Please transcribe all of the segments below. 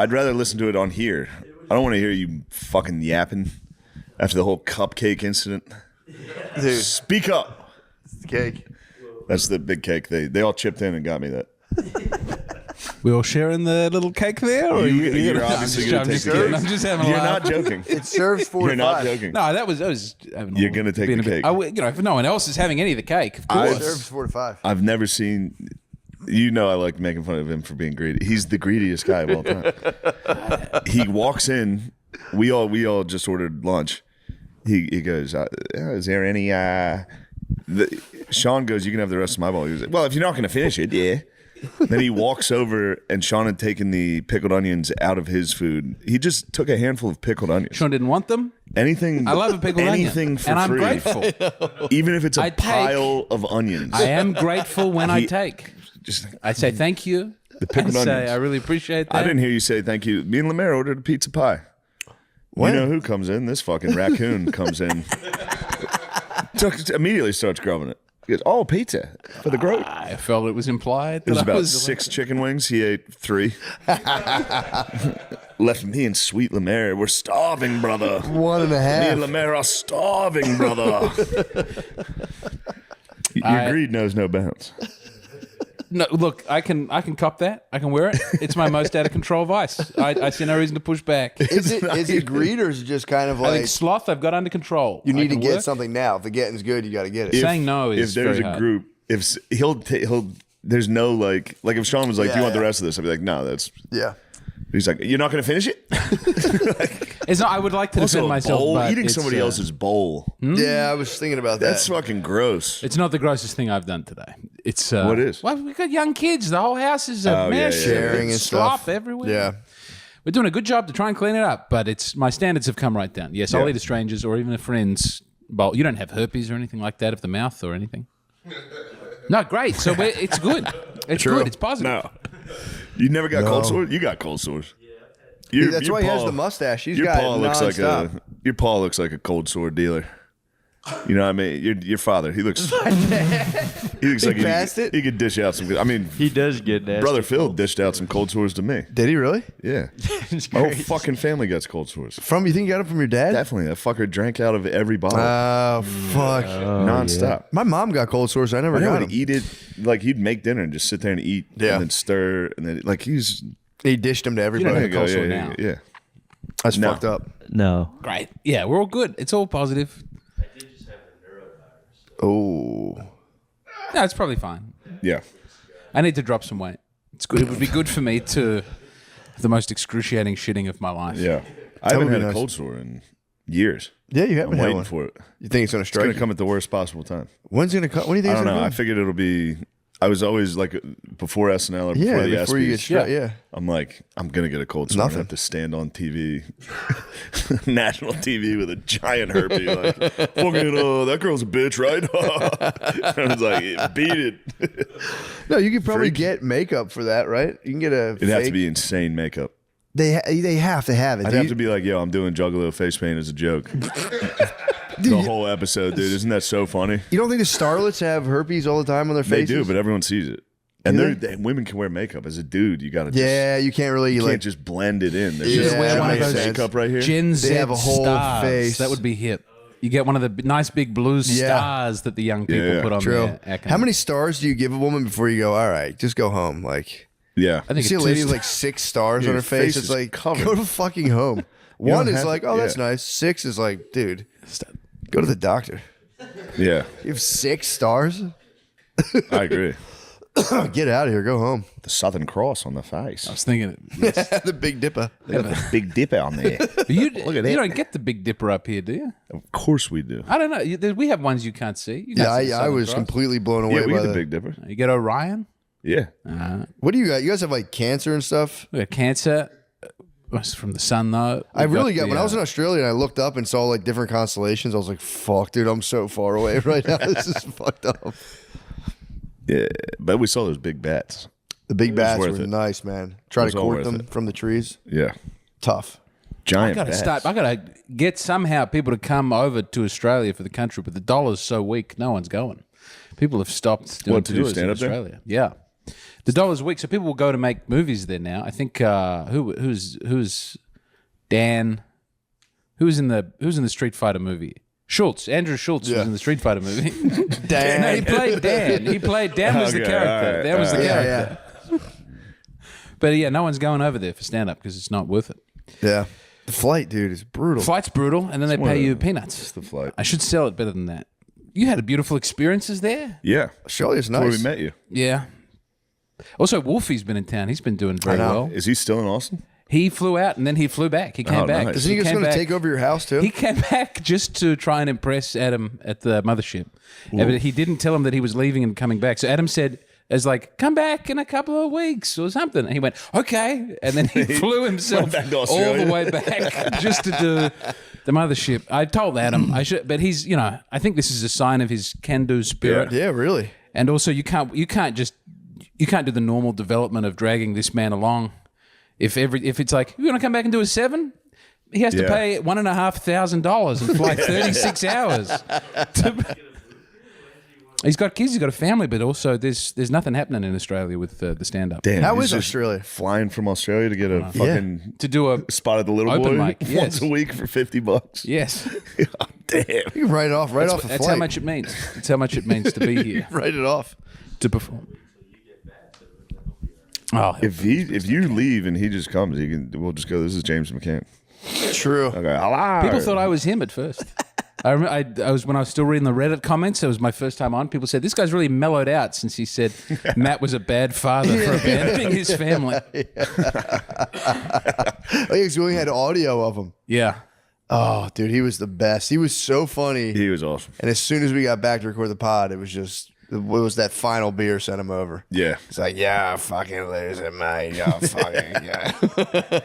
I'd rather listen to it on here. I don't want to hear you fucking yapping after the whole cupcake incident. Dude, Speak up. it's the cake. That's the big cake. They all chipped in and got me that. We all sharing the little cake there? Or You're obviously going to take the cake. I'm just having a You're laugh. not joking. It serves 4 You're to not 5. joking. No, that was having You're gonna take being the a bit- cake. if no one else is having any of the cake, of It course. serves 4 to 5. I've never seen. You know, I like making fun of him for being greedy. He's the greediest guy of all time. He walks in. We all just ordered lunch. He goes, "Is there any?" Sean goes, "You can have the rest of my bowl." He was like, "Well, if you're not going to finish it, yeah." Then he walks over, and Sean had taken the pickled onions out of his food. He just took a handful of pickled onions. Sean didn't want them. Anything. I love a pickled onion, anything for and I'm free. grateful. Even if it's a I take- pile of onions. I am grateful when I take. Just I say thank you. the pickled I say onions. I really appreciate that. I didn't hear you say thank you. Me and Lemaire ordered a pizza pie. When? You know who comes in? This fucking raccoon comes in. Immediately starts grubbing it. He goes, "Oh, pizza for the group." I felt it was implied. It was that I about 6 chicken wings. He ate 3. Left me and Sweet Lemaire. We're starving, brother. 1.5. Me and Lemaire are starving, brother. Your greed knows no bounds. No, look, I can cop that. I can wear it. It's my most out of control vice. I see no reason to push back. Is it greed or is it just kind of I like think sloth I've got under control. you I need to can get work. something now? If the getting's good, you got to get it. Saying no is if there's very a hard. group, if he'll there's no like if Sean was like, "Do you want the Yeah. rest of this?" I'd be like, "No, that's." Yeah. He's like, "You're not going to finish it." It's not. I would like to Also, defend a myself. bowl, but eating it's, somebody else's bowl. Yeah, I was thinking about that. That's fucking gross. It's not the grossest thing I've done today. It's What is? Well, we've got young kids. The whole house is a mess. yeah, yeah. Sharing and slop stuff. everywhere. Yeah. We're doing a good job to try and clean it up, but it's my standards have come right down. Yes, I'll eat a stranger's or even a friend's bowl. You don't have herpes or anything like that of the mouth or anything. No, great. So it's good. It's good. It's positive. No, you never got cold sores. You got cold sores. That's why he has the mustache. He's Your got paw it looks like nonstop. your paw looks like a cold sore dealer. You know what I mean? Your father, he looks like passed it? he could dish out some. I mean, He does get nasty. brother Phil dished out some cold sores to me. Did he really? Yeah, my whole fucking family gets cold sores. You think you got it from your dad? Definitely, that fucker drank out of every bottle Oh, fuck. nonstop. My mom got cold sores. I never I know, got would him. eat it like he'd make dinner and just sit there and eat, Yeah. and then stir, and then like he's He dished them to don't everybody. have there you go, cold sore yeah, now. yeah. That's No. fucked up. No. Great. Yeah, we're all good. It's all positive. Oh. No, it's probably fine. Yeah. I need to drop some weight. It's good. It would be good for me to have the most excruciating shitting of my life. Yeah. I haven't would be had a nice. cold sore in years. Yeah, you I'm haven't had waiting one. for it. You think it's going to It's strike? going to come at the worst possible time. When's it going to come? When do you think I it's don't know. going I to come? figured it'll be. I was always like before SNL or before Yeah, the before you get ESPYs. struck. Yeah. I'm like, I'm gonna get a cold sore. I Nothing. have to stand on TV, national TV with a giant herpes. Like, fucking, that girl's a bitch, right? I was like, beat it. No, you could probably Freak. get makeup for that, right? You can get a. It'd have to be insane makeup. They have to have it. I'd dude. have to be like, yo, I'm doing Juggalo face paint as a joke. The whole episode, dude. Isn't that so funny? You don't think the starlets have herpes all the time on their They faces? do, but everyone sees it. And Do women can wear makeup. As a dude, you gotta yeah, you can't really you like. can't just blend it in. There's Yeah, just wear one of giant those makeup right here. Gen Z have a whole stars. face. That would be hip. You get one of the nice big blue stars that the young people Yeah. put on True. their How many stars do you give a woman before you go? All right, just go home. Like, Yeah. I you think see a it's lady two with like 6 stars Dude, on her your face. face It's is like, covered. go to fucking home. One don't is have like, to- oh, that's yeah. nice. 6 is like, dude, go to the doctor. Yeah. You have 6 stars? I agree. Get out of here. Go home. The Southern Cross on the face. I was thinking, The Big Dipper. They got the Big Dipper on there. you at you that. don't get the Big Dipper up here, do you? Of course we do. I don't know. We have ones you can't see. You can't Yeah, see the I Southern was Cross. completely blown away Yeah, we by get the the Big Dipper. You get Orion. Yeah. What do you got? You guys have like cancer and stuff? We got Cancer. Was from the sun though. I We've really got, the, when I was in Australia and I looked up and saw like different constellations, I was like, fuck, dude, I'm so far away right now. This is fucked up. Yeah. But we saw those big bats. The big bats worth were it. nice, man. Try was to all court worth them it. from the trees. Yeah. Tough. Giant I gotta bats. start. I gotta get somehow people to come over to Australia for the country, but the dollar's so weak, no one's going. People have stopped doing What, to do tours in stand-up there? Australia. Yeah, The $1 a week, so people will go to make movies there now. I think who's Dan? Who's in the Street Fighter movie? Schultz. Andrew Schultz was in the Street Fighter movie. Dan. No, he played Dan. Dan was the character. Right, Dan was the character. Yeah. But yeah, no one's going over there for stand up because it's not worth it. Yeah. The flight, dude, is brutal. Flight's brutal, and then they pay you peanuts. It's the flight. I should sell it better than that. You had beautiful experiences there. Yeah. Australia's That's where nice. we met you. Yeah. Also, Wolfie's been in town. He's been doing very know. well. Is he still in Austin? He flew out and then he flew back. He came Oh, back. nice. Isn't he just came going to back- take over your house, too? He came back just to try and impress Adam at the mothership. But he didn't tell him that he was leaving and coming back. So Adam said, "As like, come back in a couple of weeks or something." And he went, "Okay." And then he flew himself back to all Australia. the way back just to do the mothership. I told Adam I should, but he's, I think this is a sign of his can-do spirit. Yeah, really. And also, you can't do the normal development of dragging this man along. If it's like, you want to come back and do a 7, he has to Yeah. pay $1,500 and fly 36 hours. He's got kids, he's got a family, but also there's nothing happening in Australia with the stand up. Damn. How he's is just Australia? Flying from Australia to get a fucking To do a spot at the Little Open Boy mic, once yes. a week for $50. yes, Damn. You can write off a that's flight. how much it means. That's how much it means to be here Write it off. to perform. Oh, If you leave and he just comes, we'll just go. This is James McCann. True. Okay, hello. people thought I was him at first. I remember I was when I was still reading the Reddit comments. It was my first time on. People said this guy's really mellowed out since he said Matt was a bad father for abandoning his family. Oh, yeah, 'cause we only had audio of him. Yeah. Oh, dude, he was the best. He was so funny. He was awesome. And as soon as we got back to record the pod, it was that final beer sent him over. Yeah. It's like, yeah, fucking loser, mate. Yeah, fucking, yeah.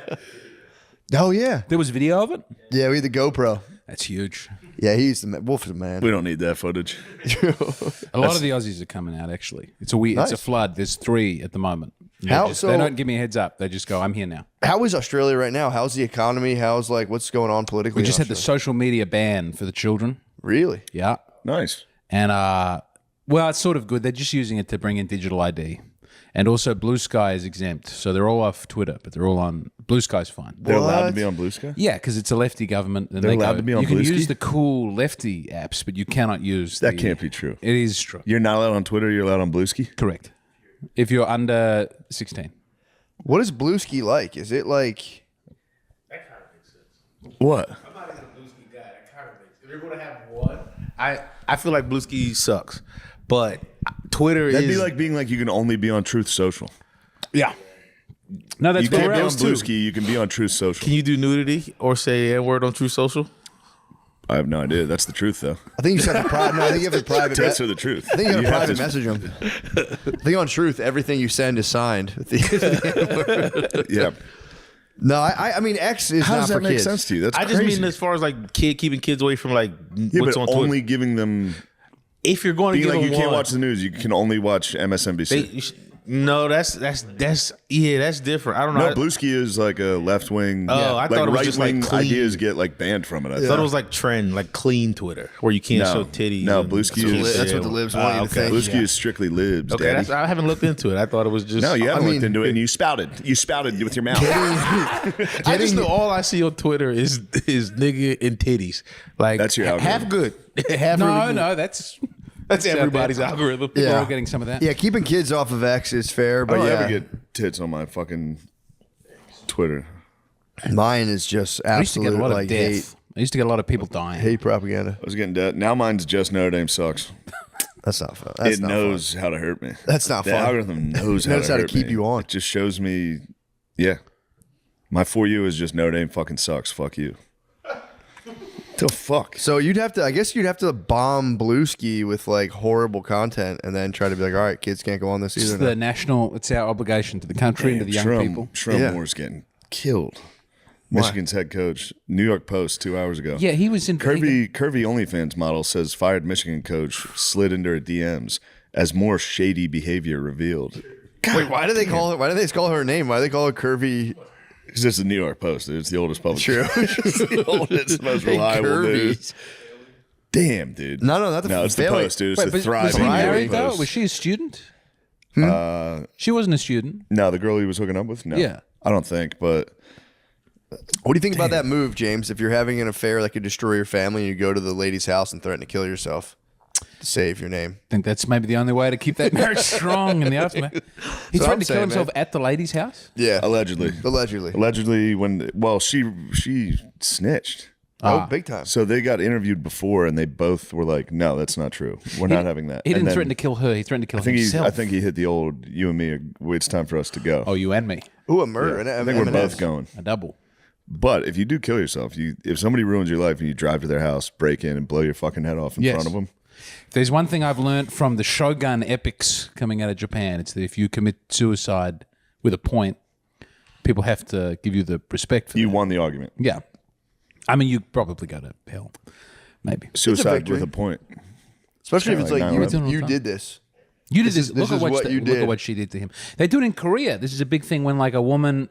Oh, yeah. There was video of it? Yeah, we had the GoPro. That's huge. Yeah, he's the man. Wolf is the man. We don't need that footage. A lot of the Aussies are coming out, actually. It's a weird, it's a Nice. flood. There's 3 at the moment. How- They don't give me a heads up. They just go, I'm here now. How is Australia right now? How's the economy? How's what's going on politically? We just in had the Australia? social media ban for the children. Really? Yeah. Nice. And, well, it's sort of good. They're just using it to bring in digital ID. And also Blue Sky is exempt. So they're all off Twitter, but they're all on, Blue Sky's fine. They're allowed to What? be on Blue Sky? Yeah, because it's a lefty government. And They're they allowed go, to be on you can Blue use Ski? the cool lefty apps, but you cannot use That can't be true. It is true. You're not allowed on Twitter. You're allowed on Bluesky. Correct. If you're under 16. What is Blue Ski like? Is it like... What? I'm not even a Blue Ski guy. That kind of makes. If you're going to have one, I feel like Blue Ski sucks, but Twitter That'd is be like being like you can only be on Truth Social. Yeah. No, that's You can't be on correct. Bluesky. You can be on Truth Social. Can you do nudity or say a word on True Social? I have no idea. That's the truth, though. I think you just have to private. No, I think you have to private. Tits are the truth. I think you have to have private to- message them. I think on Truth, everything you send is signed. With the, Yeah. no, I mean X is How not does for that make kids. sense to you? That's I just crazy. mean as far as like keeping kids away from like Yeah, what's but on Twitter. only giving them If you're going to being give like you them can't one, watch the news. You can only watch MSNBC. you no, that's yeah, that's different. I don't know. No, Bluesky is like a left wing. Oh, I thought it was just, like, right-wing clean. ideas get like banned from it. I I thought it was like trend, like clean Twitter, where you can't No. show titties. No, and- Bluesky is- That's what the libs want you to think. Bluesky is strictly libs. Okay, Daddy. I haven't looked into it. I thought it was just. No, you haven't I looked mean- into it, and you spouted. You spouted with your mouth. I just know all I see on Twitter is nigga and titties. Like That's your algorithm. half good, half No, really good. no, that's That's out everybody's there. algorithm. We're Yeah. all getting some of that. Yeah, keeping kids off of X is fair, I but don't yeah, ever get tits on my fucking Twitter. mine is just I used to get a absolute lot of like death. I used to get a lot of people dying. hate propaganda. I was getting dead. Now mine's just Notre Dame sucks. That's not fun. That's It not knows how to hurt me. That's not The fun. algorithm knows It knows how to hurt keep me. you on. It just shows me, yeah. My For You is just Notre Dame fucking sucks. Fuck you. The fuck? So I guess you'd have to bomb Bluesky with like horrible content, and then try to be like, all right, kids can't go on this It's either. the it's our obligation to the country and to the young people. Shrum Moore's getting killed. Michigan's head coach. New York Post 2 hours ago. Yeah, he was in Curvy OnlyFans model says fired Michigan coach slid into her DMs as more shady behavior revealed. Wait, why do they call her? Why do they call her name? Why do they call her Curvy? It's just the New York Post. It's the oldest publication. True. It's the oldest, most reliable Curvy. news. Damn, dude. No, not the No, it's the failing. Post, dude. It's Wait, the was he thriving New York married though? Post. Was she a student? She wasn't a student. No, the girl he was hooking up with? No. Yeah. I don't think, but What do you think about that move, James? If you're having an affair that could destroy your family, and you go to the lady's house and threaten to kill yourself to save your name. I think that's maybe the only way to keep that marriage strong in the aftermath. He That's what threatened I'm to kill saying, himself man. at the lady's house? Yeah, allegedly. allegedly. She snitched. Oh, big time. So they got interviewed before, and they both were like, "No, that's not true. We're not having that." He And didn't then threaten to kill her. He threatened to kill I think himself. I think he hit the old "you and me. It's time for us to go." Oh, you and me. Ooh, a murder. I think we're both going. A double. But if you do kill yourself, if somebody ruins your life and you drive to their house, break in, and blow your fucking head off in Yes. front of them, If there's one thing I've learned from the Shogun epics coming out of Japan, it's that if you commit suicide with a point, people have to give you the respect for you that. won the argument. Yeah. I mean, you probably go to hell. Maybe. Suicide victory. with a point. Especially if Kinda it's like like 9/11. you did this. You did This this. is Look at what you Look did. at what she did to him. They do it in Korea. This is a big thing when like women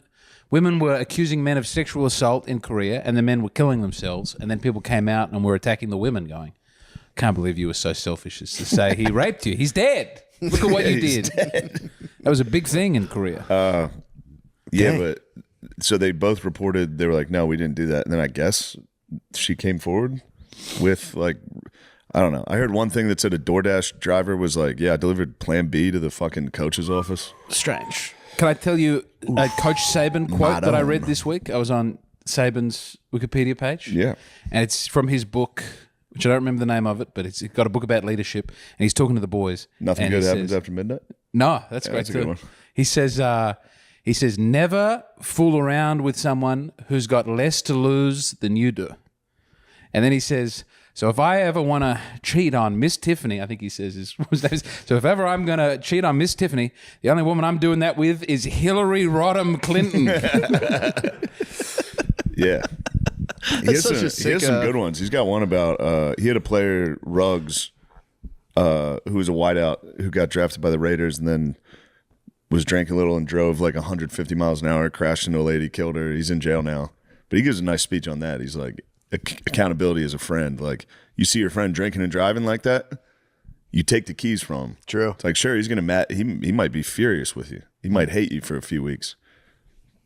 were accusing men of sexual assault in Korea, and the men were killing themselves, and then people came out and were attacking the women, going, "Can't believe you were so selfish as to say he raped you. He's dead. Look at what you He's did." That was a big thing in Korea. Yeah, but so they both reported they were like, "No, we didn't do that." And then I guess she came forward with like, I don't know. I heard one thing that said a DoorDash driver was like, "Yeah, I delivered Plan B to the fucking coach's office." Strange. Can I tell you a Coach Saban quote that I read this week? I was on Saban's Wikipedia page. Yeah. And it's from his book, which I don't remember the name of it, but it's got a book about leadership. And he's talking to the boys. Nothing and good he happens says- after midnight. No, that's great that's a good too. one. He says, never fool around with someone who's got less to lose than you do. And then he says, so if I ever want to cheat on Miss Tiffany, I think he says his name is, so if ever I'm going to cheat on Miss Tiffany, the only woman I'm doing that with is Hillary Rodham Clinton. Yeah. He has, such some, a he has sick, some good ones. He's got one about he had a player, Ruggs, who was a wideout who got drafted by the Raiders and then was drinking a little and drove like 150 miles an hour, crashed into a lady, killed her. He's in jail now. But he gives a nice speech on that. He's like, accountability as a friend. Like, you see your friend drinking and driving like that, you take the keys from him. True. It's like, sure, he's going to he might be furious with you. He might hate you for a few weeks.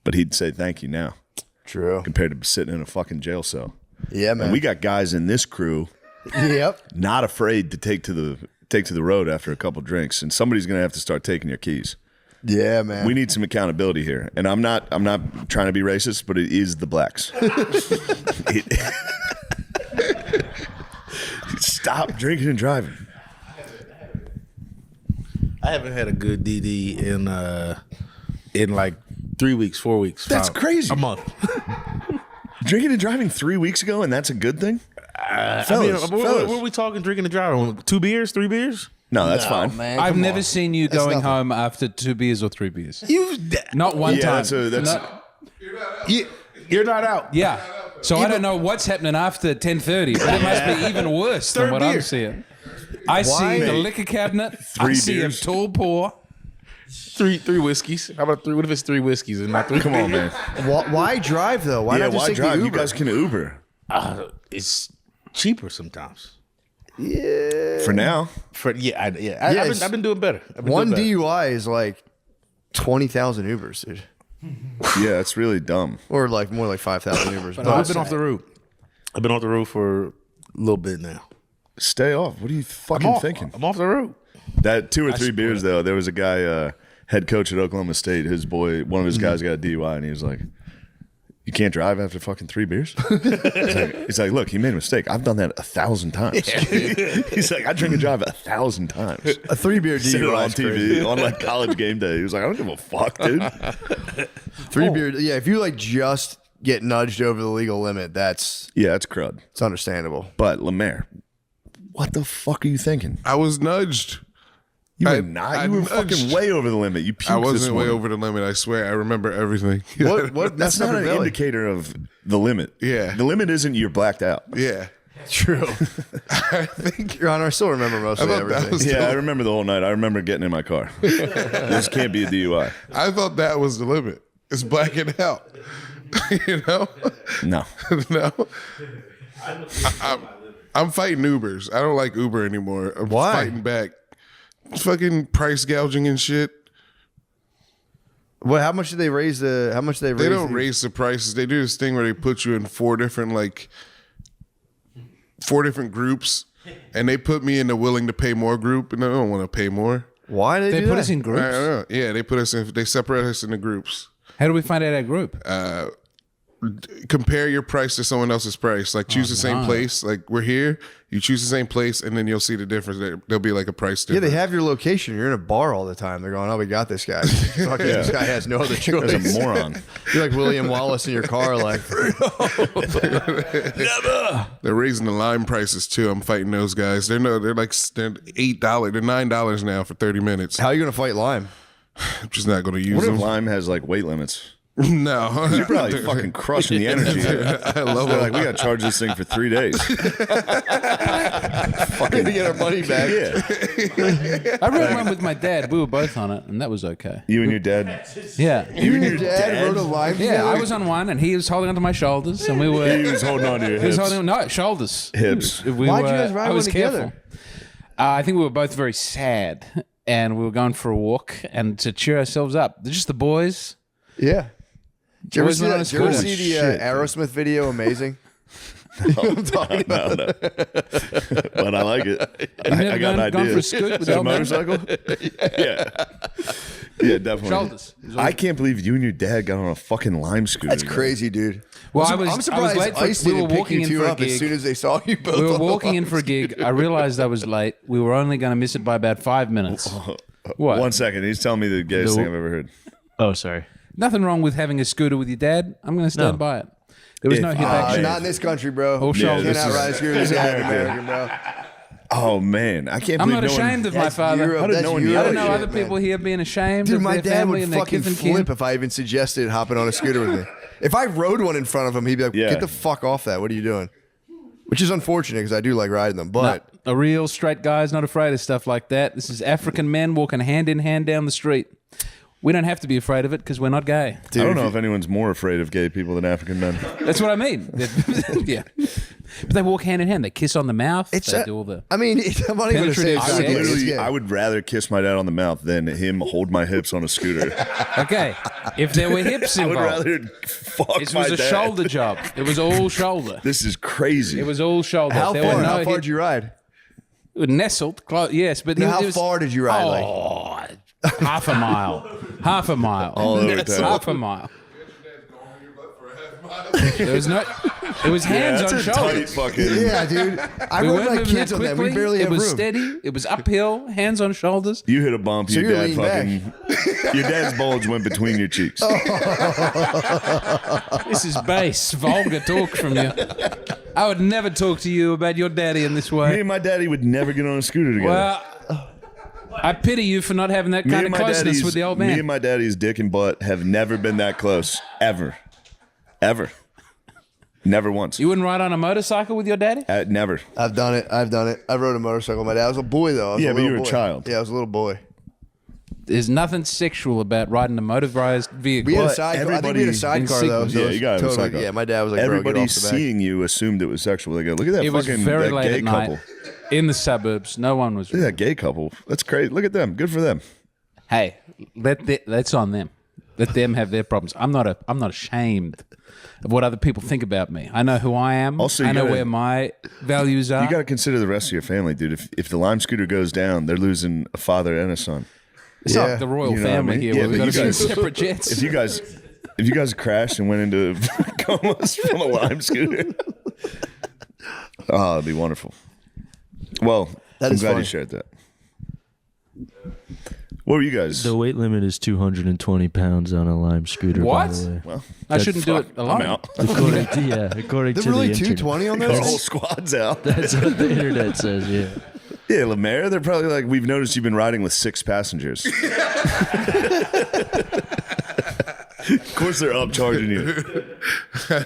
But he'd say thank you now True. compared to sitting in a fucking jail cell. Yeah, man. And we got guys in this crew Yep. not afraid to take to the road after a couple drinks, and somebody's going to have to start taking your keys. Yeah, man. We need some accountability here, and I'm not trying to be racist, but it is the blacks. Stop drinking and driving. I haven't had a good DD in like 3 weeks, 4 weeks. That's crazy. A month. Drinking and driving 3 weeks ago, and that's a good thing. What are we talking? Drinking and driving? 2 beers, 3 beers? No, that's fine. man. I've come never on. seen you That's going nothing. home after 2 beers or 3 beers. You, Not one Yeah, time. that's you're not out. Yeah. So I don't know what's happening after 10:30, but it must be even worse than Third what I'm beer. seeing. I see the liquor cabinet. I 3 see beers. a tall pour. Three whiskeys. How about three? What if it's 3 whiskeys and not 3? Come on, man. Why drive though? Why Yeah, not just why take drive? the You Uber? guys can Uber It's cheaper sometimes. for now. I've been doing better. I've been One doing better. DUI is like 20,000 Ubers, dude, Yeah, it's really dumb. or like more like 5,000 Ubers. No, I've been off the route. I've been off the route for a little bit now. Stay off. What are you fucking thinking? I'm off the route. That 2 or 3 beers though. There was a guy, head coach at Oklahoma State. His boy, one of his guys, got a DUI, and he was like, "You can't drive after fucking 3 beers." He's like, "Look, he made a mistake. I've done that 1,000 times." He's like, "I drink and drive 1,000 times." A 3-beer Seen it DUI on is crazy. TV on like college game day. He was like, "I don't give a fuck, dude." 3-beer, yeah. If you like just get nudged over the legal limit, it's Yeah, it's crud. understandable. But Lemaire, what the fuck are you thinking? I was nudged. You were I- not. I You were nudged. fucking way over the limit. You puked I this wasn't way morning. over the limit. I swear. I remember everything. What? That's not an indicator of the limit. Yeah. The limit isn't you're blacked out. Yeah. True. I think Your Honor, I still remember most of I thought that everything. was Yeah, I remember the whole night. I remember getting in my car. This can't be a DUI. I thought that was the limit. It's blacking out. You know? No. No. I'm fighting Ubers. I don't like Uber anymore. I'm Why? fighting back fucking price gouging and shit. Well, how much do they raise the? How much do they raise? They don't raise the prices. They do this thing where they put you in four different groups, and they put me in the willing to pay more group, and I don't want to pay more. Why do They do put that? us in I groups. don't know. Yeah, they put us in. They separate us into groups. How do we find out our group? Compare your price to someone else's price. Like choose the same place. Like we're here, you choose the same place, and then you'll see the difference. There'll be like a price Yeah, difference. they have your location. You're in a bar all the time. They're going, "Oh, we got this guy. Fucking, This guy has no other choice." There's a moron. You're like William Wallace in your car, like. They're raising the lime prices too. I'm fighting those guys. They're $8. They're $9 now for 30 minutes. How are you gonna fight lime? I'm just not going to use What if them. Lime has like weight limits? No, You're probably fucking crushing the energy. I love They're it. like, we got to charge this thing for 3 days. Fucking to get our money back. Yeah. I rode one with my dad. We were both on it, and that was okay. You and your dad. Yeah. You and your dad rode a lime Yeah, together? I was on one, and he was holding onto my shoulders, and we were. He was holding on to your He was hips. holding no shoulders. Hips. We Why'd you were- guys ride I was one together? careful. I think we were both very sad, and we were going for a walk, and to cheer ourselves up, just the boys. Yeah. Did you ever Boys see, went on that, a did you ever school. see the Shit. Aerosmith video? Amazing. No. But I like it. Have you I never got an gone idea. for a scoot with Is it a old man? motorcycle? Yeah. Yeah, definitely. Shoulders. It was all- I can't believe you and your dad got on a fucking lime scooter. That's together. crazy, dude. Well, I'm surprised late for, Ice we were didn't pick walking you in two for a up as gig. soon as they saw you both. We were on the walking line. in for a gig. I realized I was late. We were only going to miss it by about 5 minutes. What? 1 second. He's telling me the gayest thing I've ever heard. Oh, sorry. Nothing wrong with having a scooter with your dad. I'm going to stand No. by it. There was no hip action. Not in this country, bro. Oh, You shoulders. this cannot is- ride a scooter with your dad in American, bro. Oh, man. I can't I'm believe not no one- ashamed of my That's father. Europe. How did That's no one Europe yell I don't at know you? other people here being ashamed Dude, of my their dad family would and their fucking kith and kin. flip if I even suggested hopping on a scooter with me. If I rode one in front of him, he'd be like, Yeah. "Get the fuck off that! What are you doing?" Which is unfortunate because I do like riding them. But A real straight guy's not afraid of stuff like that. This is African men walking hand in hand down the street. We don't have to be afraid of it because we're not gay. I don't know if anyone's more afraid of gay people than African men. That's what I mean. Yeah. But they walk hand in hand. They kiss on the mouth. They do all the... I mean, I'm not even gonna say Penetrative it's I would sex. gay. It's literally, gay. I would rather kiss my dad on the mouth than him hold my hips on a scooter. Okay. If there were hips I would involved, rather fuck this my was a dad. shoulder job. It was all shoulder. This is crazy. It was all shoulder. How There were far? no How far hip- did you ride? Nestled, close, yes, but Now, it how was, far did you ride? Like, Oh, half a mile. Half a mile. All over town. Half a mile. There was no. It was hands That's on a tight shoulders. fucking. yeah, dude. I We rode weren't my moving kids that on that. We quickly. barely It have was room. steady. It was uphill. Hands on shoulders. You hit a bump. So your you're dad leaning fucking. Your dad's bulge went between your cheeks. This is base, vulgar talk from you. I would never talk to you about your daddy in this Me way. and my daddy would never get on a scooter together. Well, I pity you for not having that me kind and of my closeness daddy's with the old Me man. and my daddy's dick and butt have never been that close ever. Never once. You wouldn't ride on a motorcycle with your daddy? Never. I've done it. I rode a motorcycle with my dad. I was a boy though. I was Yeah, a but you little were a boy. child. Yeah, I was a little boy. There's nothing sexual about riding a motorized vehicle. We had a But sidecar. I think we had a sidecar though. sequence. So Yeah, it was you got to have a totally, sidecar. Yeah, my dad was like, "Bro, everybody get off the back." seeing you assumed it was sexual. They go, look at that It was fucking very that late gay at night couple. in the suburbs. No one was. Look at that gay couple. That's crazy. Look at them. Good for them. Hey, that's on them. Let them have their problems. I'm not ashamed of what other people think about me. I know who I am. Also, I you know gotta- where my values are. You got to consider the rest of your family, dude. If the lime scooter goes down, they're losing a father and a son. it's Yeah. not the royal You know what I family mean? here. Yeah, where we but got to you be in guys- separate jets. If you guys crashed and went into comas from a lime scooter, oh, it'd be wonderful. Well, That I'm is glad funny. you shared that. What were you guys? The weight limit is 220 pounds on a lime scooter. What? By the way. Well, I shouldn't do it I'm alone. out. According according They're to really the internet. 220 on The those. whole squad's out. That's what the internet says. Yeah. Yeah, Lemaire, they're probably like, we've noticed you've been riding with 6 passengers. Of course they're upcharging you.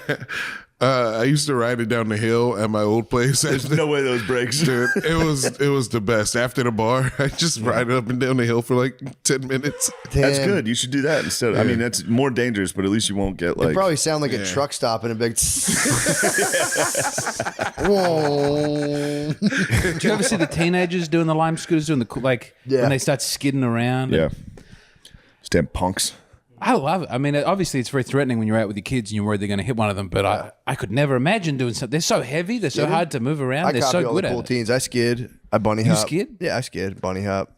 I used to ride it down the hill at my old place. There's no way those brakes. Dude, it was the best. After the bar, I just ride up and down the hill for like 10 minutes. That's Damn. good. You should do that instead. I mean, that's more dangerous, but at least you won't get like. It probably sound like a truck stop in a big. Whoa. Do you ever see the teenagers doing the lime scooters, doing the like when they start skidding around? Yeah. Damn punks. I love it. I mean, obviously, it's very threatening when you're out with your kids and you're worried they're going to hit one of them. But I could never imagine doing something. They're so heavy. They're so hard to move around. I They're copy so all good the at cool it. teens. I skid. I bunny hop. skid? Yeah, I skid. Bunny hop.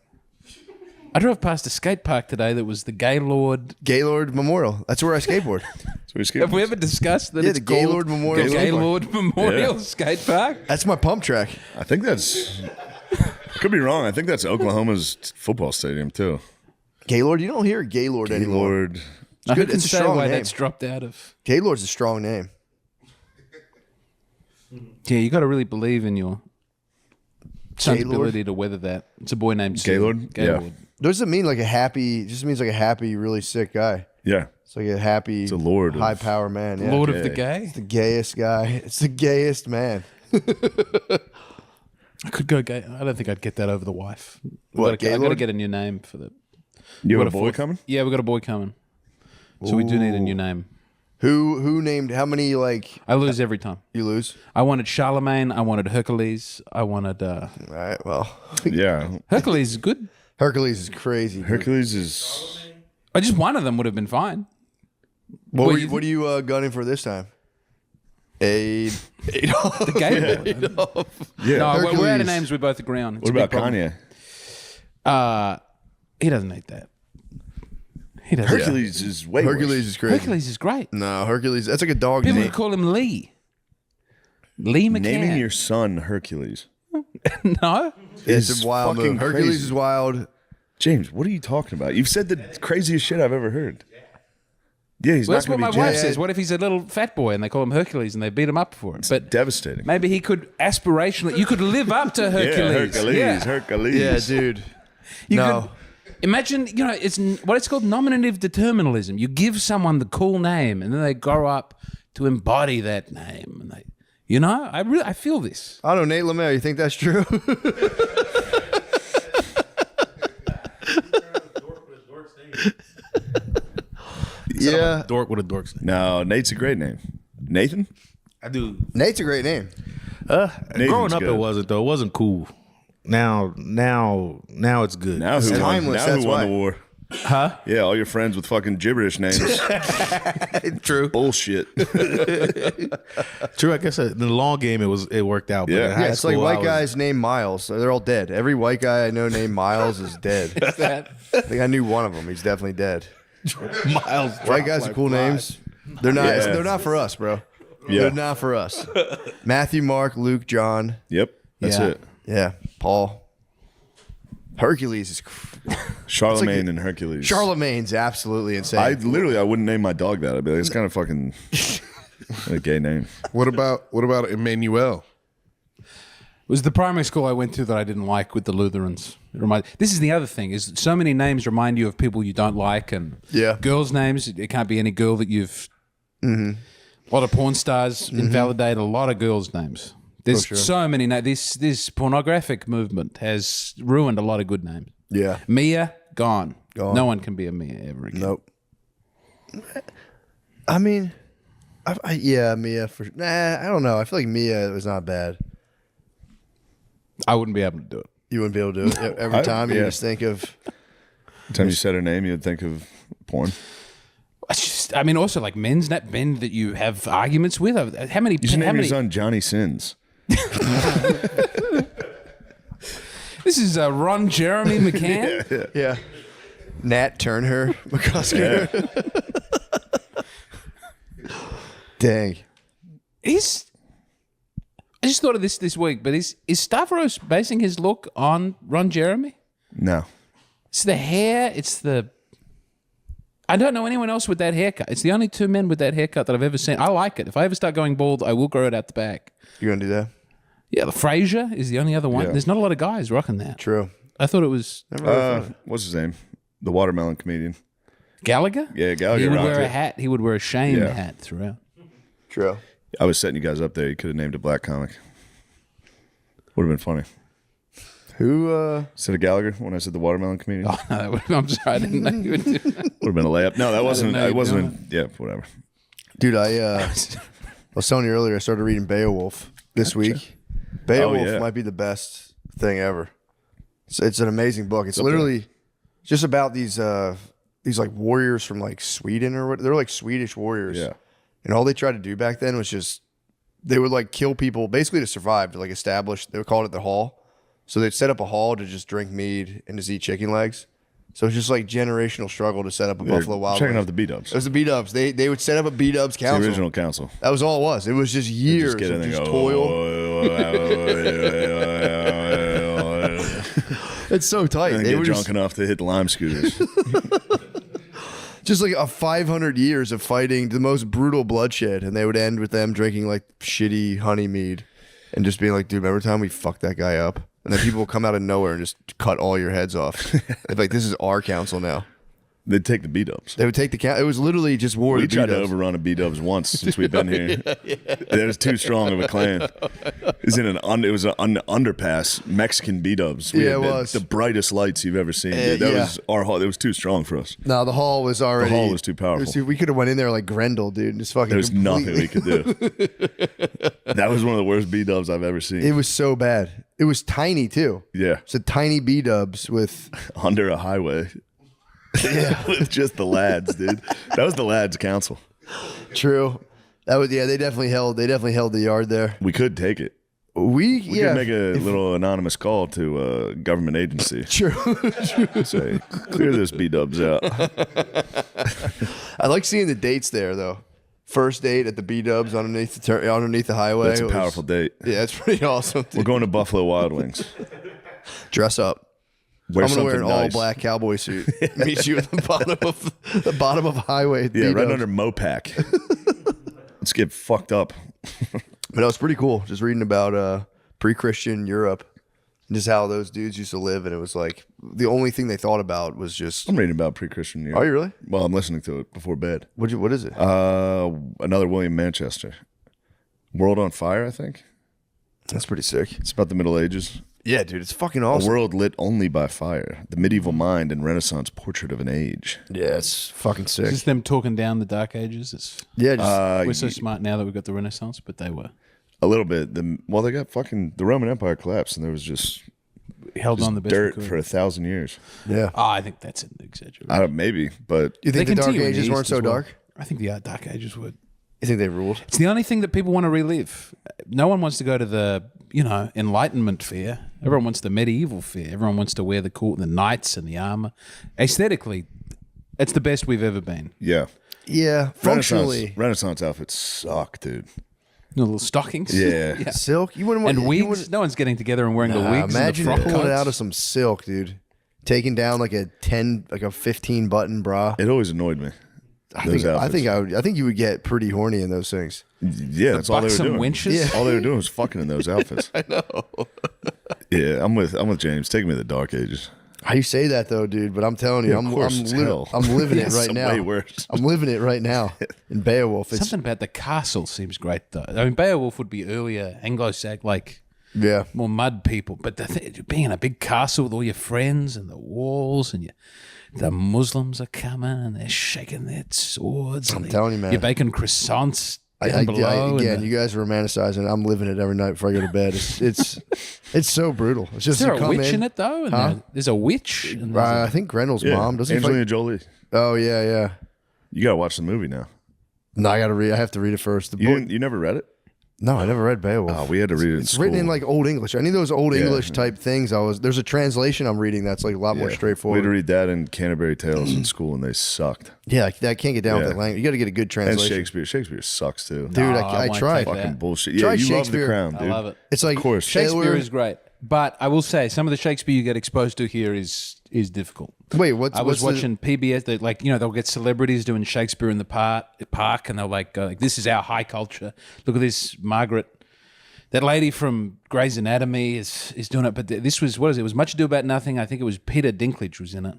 I drove past a skate park today that was the Gaylord. Gaylord Memorial. That's where I skateboard. So we skip. Have we ever discussed that? Yeah, it's the Gaylord called Memorial the skate park. Gaylord Memorial Yeah. Skate Park. That's my pump track. I think that's. Could be wrong. I think that's Oklahoma's football stadium too. Gaylord. You don't hear Gaylord anymore. Gaylord. I good. can It's a say strong why name. that's dropped out of. Gaylord's a strong name. Yeah, you got to really believe in your son's Gaylord? ability to weather that. It's a boy named Sue. Gaylord? Gaylord. Yeah. Does it mean like a happy? It just means like a happy, really sick guy. Yeah. It's like a happy, It's a lord of- high power man. Yeah. Lord of the Gay. the gayest guy. It's the gayest man. I could go gay. I don't think I'd get that over the wife. What, I got to Gaylord? get a new name for the. You have Got a boy fourth- coming? Yeah, we got a boy coming. So we do need a new name. Who named? How many? Like I lose every time. you lose? I wanted Charlemagne. I wanted Hercules. I wanted All right. Well, Yeah. Hercules is good. Hercules is crazy. dude. Hercules is. Just one of them would have been fine. What, Well, were you, what are you gunning for this time? Adolf. The Gaylord. Yeah. No, we're out Hercules. of names we both agree on. It's What a big about problem. Kanye? He doesn't need that. He doesn't. Hercules is way Hercules worse. is crazy. Hercules is great. No, Hercules. That's like a dog People name. would call him Lee. Lee McCann. Naming your son Hercules. No. It's is a wild fucking move. Hercules crazy. is wild. James, what are you talking about? You've said the craziest shit I've ever heard. Yeah, he's Well, not that's what going my to be wife jailed. says. What if he's a little fat boy and they call him Hercules and they beat him up for it? But Devastating. maybe he could aspirationally. You could live up to Hercules. Yeah, Hercules. Yeah, dude. You No. could imagine, it's what it's called nominative determinism. You give someone the cool name, and then they grow up to embody that name, and they, I feel this. I don't know, Nate Lemare. You think that's true? Yeah, Dork with a dork's name. No, Nate's a great name. Nathan? I do. Nate's a great name. Growing up, good. it wasn't though. It wasn't cool. Now it's good. Now who won, timeless, now that's who won why. the war? Huh? Yeah, all your friends with fucking gibberish names. True. Bullshit. True. I guess in the long game, it worked out. But Yeah. in Yeah, high Yeah, it's like school, I white was- guys named Miles. They're all dead. Every white guy I know named Miles is dead. I think I knew one of them. He's definitely dead. Miles. White guys are cool names. They're not. Yeah. They're not for us, bro. Yeah. They're not for us. Matthew, Mark, Luke, John. Yep, that's Yeah. it. Yeah, Paul. Hercules is. Charlemagne and Hercules. Charlemagne's absolutely insane. I wouldn't name my dog that. I'd be like, it's kind of fucking a gay name. What about Emmanuel? It was the primary school I went to that I didn't like with the Lutherans. This is the other thing: is that so many names remind you of people you don't like, and Yeah. girls' names. It can't be any girl that you've. A lot of porn stars invalidate a lot of girls' names. There's so many names. This pornographic movement has ruined a lot of good names. yeah. Mia gone. Gone. No one can be a Mia ever again. Nope. I mean, yeah, Mia for. Nah, I don't know. I feel like Mia was not bad. I wouldn't be able to do it. You wouldn't be able to do it every time. You yeah. just think of. Every time you said her name, you'd think of porn. I mean, also like men that you have arguments with. How many? You should how name your many? son Johnny Sins. This is Ron Jeremy McCann. Yeah. Nat Turner McCusker. Dang. I just thought of this week, but is Stavros basing his look on Ron Jeremy? No. It's the hair. It's the. I don't know anyone else with that haircut. It's the only two men with that haircut that I've ever seen. I like it. If I ever start going bald, I will grow it out the back. You gonna do that? Yeah, the Fraser is the only other one. Yeah. There's not a lot of guys rocking that. True. I thought it was What's his name? The watermelon comedian. Gallagher. Yeah, Gallagher He would rocked wear a it. hat. He would wear a shame Yeah. hat throughout. True. I was setting you guys up there. You could have named a black comic. Would have been funny. Who? Instead of Gallagher when I said the watermelon comedian. Oh, no, I'm sorry, I didn't know you would do that. Would have been a layup. No, that wasn't. know I you wasn't. Yeah, whatever. Dude, I was telling you earlier. I started reading Beowulf this week. Beowulf yeah. might be the best thing ever. It's an amazing book. It's literally just about these like warriors from like Sweden or what. They're like Swedish warriors. Yeah. And all they tried to do back then was just they would like kill people basically to survive, to like establish. They would call it the hall. So they'd set up a hall to just drink mead and just eat chicken legs. So it's just like generational struggle to set up a Buffalo Wild Checking Wings. out the B-dubs. It was the B-dubs. They would set up a B-dubs It's the council. original council. That was all it was. It was just years Just get in of there just and toil. go. It's so tight. And They get were drunk just, enough to hit the lime scooters. just like a 500 years of fighting the most brutal bloodshed, and they would end with them drinking like shitty honey mead and just being like, dude, remember the time we fucked that guy up? And then people will come out of nowhere and just cut all your heads off. They'd be like, this is our council now. They'd take the B-dubs. They would take the count. It was literally just war. We of the tried to B-dubs. overrun a B-dubs once since we've been here. It was too strong of a clan. It was an underpass, Mexican B-dubs. We Yeah, had it the, was. the brightest lights you've ever seen. Dude. That yeah. was our hall. It was too strong for us. No, the hall was already. The hall was too powerful. We could have went in there like Grendel, dude. And just fucking. There was nothing completely- we could do. That was one of the worst B-dubs I've ever seen. It was so bad. It was tiny too. Yeah. It's a tiny B-dubs with. Under a highway. Yeah. With just the lads, dude. That was the lads council. True. That was They definitely held the yard there. We could take it. We We could make a little anonymous call to a government agency. True. Say, clear this B-dubs out. I like seeing the dates there though. First date at the B-dubs underneath the highway. That's a It was- powerful date. Yeah, it's pretty awesome. Dude. We're going to Buffalo Wild Wings. Dress up. Wear I'm gonna wear an something all nice. black cowboy suit. Meet you at the bottom of a highway. At Yeah, right B-dubs. under Mopac. Let's get fucked up. But it was pretty cool. Just reading about pre-Christian Europe, and just how those dudes used to live, and it was like the only thing they thought about was just. I'm reading about pre-Christian Europe. Are you really? Well, I'm listening to it before bed. What is it? Another William Manchester. World on Fire, I think. That's pretty sick. It's about the Middle Ages. Yeah, dude, it's fucking A awesome. world lit only by fire. The medieval mind and Renaissance portrait of an age. Yeah, it's fucking sick. It's just them talking down the Dark Ages. Yeah, just We're so smart now that we've got the Renaissance, but they were A little bit. They got fucking the Roman Empire collapsed, and there was just held on the best we dirt could. for 1,000 years. yeah. Oh, I think that's an exaggeration. Maybe, but You think They the Dark continue in the Ages weren't East so as well. dark? I think the Dark Ages were. You think they ruled? It's the only thing that people want to relive. No one wants to go to the, Enlightenment fair. Everyone wants the medieval fair. Everyone wants to wear the knights and the armor. Aesthetically, it's the best we've ever been. yeah. Yeah, functionally. Renaissance outfits suck, dude. Little stockings. Yeah. Silk? You wouldn't want And you wigs. wouldn't- No one's getting together and wearing the wigs Imagine and the frock pulling coats. out of some silk, dude. Taking down like a 15 button bra. It always annoyed me. I Those think outfits. I think you would get pretty horny in those things. Yeah, that's all they were buxom doing. winches? Yeah. All they were doing was fucking in those outfits. I know. Yeah, I'm with James. Take me to the Dark Ages. How you say that though, dude? But I'm telling you, Yeah, of course, it's hell. I'm living it right It's now. way worse. I'm living it right now in Beowulf. It's Something about the castle seems great, though. I mean, Beowulf would be earlier Anglo-Saxon, like yeah. more mud people. But being in a big castle with all your friends and the walls and the Muslims are coming and they're shaking their swords. I'm telling you, man. You're baking croissants down below. Again, and you guys are romanticizing. I'm living it every night before I go to bed. It's so brutal. It's just is there you a come witch in it, though? And there's a witch. And there's I think Grendel's Yeah, mom doesn't. Angelina Jolie. Oh yeah. You gotta watch the movie now. No, I gotta read. I have to read it first. The book. You never read it? No, I never read Beowulf. Oh, we had to read it. It's written in like old English. Any of those old Yeah. English type things. There's a translation I'm reading that's like a lot more We had straightforward. to read that and Canterbury Tales in school, and they sucked. Yeah, I can't get down with Yeah. that language. You got to get a good And translation. Shakespeare. Shakespeare sucks too. Dude, No, I won't tried. take that. Fucking bullshit. Try Yeah, you love Shakespeare. The Crown, I dude. love it. It's like Of course. Shakespeare is great. But I will say, some of the Shakespeare you get exposed to here is difficult. Wait, what's I was what's watching PBS. They'll get celebrities doing Shakespeare in the park, and they'll go like, "This is our high culture. Look at this, Margaret. That lady from Grey's Anatomy is doing it." But this was what is it? It was Much Ado About Nothing. I think it was Peter Dinklage was in it,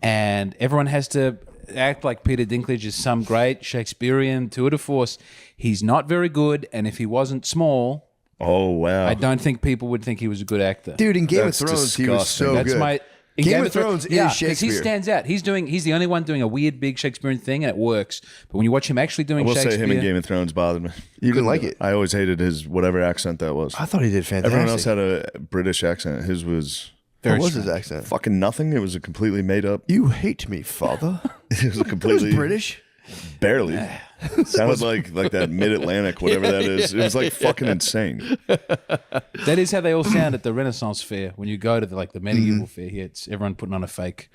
and everyone has to act like Peter Dinklage is some great Shakespearean tour de force. He's not very good, and if he wasn't small, Oh wow. I don't think people would think he was a good actor. Dude, in Game That's of Thrones, he was disgusting. so That's good. my in Game of Thrones is 'cause Shakespeare. he stands out. He's the only one doing a weird big Shakespearean thing, and it works. But when you watch him actually I doing will Shakespeare, say him in Game of Thrones bothered me. You didn't like it? I always hated his whatever accent that was. I thought he did fantastic. Everyone else had a British accent. His was What was his accent? fucking nothing. It was a completely made up. You hate me, father. It was a It was completely British. barely. Sounded like that Mid Atlantic, whatever that is. It was like fucking insane. that is how they all sound at the Renaissance fair. When you go to the medieval fair here, it's everyone putting on a fake.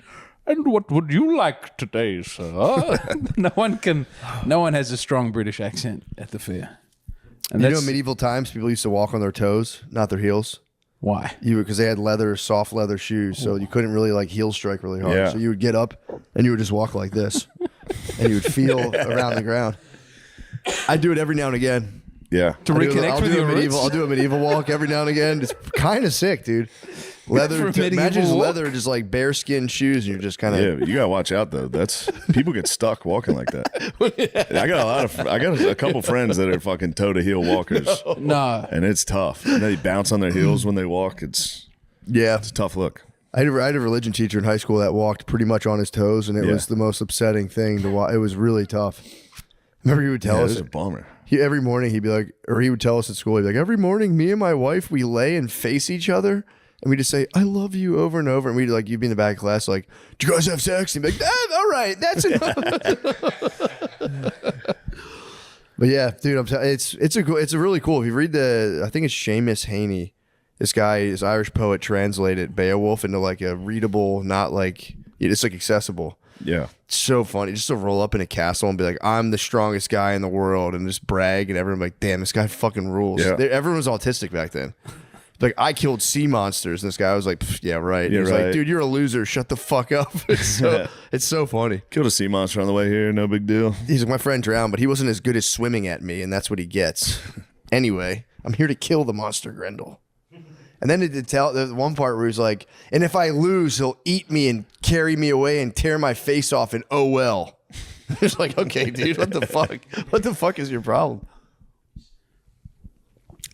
And what would you like today, sir? No one has a strong British accent at the fair. And You know, that's in medieval times, people used to walk on their toes, not their heels. why. Because they had soft leather shoes, so you couldn't really like heel strike really hard. Yeah. So you would get up and you would just walk like this, and you would feel around the ground. I do it every now and again. Yeah. To reconnect with your roots? I'll do a medieval walk every now and again. It's kind of sick, dude. Leather, For a medieval imagine just walk? leather, just like bearskin shoes, and you're just kind of. Yeah, you gotta watch out though. That's people get stuck walking like that. I got a couple friends that are fucking toe to heel walkers, No. and it's tough. And they bounce on their heels when they walk. It's Yeah, a tough look. I had a religion teacher in high school that walked pretty much on his toes, and it was the most upsetting thing to watch. It was really tough. Remember, he would tell Yeah, us it's a bummer. every morning. He'd be like, or he would tell us at school. He'd be like, every morning, me and my wife, we lay and face each other, and we just say, "I love you" over and over. And we'd like, you'd be in the back of class, like, "Do you guys have sex?" And he'd be like, "All right, that's enough." But yeah, dude, it's a really cool. If you read I think it's Seamus Heaney. This guy, this Irish poet, translated Beowulf into like a readable, not like it's like accessible. Yeah. It's so funny just to roll up in a castle and be like, "I'm the strongest guy in the world," and just brag, and everyone like, "Damn, this guy fucking rules." Yeah. Everyone was autistic back then. Like, I killed sea monsters, and this guy was like, "Pff, "Yeah, right." Yeah, He's right. like, "Dude, you're a loser. Shut the fuck up." It's so funny. Killed a sea monster on the way here. No big deal. He's like, "My friend drowned, but he wasn't as good as swimming at me, and that's what he gets." Anyway, I'm here to kill the monster, Grendel. And then there's one part where he's like, "And if I lose, he'll eat me and carry me away and tear my face off, and oh well." It's like, okay, dude, what the fuck? What the fuck is your problem?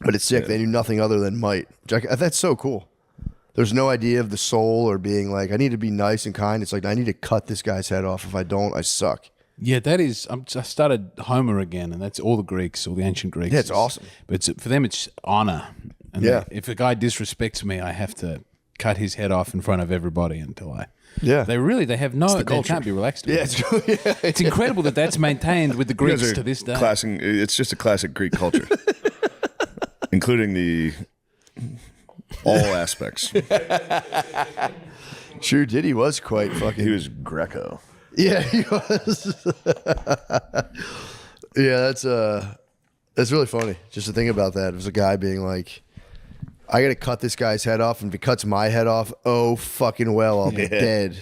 But it's sick. They knew nothing other than might. That's so cool. There's no idea of the soul or being like, I need to be nice and kind. It's like, I need to cut this guy's head off. If I don't, I suck. Yeah, that is. I started Homer again, and that's all the Greeks, all the ancient Greeks. Yeah, it's awesome. But for them, it's honor. And Yeah. if a guy disrespects me, I have to cut his head off in front of everybody until I. Yeah. They can't be relaxed. Yeah, about it. It's incredible that that's maintained with the You guys Greeks are to this day. It's just a classic Greek culture, including all aspects. Sure did. He was quite fucking. He was Greco. Yeah, he was. Yeah, that's really funny. Just to think about that. It was a guy being like, I got to cut this guy's head off, and if he cuts my head off, oh fucking well, I'll be dead.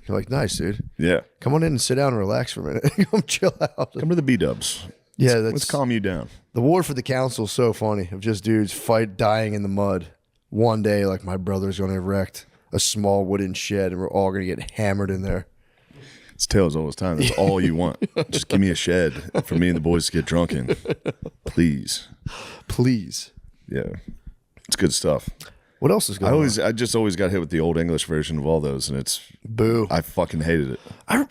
You're like, nice, dude. Yeah. Come on in and sit down and relax for a minute. Come chill out. Come to the B-dubs. Yeah, Let's calm you down. The war for the council is so funny of just dudes dying in the mud. One day, like, my brother's going to erect a small wooden shed, and we're all going to get hammered in there. It's tales all the time. That's all you want. Just give me a shed for me and the boys to get drunk in. Please. Please. Yeah. It's good stuff. What else is going on? I just always got hit with the old English version of all those, and Boo. I fucking hated it.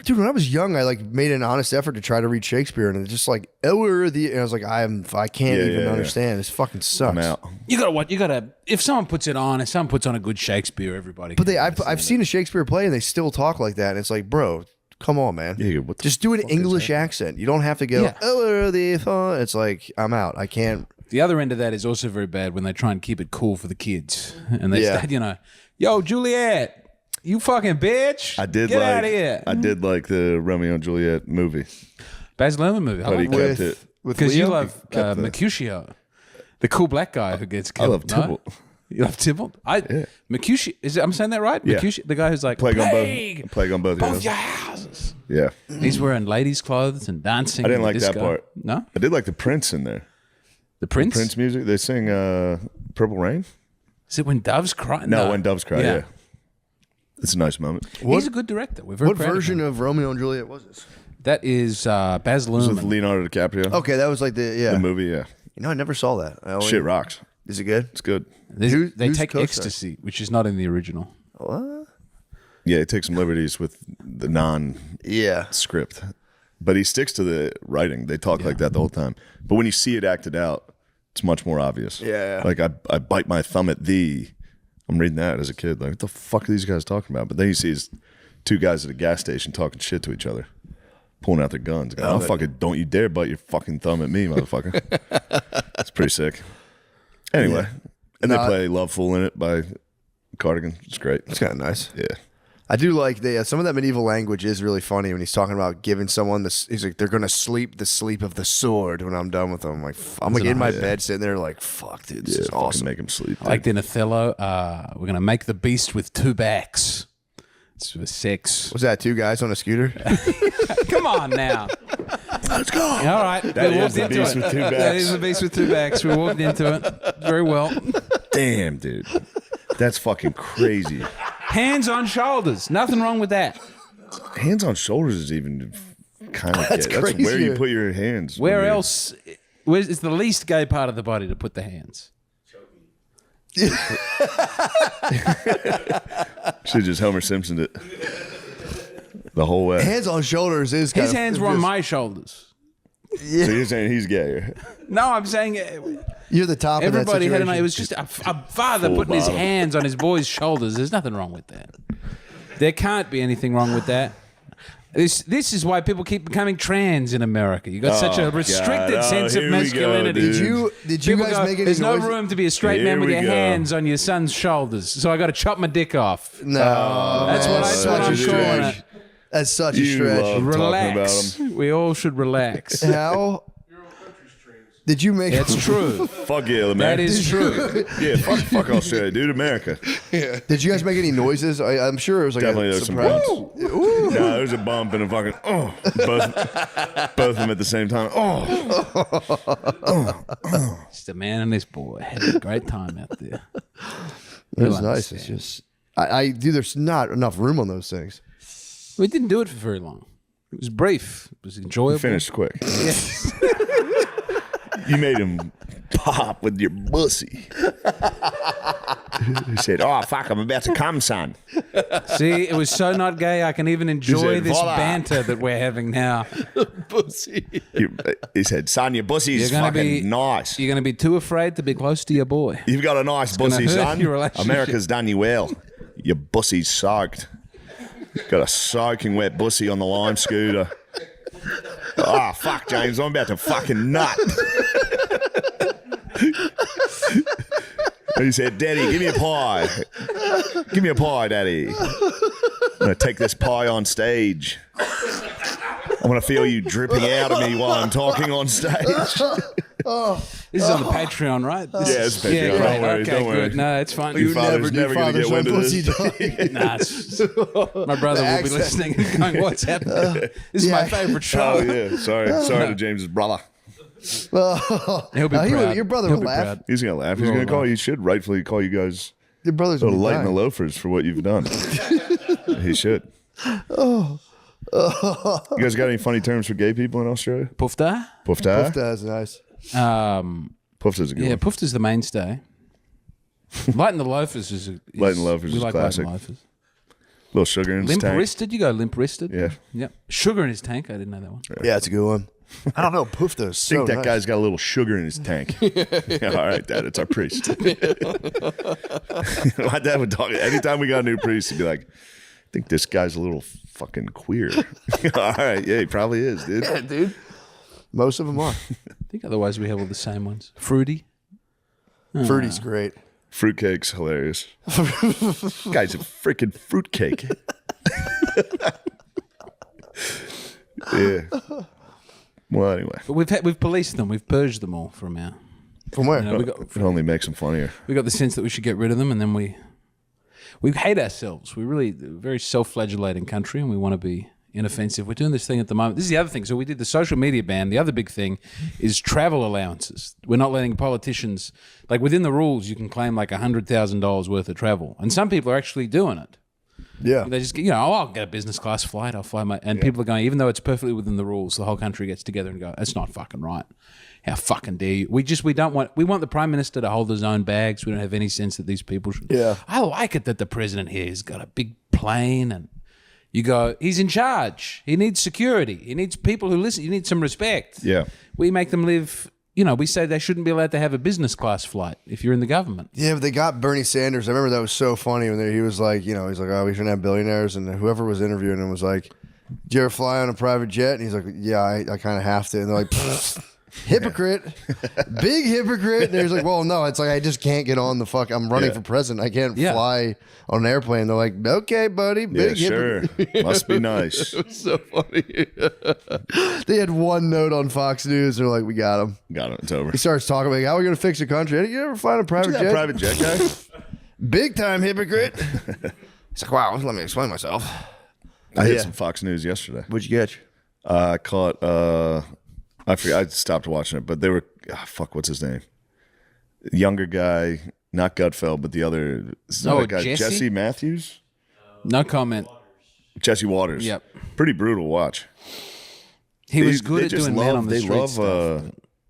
Dude, when I was young, I like made an honest effort to try to read Shakespeare, and it's just like, and I was like, I can't even understand. This fucking sucks. I'm out. You gotta. If someone puts on a good Shakespeare, everybody. But I've seen a Shakespeare play, and they still talk like that, and it's like, bro, come on, man. Yeah, what the just do an fuck is English accent. You don't have to go. Yeah. It's like, I'm out. I can't. The other end of that is also very bad when they try and keep it cool for the kids, and they Yeah. start, yo, Juliet, you fucking bitch, get out of here. I did like the Romeo and Juliet movie, Baz Luhrmann movie, but he kept it. With because you Leo? love kept the- Mercutio, the cool black guy who gets I killed. love no? Tybalt. You love Tybalt? Mercutio, I'm saying that right? Yeah. Mercutio, the guy who's like Plague on plague, both. both Yeah. your houses. Yeah. He's wearing ladies' clothes and dancing. I didn't in the like that disco. part. No, I did like the Prince in there. the Prince. Prince music. They sing Purple Rain. Is it when doves cry? No, When Doves Cry. Yeah. It's a nice moment. He's a good director. We're very What proud of version him. of Romeo and Juliet was this? That is Baz It was with Luhrmann. Leonardo DiCaprio. Okay, that was like the The movie, yeah. You know, I never saw that. Shit rocks. Is it good? It's good. They who's take co-star? ecstasy, which is not in the original. What? Yeah, he takes some liberties with the non-script. Yeah. But he sticks to the writing. They talk like that the whole time. But when you see it acted out, it's much more obvious. Yeah. Like, I bite my thumb at thee. I'm reading that as a kid. Like, what the fuck are these guys talking about? But then you see his two guys at a gas station talking shit to each other, pulling out their guns. Going, don't you dare bite your fucking thumb at me, motherfucker. It's pretty sick. Anyway. And they play Love Fool in it by Cardigan. It's great. It's kind of nice. Yeah. I do like some of that medieval language is really funny when he's talking about giving someone this. He's like, they're gonna sleep the sleep of the sword when I'm done with them. I'm like, I'm like in my bed sitting there like, fuck, dude, this is fucking awesome. Make him sleep. dude. Like in Othello, we're going to make the beast with two backs. It's for sex. Was that two guys on a scooter? Come on now. Let's go. All right. That we is walked the into beast it. with two That backs. is the beast with two backs. We walked into it very well. Damn, dude. That's fucking crazy. Hands on shoulders. Nothing wrong with that. Hands on shoulders is even kind of That's gay. That's crazy. where you put your hands. Where when you're- else? Where's it's the least gay part of the body to put the hands? Should just Homer Simpsoned it the whole way. Hands on shoulders is kind His of, hands were on my shoulders. So you're saying he's gay? No, I'm saying You're the top. everybody of that had an. It situation. was just a father Full putting his bottom. hands on his boy's shoulders. There's nothing wrong with that. There can't be anything wrong with that. This is why people keep becoming trans in America. You got such a restricted God. sense of Here we go, masculinity. dude. Did you People guys go, make any there's no noise? room to be a straight Here man with we your go. hands on your son's shoulders. So I got to chop my dick off. No, That's man, what that's I'm such a calling stretch. it. That's such a You stretch. love talking about Relax. him. We all should relax. How did you make? That's true. Fuck yeah, That America. is true. Yeah, fuck Australia, dude. America. Did you guys make any noises? I'm sure it was like Definitely a there's some surprise. bumps. No, there's a bump and a fucking both of them at the same time. Just a man and his boy had a great time out there. It was You'll nice. understand. It's just I do. There's not enough room on those things. We didn't do it for very long. It was brief. It was enjoyable. Finished quick. Yes. You made him pop with your pussy. He said, "Oh fuck, I'm about to come, son." See, it was so not gay. I can even enjoy said, this "Voila." banter that we're having now. He said, "Son, your pussy's You're gonna fucking be nice. You're going to be too afraid to be close to your boy. You've got a nice gonna pussy, hurt son. your relationship. America's done you well. Your pussy's soaked. Got a soaking wet pussy on the lime scooter." Oh, fuck, James. I'm about to fucking nut. He said, "Daddy, give me a pie. Give me a pie, Daddy. I'm going to take this pie on stage. I want to feel you dripping out of me while I'm talking on stage." This is on the Patreon, right? Yeah, it's Patreon. Yeah, Don't great. worry, okay, don't worry. good. No, it's fine. Your father's never going to get wind of this. Nah, my brother will be accent. listening and going, "What's happening? This is my favorite show." Oh, yeah. Sorry to James's brother. He'll be proud. Your brother He'll will be laugh. proud. He's going to laugh. He's We'll going to call laugh. you. Should rightfully call you guys Your brother's the gonna be light and the dying. loafers for what you've done. He should. You guys got any funny terms for gay people in Australia? Pufta? Pufta? That's nice. Pufta's a good Yeah, one. Pufta's the mainstay. Light and the Loafers is Light and the Loafers we is like classic. Light and Loafers. Little sugar in his Limp tank. wristed, you go limp wristed. Yeah. Yep. Sugar in his tank. I didn't know that one. Yeah, it's a good one. I don't know. Pufta is I so think that nice. guy's got a little sugar in his tank. Yeah, all right, Dad, it's our priest. My dad would talk. Anytime we got a new priest, he'd be like, "I think this guy's a little fucking queer." All right, yeah, he probably is, dude. Yeah, dude. Most of them are. I think otherwise we have all the same ones. Fruity. Fruity's great. Fruitcake's hilarious. Guy's a freaking fruitcake. Yeah. Well, anyway, But we've policed them. We've purged them all from our. From where? You know, it only makes them funnier. we got the sense that we should get rid of them, and then we hate ourselves. We're really a very self-flagellating country, and we want to be inoffensive. We're doing this thing at the moment. This is the other thing. So we did the social media ban. The other big thing is travel allowances. We're not letting politicians, like within the rules, you can claim like $100,000 worth of travel, and some people are actually doing it. Yeah. They just, I'll get a business class flight. I'll fly and people are going, even though it's perfectly within the rules, the whole country gets together and go, that's not fucking right. How fucking dare you? We want the Prime Minister to hold his own bags. We don't have any sense that these people should. Yeah. I like it that the president here has got a big plane and you go, he's in charge. He needs security. He needs people who listen. You need some respect. Yeah. We make them live, we say they shouldn't be allowed to have a business class flight if you're in the government. Yeah, but they got Bernie Sanders. I remember that was so funny when he was like, he's like, oh, we shouldn't have billionaires. And whoever was interviewing him was like, do you ever fly on a private jet? And he's like, yeah, I kind of have to. And they're like, hypocrite, big hypocrite. And he's like, well, no, it's like, I just can't get on the fuck. I'm running for president. I can't fly on an airplane. They're like, okay, buddy, big hypocrite. Sure. Must be nice. It was so funny. They had one note on Fox News. They're like, we got him. Got it. It's over. He starts talking like, how are we going to fix the country? You ever fly on a private That jet? private jet guy? Big time hypocrite. He's like, wow, let me explain myself. I hit some Fox News yesterday. What'd you catch? I caught, I forgot, I stopped watching it, but they were, what's his name? Younger guy, not Gutfeld, but the other, guy, Jesse? Jesse Matthews? No comment. Jesse Waters. Yep. Pretty brutal watch. He was good at just doing man on the they street love, stuff.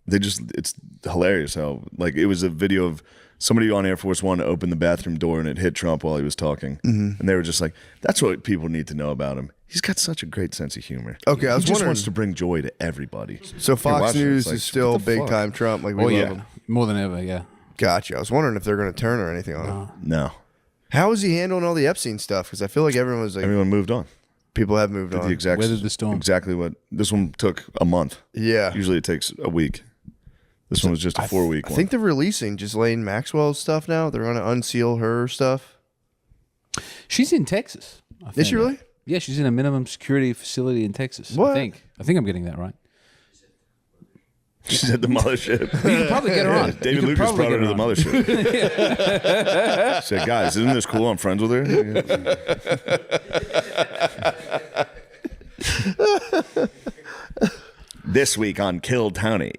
it's hilarious how, like, it was a video of somebody on Air Force One opened the bathroom door and it hit Trump while he was talking. And they were just like, that's what people need to know about him. He's got such a great sense of humor. Okay, I was he just wondering- wants to bring joy to everybody. So Fox watching it, News it's like, is still what the big fuck? time Trump. Like we love him. More than ever, yeah. Gotcha. I was wondering if they're going to turn or anything on him. No. How is he handling all the Epstein stuff? Because I feel like everyone was like, Everyone moved on. people have moved on. The exact, Weathered the storm. Exactly what, this one took a month. Yeah. Usually it takes a week. This one was just a 4-week I one. think they're releasing Ghislaine Maxwell's stuff now. They're going to unseal her stuff. She's in Texas. Is she really? Yeah, she's in a minimum security facility in Texas. What? I think I'm getting that right. She's at the mothership. You can probably get her on. David You can Lucas probably brought her get to the on. mothership. Said, guys, isn't this cool? I'm friends with her. This week on Kill Tony.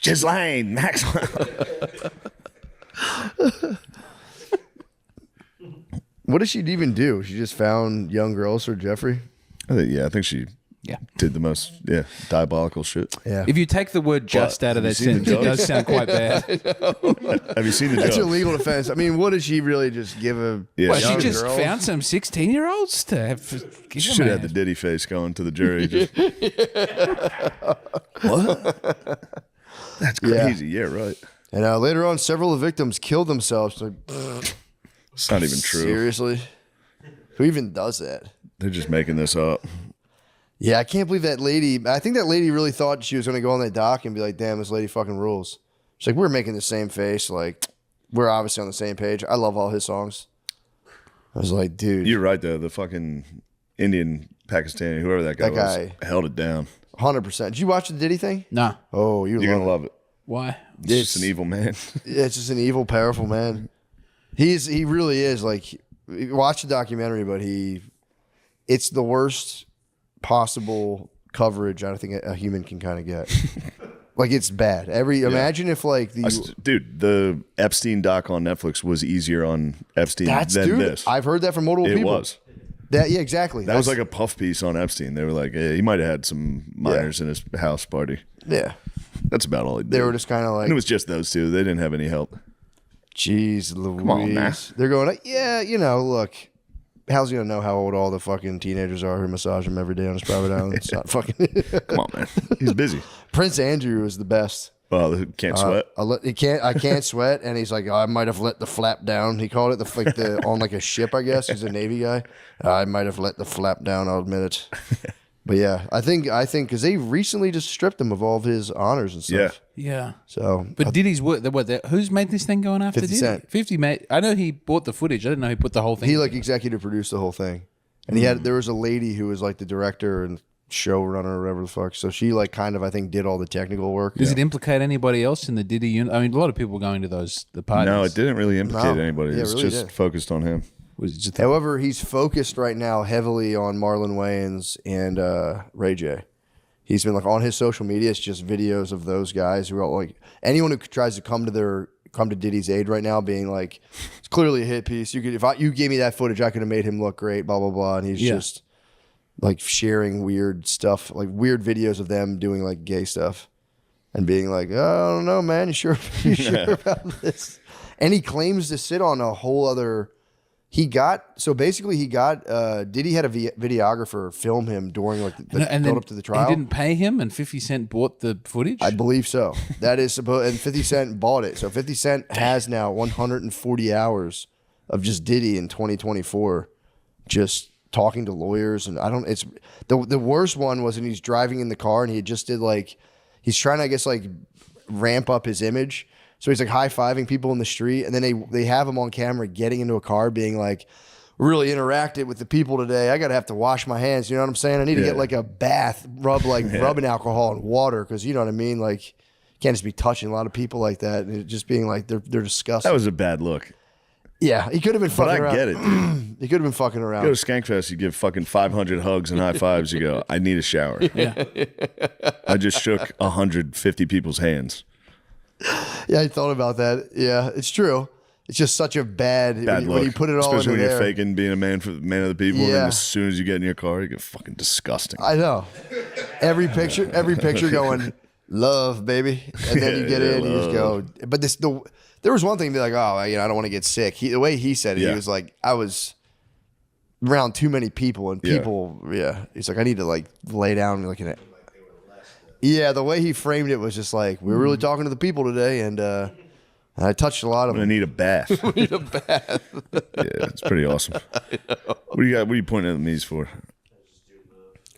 Ghislaine Maxwell. What does she even do? She just found young girls for Jeffrey? I think she did the most diabolical shit. Yeah. If you take the word just out of have that you seen the sentence, it does jokes? sound quite bad. Have you seen the That's joke? a legal defense. I mean, what did she really just give a Yeah. Well, she young just girl? found some 16-year-olds to have. Give She them should a- have had the Diddy face going to the jury. Just, what? That's crazy. Yeah, right. And later on, several of the victims killed themselves. Like, It's not even true. seriously? Who even does that? They're just making this up. Yeah, I can't believe that lady. I think that lady really thought she was going to go on that dock and be like, damn, this lady fucking rules. She's like, we're making the same face. Like, we're obviously on the same page. I love all his songs. I was like, dude. You're right, though. The fucking Indian, Pakistani, whoever that guy That was, guy. held it down. 100%. Did you watch the Diddy thing? No. Oh, You're going to love it. Why? It's just an evil man. Yeah, it's just an evil, powerful man. He really is. Like, watch the documentary, but it's the worst possible coverage I think a human can kind of get. Like, it's bad. Imagine if like Dude, the Epstein doc on Netflix was easier on Epstein than this. I've heard that from multiple It people. was. Yeah, exactly. That was like a puff piece on Epstein. They were like, he might have had some minors in his house party. yeah. That's about all he did. They were just kind of like, and it was just those two. They didn't have any help. geez, Louise. on, man. They're going, like, yeah, look. How's he gonna know how old all the fucking teenagers are who massage him every day on his private island? It's not fucking. Come on, man. He's busy. Prince Andrew is the best. Well, who can't sweat. I can't sweat, and he's like, I might have let the flap down. He called it the on like a ship, I guess. He's a Navy guy. I might have let the flap down. I'll admit it. But yeah, I think because they recently just stripped him of all of his honors and stuff. Yeah. So, But Diddy's work. Who's made this thing going after 50 Diddy? Cent. 50 made. I know he bought the footage. I didn't know he put the whole thing. he like executive produced the whole thing, and there was a lady who was like the director and showrunner or whatever the fuck. So she like kind of I think did all the technical work. Does it implicate anybody else in the Diddy unit? I mean, a lot of people were going to the parties. No, it didn't really implicate No. anybody. Yeah, it It's really just did. focused on him. Was it just However, he's focused right now heavily on Marlon Wayans and Ray J. He's been like on his social media. It's just videos of those guys who are like anyone who tries to come to their come to Diddy's aid right now, being like, it's clearly a hit piece. You gave me that footage, I could have made him look great, blah, blah, blah. And he's just like sharing weird stuff, like weird videos of them doing like gay stuff and being like, oh, I don't know, man. You sure about this? And he claims to sit on a whole other. Diddy had a videographer film him during like the build up to the trial. He didn't pay him, and 50 Cent bought the footage. I believe so. That is supposed, and 50 Cent bought it. So 50 Cent has now 140 hours of just Diddy in 2024, just talking to lawyers. And it's the worst one was when he's driving in the car and he just did like, he's trying to, I guess, like ramp up his image. So he's like high-fiving people in the street, and then they have him on camera getting into a car being like, really interacted with the people today. I got to have to wash my hands. You know what I'm saying? I need to get like a bath, rubbing alcohol and water because you know what I mean? Like, you can't just be touching a lot of people like that. And just being like, they're disgusting. That was a bad look. Yeah, he could have been fucking around. But I get it, dude. He could have been fucking around. Go to Skankfest, you give fucking 500 hugs and high fives. You go, I need a shower. Yeah. I just shook 150 people's hands. Yeah, I thought about that. Yeah, it's true. It's just such a bad look. when you put it all Especially when into you're there. faking being a man of the people, and Yeah. then as soon as you get in your car, you get fucking disgusting. I know. Every picture going, love, baby. And then you get in and you just go, but there was one thing to be like, oh, I don't want to get sick. The way he said it, he was like, I was around too many people and people, he's like, I need to like lay down and look at it. Yeah, the way he framed it was just like, we were really talking to the people today and I touched a lot of I them. need a bath. Need a bath. Yeah, it's pretty awesome. What do you got? What are you pointing at these for?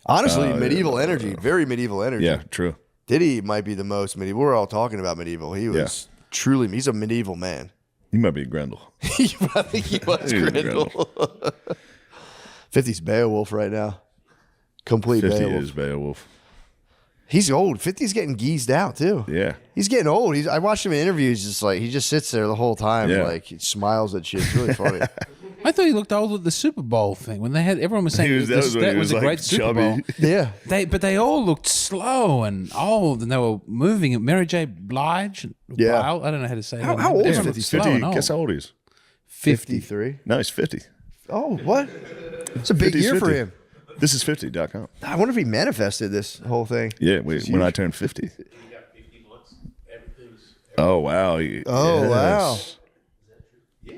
Honestly, medieval energy, very medieval energy. Yeah, true. Diddy might be the most medieval. We're all talking about medieval. He was truly, he's a medieval man. You might be Grendel. I think he was He's Grendel. 50's Beowulf right now. Complete 50 Beowulf. is Beowulf. He's old. 50's getting geezed out too. Yeah. He's getting old. I watched him in interviews. Just like he just sits there the whole time. Yeah. Like he smiles at shit. It's really funny. I thought he looked old at the Super Bowl thing when they had everyone was saying That was when he was a like great Super Bowl. chubby. Yeah. But they all looked slow and old, and they were moving. Mary J. Blige, Yeah. Blige, I don't know how to say that. how old is Everyone 50? looked slow 50, and old. guess how old he is? 53. No, he's 50. Oh, what? It's a big 50's year for 50. him. This is 50.com. I wonder if he manifested this whole thing. Yeah, when I turned 50. Oh, wow. Oh, wow. Yeah,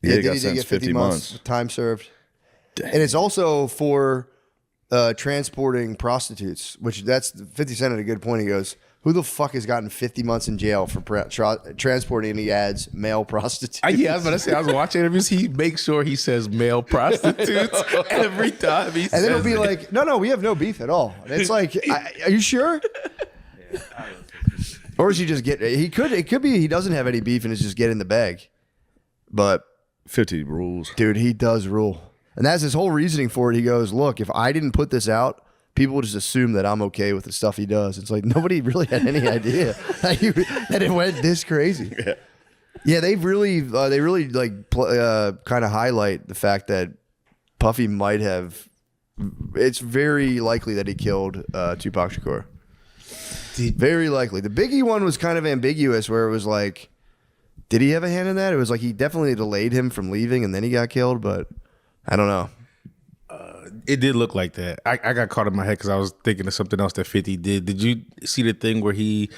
he Diddy got did sentenced 50 months. time served. And it's also for transporting prostitutes, which that's 50 Cent had a good point. He goes, who the fuck has gotten 50 months in jail for transporting, and he adds male prostitutes? Yeah, I was about to say, I was watching interviews. He makes sure he says male prostitutes every time he says And then it'll be it. like, no, we have no beef at all. And it's like, are you sure? Or is he just it could be he doesn't have any beef and is just get in the bag. But 50 rules. dude, he does rule. And that's his whole reasoning for it. He goes, look, if I didn't put this out, people would just assume that I'm okay with the stuff he does. It's like nobody really had any idea that it went this crazy. Yeah, they really like kind of highlight the fact that Puffy might have. It's very likely that he killed Tupac Shakur. Very likely. The Biggie one was kind of ambiguous, where it was like, did he have a hand in that? It was like he definitely delayed him from leaving, and then he got killed. But I don't know. It did look like that. I got caught in my head because I was thinking of something else that 50 did. Did you see the thing where he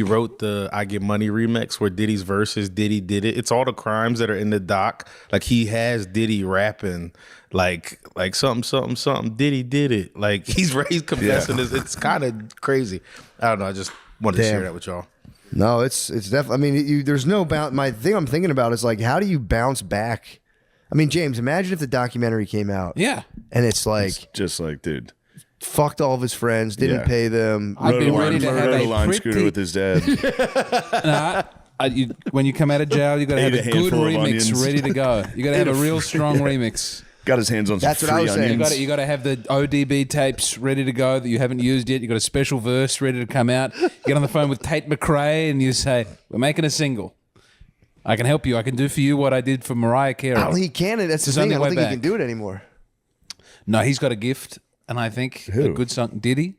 wrote the "I Get Money" remix where Diddy's verses Diddy did it? It's all the crimes that are in the doc. Like he has Diddy rapping like something Diddy did it. Like he's confessing this. It's kind of crazy. I don't know. I just wanted to share that with y'all. No, it's definitely. I mean, there's no bounce. My thing I'm thinking about is like, how do you bounce back? I mean, James, imagine if the documentary came out. Yeah. And it's like, It's just like, dude. fucked all of his friends, didn't Yeah. pay them. I'd be ready to have rode a a line scooter pretty- with his dad. When you come out of jail, you got to have Ate a a good handful of remix onions. ready to go. You got to have a real strong remix. Got his hands on some That's what I free was saying. onions. You got to have the ODB tapes ready to go that you haven't used yet. You got a special verse ready to come out. You get on the phone with Tate McRae and you say, "We're making a single. I can help you. I can do for you what I did for Mariah Carey." I don't think he can. That's the His thing. only I don't way think he back. can do it anymore. No, he's got a gift, and I think a Who? good song. Diddy,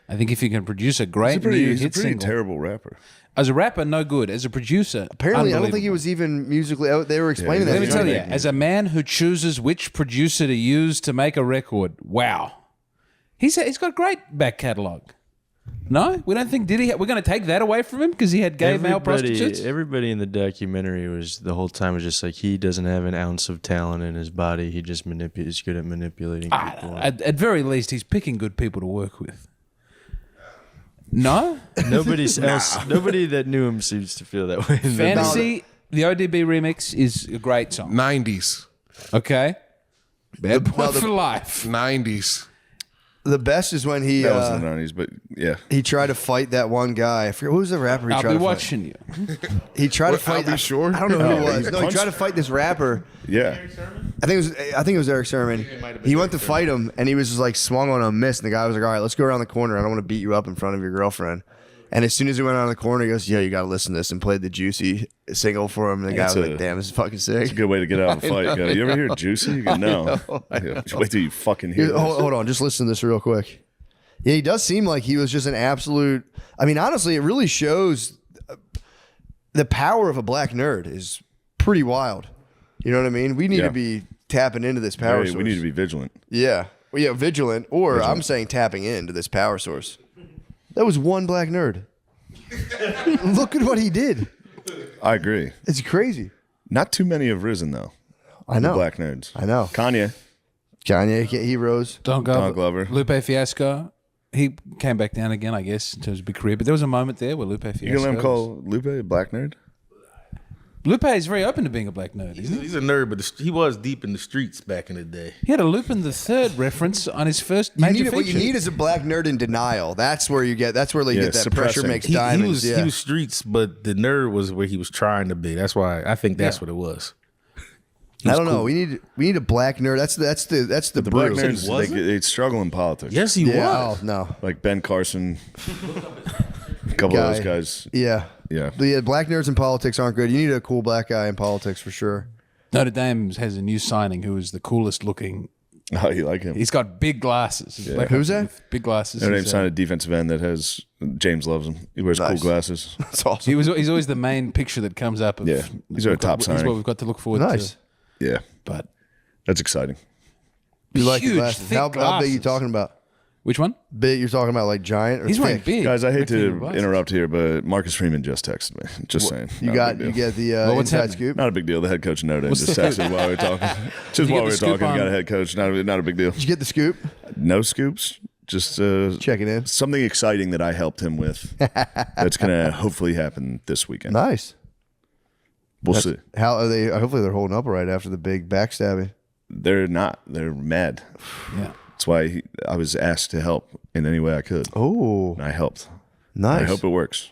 I think if you can produce a He's great a pretty, new he's a hit pretty single. terrible rapper. As a rapper, no good. As a producer, Apparently, I don't think he unbelievable. was even musically out. They were explaining that. Let me to tell me. you, as a man who chooses which producer to use to make a record, wow, he's got a great back catalogue. No, we don't think we're going to take that away from him because he had gay male prostitutes. Everybody in the documentary was the whole time was just like he doesn't have an ounce of talent in his body. He just he's good at manipulating people. At very least, he's picking good people to work with. No, Nobody that knew him seems to feel that way. Fantasy. The ODB remix is a great song. 90s. Okay, bad boy for life. 90s. The best is when he That was in the 90s, but yeah. he tried to fight that one guy. I forget who was the rapper. He I'll tried be to fight. watching you. He tried to I'll fight. be sure. I don't know who it Oh, was. he No, he punched- tried to fight this rapper. Yeah. I think it was Eric Sermon. He went to fight him, and he was just like swung on a miss. And the guy was like, "All right, let's go around the corner. I don't want to beat you up in front of your girlfriend." And as soon as he went around the corner, he goes, "Yeah, you got to listen to this," and played the Juicy single for him. And the guy was like, "Damn, this is fucking sick." It's a good way to get out of a fight. You go, you ever hear Juicy? You go, no. Yeah, wait till you fucking hear this. Hold on, just listen to this real quick. Yeah, he does seem like he was just an absolute. I mean, honestly, it really shows the power of a black nerd is pretty wild. You know what I mean? We need Yeah. to be tapping into this power Hey, source. we need to be vigilant. Yeah. Well, yeah, vigilant, or I'm saying tapping into this power source. That was one black nerd. Look at what he did. I agree. It's crazy. Not too many have risen, though. I know. The black nerds. I know. Kanye. Kanye, he rose. Don Glover. Lupe Fiasco. He came back down again, I guess, in terms of big career. But there was a moment there where Lupe Fiasco. You gonna let him call Lupe a black nerd? Lupe is very open to being a black nerd. Isn't he? He's a nerd, but he was deep in the streets back in the day. He had a Lupin the Third reference on his first You major need, feature. what you need is a black nerd in denial. That's where you get. That's where they Yeah, get that suppressing. pressure makes He diamonds. was streets, but the nerd was where he was trying to be. That's why I think that's what it was. I don't know. We need a black nerd. That's the The black brew. nerds, they struggle in politics. Yes, he Yeah. was. Oh no. Like Ben Carson. A couple of those guys. Yeah. Yeah. But yeah, black nerds in politics aren't good. You need a cool black guy in politics for sure. Notre Dame has a new signing who is the coolest looking. Oh, you like him? He's got big glasses. Black Who's guy that? with big glasses. Notre Dame He's, signed a defensive end that has James loves him. He wears Nice. cool glasses. That's awesome. he's always the main picture that comes up. Of, Yeah. He's our top He's signing. what we've got to look forward Nice. to. Yeah, But that's exciting. You like the huge, glasses. thick How big are you glasses. talking about? Which one? Big? You're talking about like giant or He's wearing thick? big. Guys, I hate Rick Finger to glasses. interrupt here, but Marcus Freeman just texted me. Just saying. You Not a big deal. get the what's inside happening? scoop. Not a big deal. The head coach of Notre Dame What's just the- texted while we were talking. Just you while get we the were scoop talking, on- got a head coach. Not a big deal. Did you get the scoop? No scoops. Just Checking in. something exciting that I helped him with. That's gonna hopefully happen this weekend. Nice. We'll see. How are they? Hopefully they're holding up all right after the big backstabbing. They're not. They're mad. Yeah. That's why I was asked to help in any way I could. Oh, And I helped. nice. I hope it works.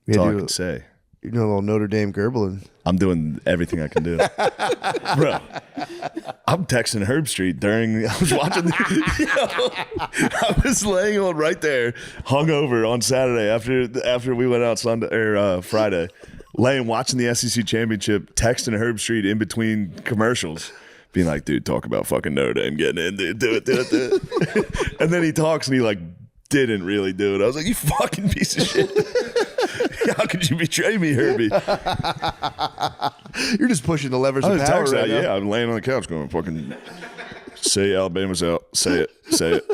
We That's had all I to can say. You know, a little Notre Dame Gerbling. I'm doing everything I can do. Bro, I'm texting Herb Street during, I was watching, I was laying on right there, hungover on Saturday after we went out Sunday or Friday, laying watching the SEC championship, texting Herb Street in between commercials, being like, dude, talk about fucking Notre Dame getting in, dude, do it. And then he talks and he like didn't really do it. I was like, you fucking piece of shit. How could you betray me, Herbie? You're just pushing the levers I of was power texting right out, now. yeah, I'm laying on the couch going, fucking, say Alabama's out. Say it.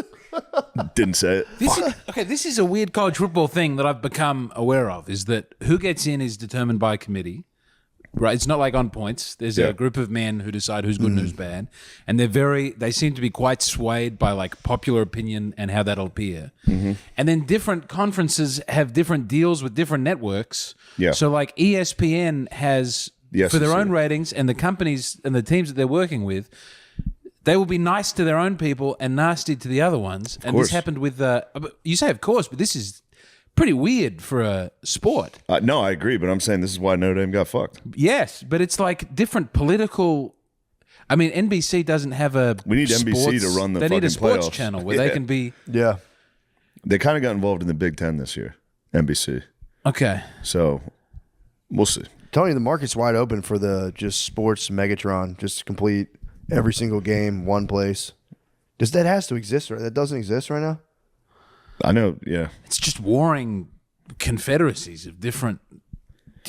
Didn't say it. This is a weird college football thing that I've become aware of, is that who gets in is determined by a committee. Right, it's not like on points. There's Yeah. a group of men who decide who's good and who's bad, and they seem to be quite swayed by like popular opinion and how that'll appear. And then different conferences have different deals with different networks. Yeah. So like ESPN has The for their SEC. own ratings, and the companies and the teams that they're working with, they will be nice to their own people and nasty to the other ones. And course. this happened with you say of course, but this is pretty weird for a sport. No, I agree, but I'm saying this is why Notre Dame got fucked. Yes, but it's like different political. I mean, NBC doesn't have a. We need NBC sports- to run the They need a fucking sports playoffs. channel where they Yeah. can be. Yeah. They kind of got involved in the Big Ten this year, NBC. Okay. So we'll see. Telling you, the market's wide open for the just sports Megatron, just complete every single game, one place. That has to exist, right? That doesn't exist right now. I know. Yeah. It's just warring confederacies of different.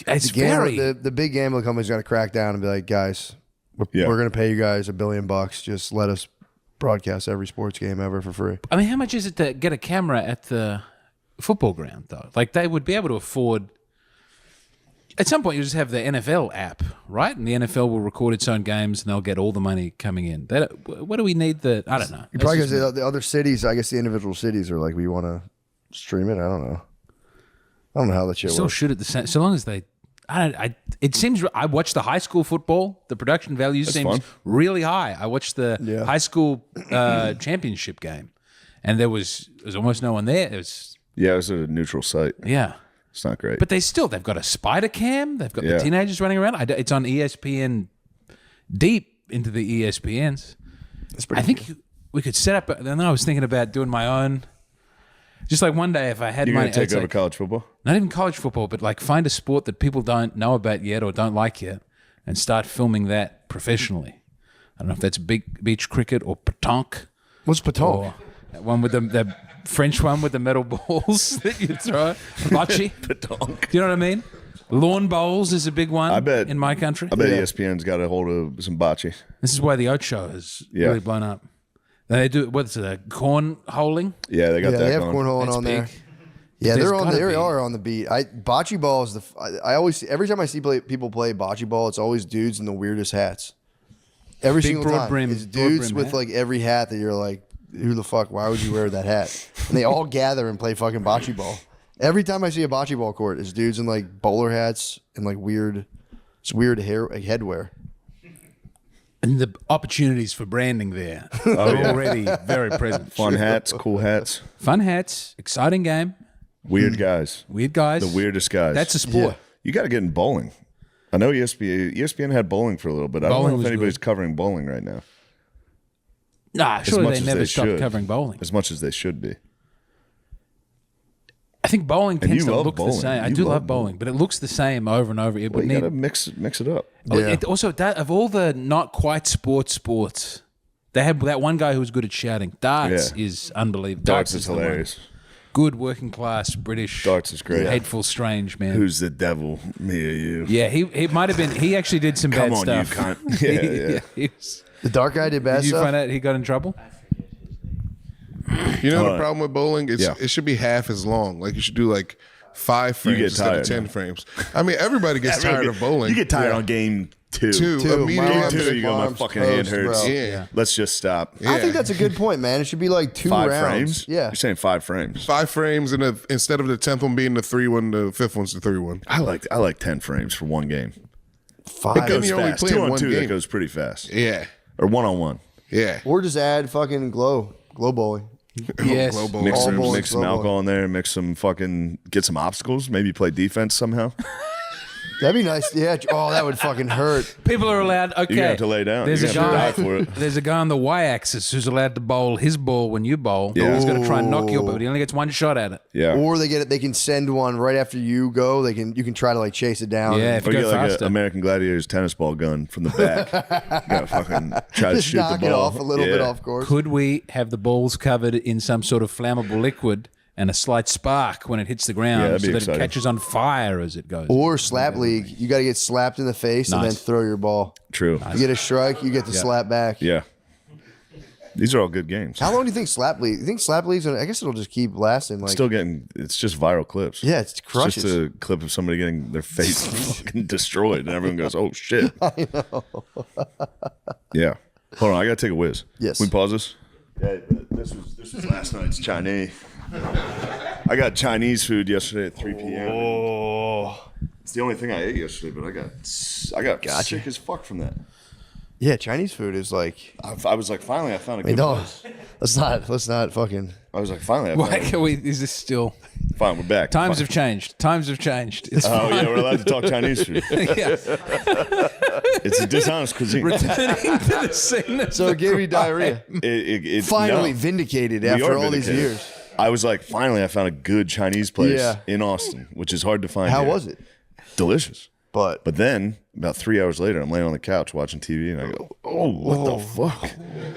It's The big gambling company's got to crack down and be like, guys, we're going to pay you guys $1 billion. Just let us broadcast every sports game ever for free. I mean, how much is it to get a camera at the football ground, though? Like, they would be able to afford. At some point, you just have the NFL app, right? And the NFL will record its own games, and they'll get all the money coming in. What do we need? I don't know. Probably because the other cities, I guess the individual cities are like, we want to stream it. I don't know. I don't know how that shit Still works. should at the same. So long as they. It seems. I watched the high school football. The production value seems fun. really high. I watched the high school championship game, and there was almost no one there. It was Yeah, it was at a neutral site. yeah. It's not great. But they've got a spider cam. They've got the teenagers running around. It's on ESPN, deep into the ESPNs. I think we could set up. Then I was thinking about doing my own. Just like one day, if I had You're money, going to take it's over like, college football? not even college football, but like find a sport that people don't know about yet or don't like yet, and start filming that professionally. I don't know if that's beach cricket or pétanque. What's pétanque? Or that one with the French one with the metal balls that you throw. Bocce. Pétanque. Do you know what I mean? Lawn bowls is a big one. I bet in my country. I bet ESPN's got a hold of some bocce. This is why the Oat Show has really blown up. They do what's it? Cornholing. Yeah, they got that they have going. cornholing That's on big. there. Yeah, There's they gotta be. are on the beat. Bocce ball is I always see, every time I see people play bocce ball, it's always dudes in the weirdest hats. Every single broad time, brim- it's broad dudes brim with hat. like every hat that you're like, who the fuck? Why would you wear that hat? And they all gather and play fucking bocce ball. Every time I see a bocce ball court, it's dudes in like bowler hats and like weird hair, like headwear. And the opportunities for branding there are already very present. Fun hats, cool hats, Fun hats, exciting game, weird guys. weird guys. The weirdest guys. That's a sport. You got to get in bowling. I know ESPN had bowling for a little bit. I Bowling don't know was if anybody's good. covering bowling right now. Nah, surely much they as never they stopped should. covering bowling. As much as they should be. I think bowling tends you to love look the bowling. same. I You do love love bowling, but it looks the same over and over. It Well, would you got need. to mix it up. It also, of all the not quite sports, they had that one guy who was good at shouting. Darts Yeah. is unbelievable. Darts is the one. hilarious. Good working class British. Darts is great. Hateful, strange man. Who's the devil? Me or you? Yeah, he might have been. He actually did some Come bad on, stuff. you cunt. Yeah. He was- The dark guy did bad did you stuff. find out he got in trouble? You know All the right. problem with bowling? It should be half as long. Like you should do like 5 frames get instead of tired, 10 man. frames. I mean, everybody gets tired of bowling. You get tired on game two. Two. Immediately my Game arms, two, you go, my arms fucking hand toast, hurts. bro. Yeah. Let's just stop. I think that's a good point, man. It should be like 2 5 rounds. frames? Yeah. You're saying 5 frames. 5 frames and instead of the 10th one being the 3-1, the 5th one's the 3-1. I like 10 frames for one game. 5. It goes you're only fast. playing 2 on one 2, that game. goes pretty fast. Yeah. Or 1-on-1. Yeah. Or just add fucking glow bowling. Yes. Glow bowling. Mix All some, bowling, mix some slow alcohol in there, mix some fucking, get some obstacles, maybe play defense somehow. That'd be nice. Yeah. Oh, that would fucking hurt. People are allowed. Okay, You have to lay down. There's You a have to guy. die for it. There's a guy on the y-axis who's allowed to bowl his ball when you bowl. Yeah. He's going to try and knock you, but he only gets one shot at it. Yeah. Or they can send one right after you go. You can try to like chase it down. Yeah, and if Or you you go get like faster. an American Gladiators tennis ball gun from the back. You gotta fucking try to just shoot the knock ball. it off a little bit Yeah. off course. Could we have the balls covered in some sort of flammable liquid and a slight spark when it hits the ground Yeah, that'd be so that exciting. it catches on fire as it goes? Or slap league. You got to get slapped in the face and then Nice. throw your ball. True. You get a strike, you get to slap back. Yeah. These are all good games. How long do you think slap league? You think slap league's I guess it'll just keep lasting. Like, Still getting, it's just viral clips. yeah, it's It's crushes. just a clip of somebody getting their face fucking destroyed, and everyone goes, "Oh shit!" I know. Yeah. Hold on, I gotta take a whiz. Yes. Can we pause this? Yeah, this was last night's Chinese. I got Chinese food yesterday at 3 p.m. Oh, it's the only thing I ate yesterday, but I got sick as fuck from that. Yeah, Chinese food is like. I was like, finally, I found a I mean, good no, place. let's not fucking. I was like, finally, I Why found can we? Is this still? fine. We're back. Times Fine. have changed. Times have changed. It's Oh fine. yeah, we're allowed to talk Chinese food. Yeah. It's a dishonest cuisine. Returning to the scene. of So the it gave me crime. diarrhea. It Finally no. vindicated We after are all these vindicated. years. I was like, finally, I found a good Chinese place Yeah. in Austin, which is hard to find. How here. was it? Delicious. But But then, about 3 hours later, I'm laying on the couch watching TV, and I go, "Oh, what the fuck?"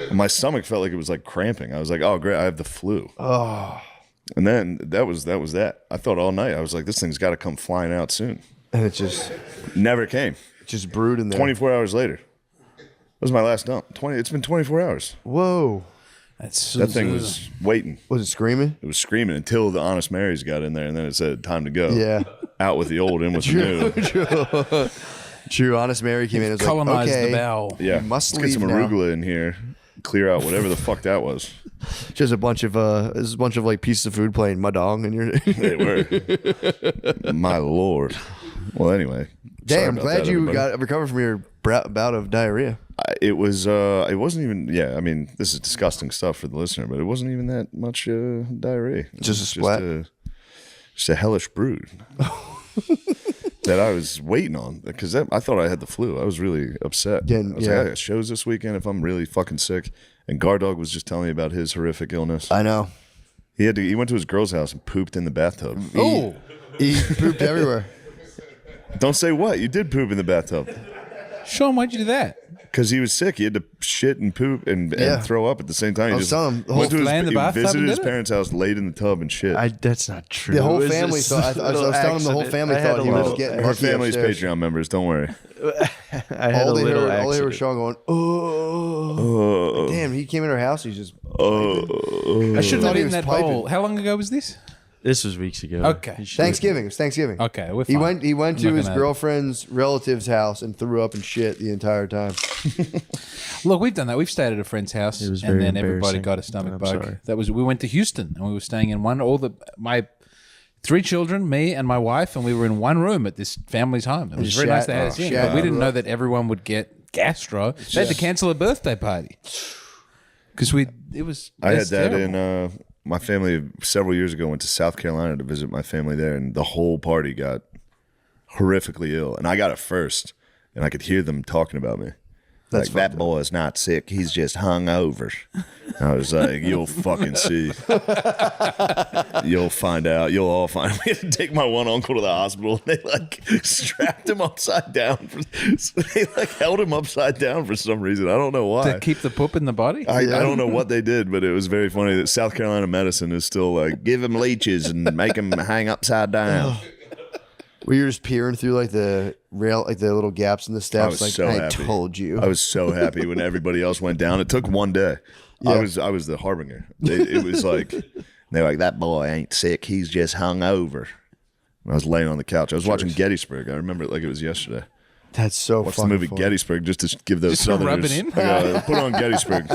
And my stomach felt like it was like cramping. I was like, "Oh, great, I have the flu." Oh, And then that was that. I thought all night, I was like, this thing's got to come flying out soon. And it just Never came. brewed in there. 24 hours later. That was my last dump. It's been 24 hours. Whoa. That thing was waiting. Was it screaming? It was screaming until the Honest Marys got in there, and then it said, time to go. Yeah. Out with the old, in with the new. True. Honest Mary came in and was Colonized like, okay, the bowel. Yeah. must Let's get some leave now. arugula in here. Clear out whatever the fuck that was. Just a bunch of like pieces of food playing Madong and you're They were. My lord. Well, anyway. sorry Damn, I'm about glad that, you everybody. got recovered from your bout of diarrhea. It wasn't even, yeah, I mean, this is disgusting stuff for the listener, but it wasn't even that much diarrhea. It Just was a splat? Just a hellish brood that I was waiting on because I thought I had the flu. I was really upset. Again, I was yeah. like, I got shows this weekend if I'm really fucking sick. And Gardog was just telling me about his horrific illness. I know. He went to his girl's house and pooped in the bathtub. Oh, He pooped everywhere. Don't say what. You did poop in the bathtub. Sean, why'd you do that? Because he was sick. He had to shit and poop and Yeah. throw up at the same time. He I was just telling him, the went to whole- Lay in the he bathtub visited and his did it? parents' house, laid in the tub and shit. That's not true. The whole It was family just thought. I was telling him the whole accident. family I had thought a he was little- getting Her lucky family's upstairs. Patreon members. Don't worry. I had a All they little heard accident. Sean going, oh. Damn, he came in our house. He's just. I shouldn't thought have he eaten was that piping. bowl. How long ago was this? This was weeks ago. Okay. You should- Thanksgiving. It was Thanksgiving. Okay, we're He fine. went I'm to not his gonna- girlfriend's relative's house and threw up and shit the entire time. Look, we've done that. We've stayed at a friend's house, It was and very then everybody embarrassing. got a stomach I'm bug. sorry. We went to Houston, and we were staying in my 3 children, me and my wife, and we were in one room at this family's home. It was just very nice to shat- have us in. shat But we didn't it know up. that everyone would get gastro. They had to cancel a birthday party because I had that's that terrible. in my family several years ago. Went to South Carolina to visit my family there, and the whole party got horrifically ill, and I got it first, and I could hear them talking about me. That's Like, that boy is not sick. He's just hung over. I was like, you'll fucking see. You'll find out. You'll all find out. We had to take my one uncle to the hospital. And they like strapped him upside down. They like held him upside down for some reason. I don't know why. to keep the poop in the body. I don't know what they did, but it was very funny that South Carolina medicine is still like, give him leeches and make him hang upside down. Where you're just peering through like the rail, like the little gaps in the I steps. was Like so I happy. told you. I was so happy when everybody else went down. It took one day. I was the harbinger. It was like they're like, that boy ain't sick. He's just hung over. And I was laying on the couch. I was watching Gettysburg. I remember it like it was yesterday. That's so Watched the fucking movie funny. Gettysburg just to give those Just to rub Southerners. it in? Put on Gettysburg.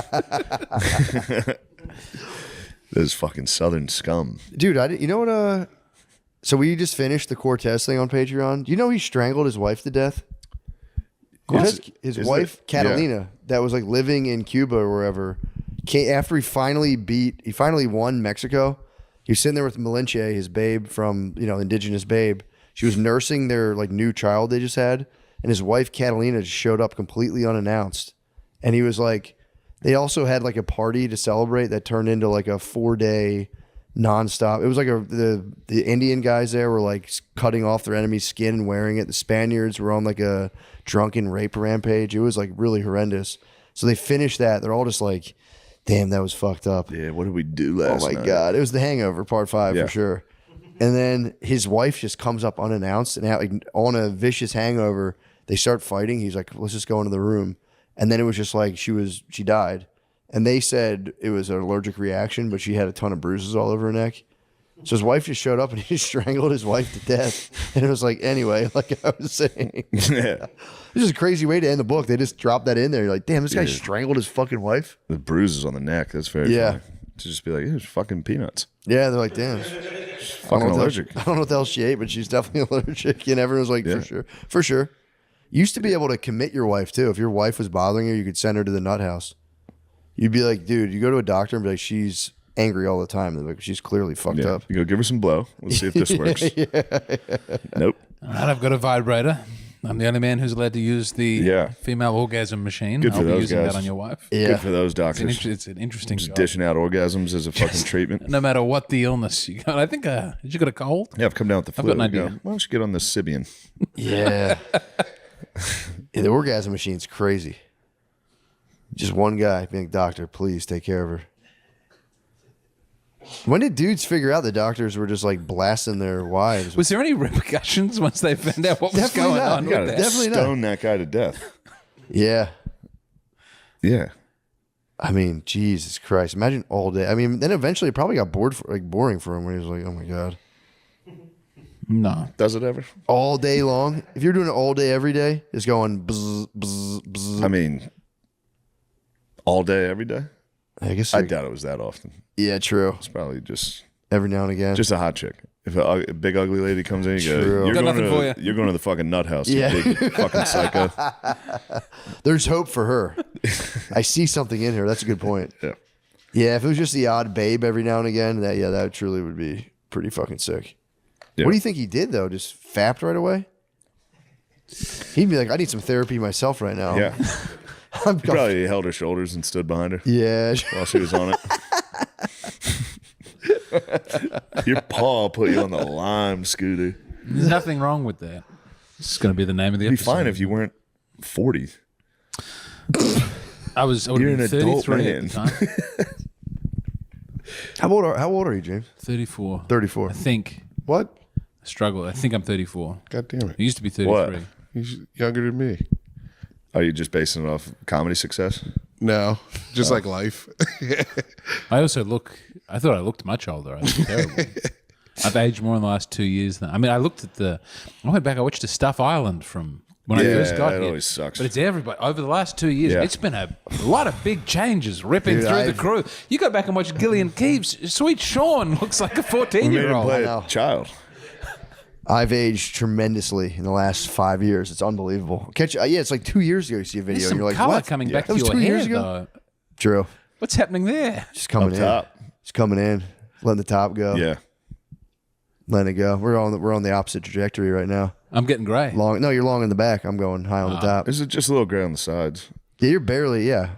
Those fucking Southern scum. Dude, you know what? So we just finished the Cortez thing on Patreon. Do you know he strangled his wife to death? Cortez, his Is wife it? Catalina, that was like living in Cuba or wherever. After he finally won Mexico. He was sitting there with Malinche, his babe from indigenous babe. She was nursing their like new child they just had, and his wife Catalina just showed up completely unannounced. And he was like, they also had like a party to celebrate that turned into like a 4-day nonstop. It was like the Indian guys there were like cutting off their enemy's skin and wearing it. The Spaniards were on like a drunken rape rampage. It was like really horrendous. So they finished that. They're all just like, damn, that was fucked up. Yeah, what did we do last Oh my night? God. It was The Hangover, part 5 Yeah. for sure. And then his wife just comes up unannounced and like on a vicious hangover, they start fighting. He's like, let's just go into the room. And then it was just like she died. And they said it was an allergic reaction, but she had a ton of bruises all over her neck. So his wife just showed up and he strangled his wife to death. And it was like, anyway, like I was saying, Yeah. this is a crazy way to end the book. They just dropped that in there. You're like, damn, this guy strangled his fucking wife. The bruises on the neck. That's very Yeah. funny. To just be like, it was fucking peanuts. Yeah, they're like, damn. Fucking I allergic. don't know what the hell she ate, but she's definitely allergic. And everyone was like, Yeah. for sure. You used to be able to commit your wife too. If your wife was bothering you, you could send her to the nut house. You'd be like, dude, you go to a doctor and be like, she's angry all the time. They're like, she's clearly fucked Yeah. up. You go give her some blow. Let's see if this works. Nope. All right, I've got a vibrator. I'm the only man who's allowed to use the Yeah. female orgasm machine. Good for I'll be those using guys. that on your wife. Yeah. Good for those It's an, doctors. it's an interesting Just job. dishing out orgasms as a fucking treatment. No matter what the illness you got. I think, did you got a cold? Yeah, I've come down with the flu. got an You idea. go, why don't you get on the Sibian? Yeah. Yeah, the orgasm machine's crazy. Just one guy being like, doctor, please take care of her. When did dudes figure out the doctors were just like blasting their wives? Was there any repercussions once they found out what was Definitely going not. on You with gotta that? Definitely not. stone that guy to death. Yeah. Yeah. I mean, Jesus Christ! Imagine all day. I mean, then eventually it probably got boring for him when he was like, "Oh my god." No. Does it ever? All day long. If you're doing it all day, every day, just going bzz, bzz, bzz. I mean, all day, every day? I guess. I doubt it was that often. Yeah, true. It's probably just Every now and again. a hot chick. If a big ugly lady comes in, you go, True. you're Got going, nothing for you. you're going to the fucking nut house, Yeah. you big fucking psycho. There's hope for her. I see something in her. That's a good point. Yeah. Yeah, if it was just the odd babe every now and again, that truly would be pretty fucking sick. Yeah. What do you think he did though? Just fapped right away? He'd be like, I need some therapy myself right now. Yeah. I'm He probably held her shoulders and stood behind her yeah. while she was on it. Your paw put you on the lime, Scooter. There's nothing wrong with that. This is going to be the name of the It'd be episode. fine if you weren't 40. I would have You're been an adult 33 man. at the time. How old are you, James? 34. 34. I think. What? Struggle. I think I'm 34. God damn it. I used to be 33. What? He's younger than me. Are you just basing it off comedy success? No, just like life. I also I thought I looked much older. I look terrible. I've aged more in the last 2 years than, I mean, I went back, I watched a Stuff Island from when I first got it here. always sucks. But it's everybody. Over the last 2 years, Yeah. it's been a lot of big changes ripping Dude, through the I've- crew. You go back and watch Gillian Keeves. Sweet Sean looks like a We made him 14-year-old. play know. a child. I've aged tremendously in the last 5 years. It's unbelievable. It's like 2 years ago you see a video There's and some you're like, color what? coming back That to was your 2 hair, years ago? though. True. What's happening there? Just coming Up in. top. Just coming in. Letting the top go. Yeah. Letting it go. We're on the opposite trajectory right now. I'm getting grey. Long. No, you're long in the back. I'm going high on the top. Is it just a little gray on the sides? Yeah, you're barely. Yeah,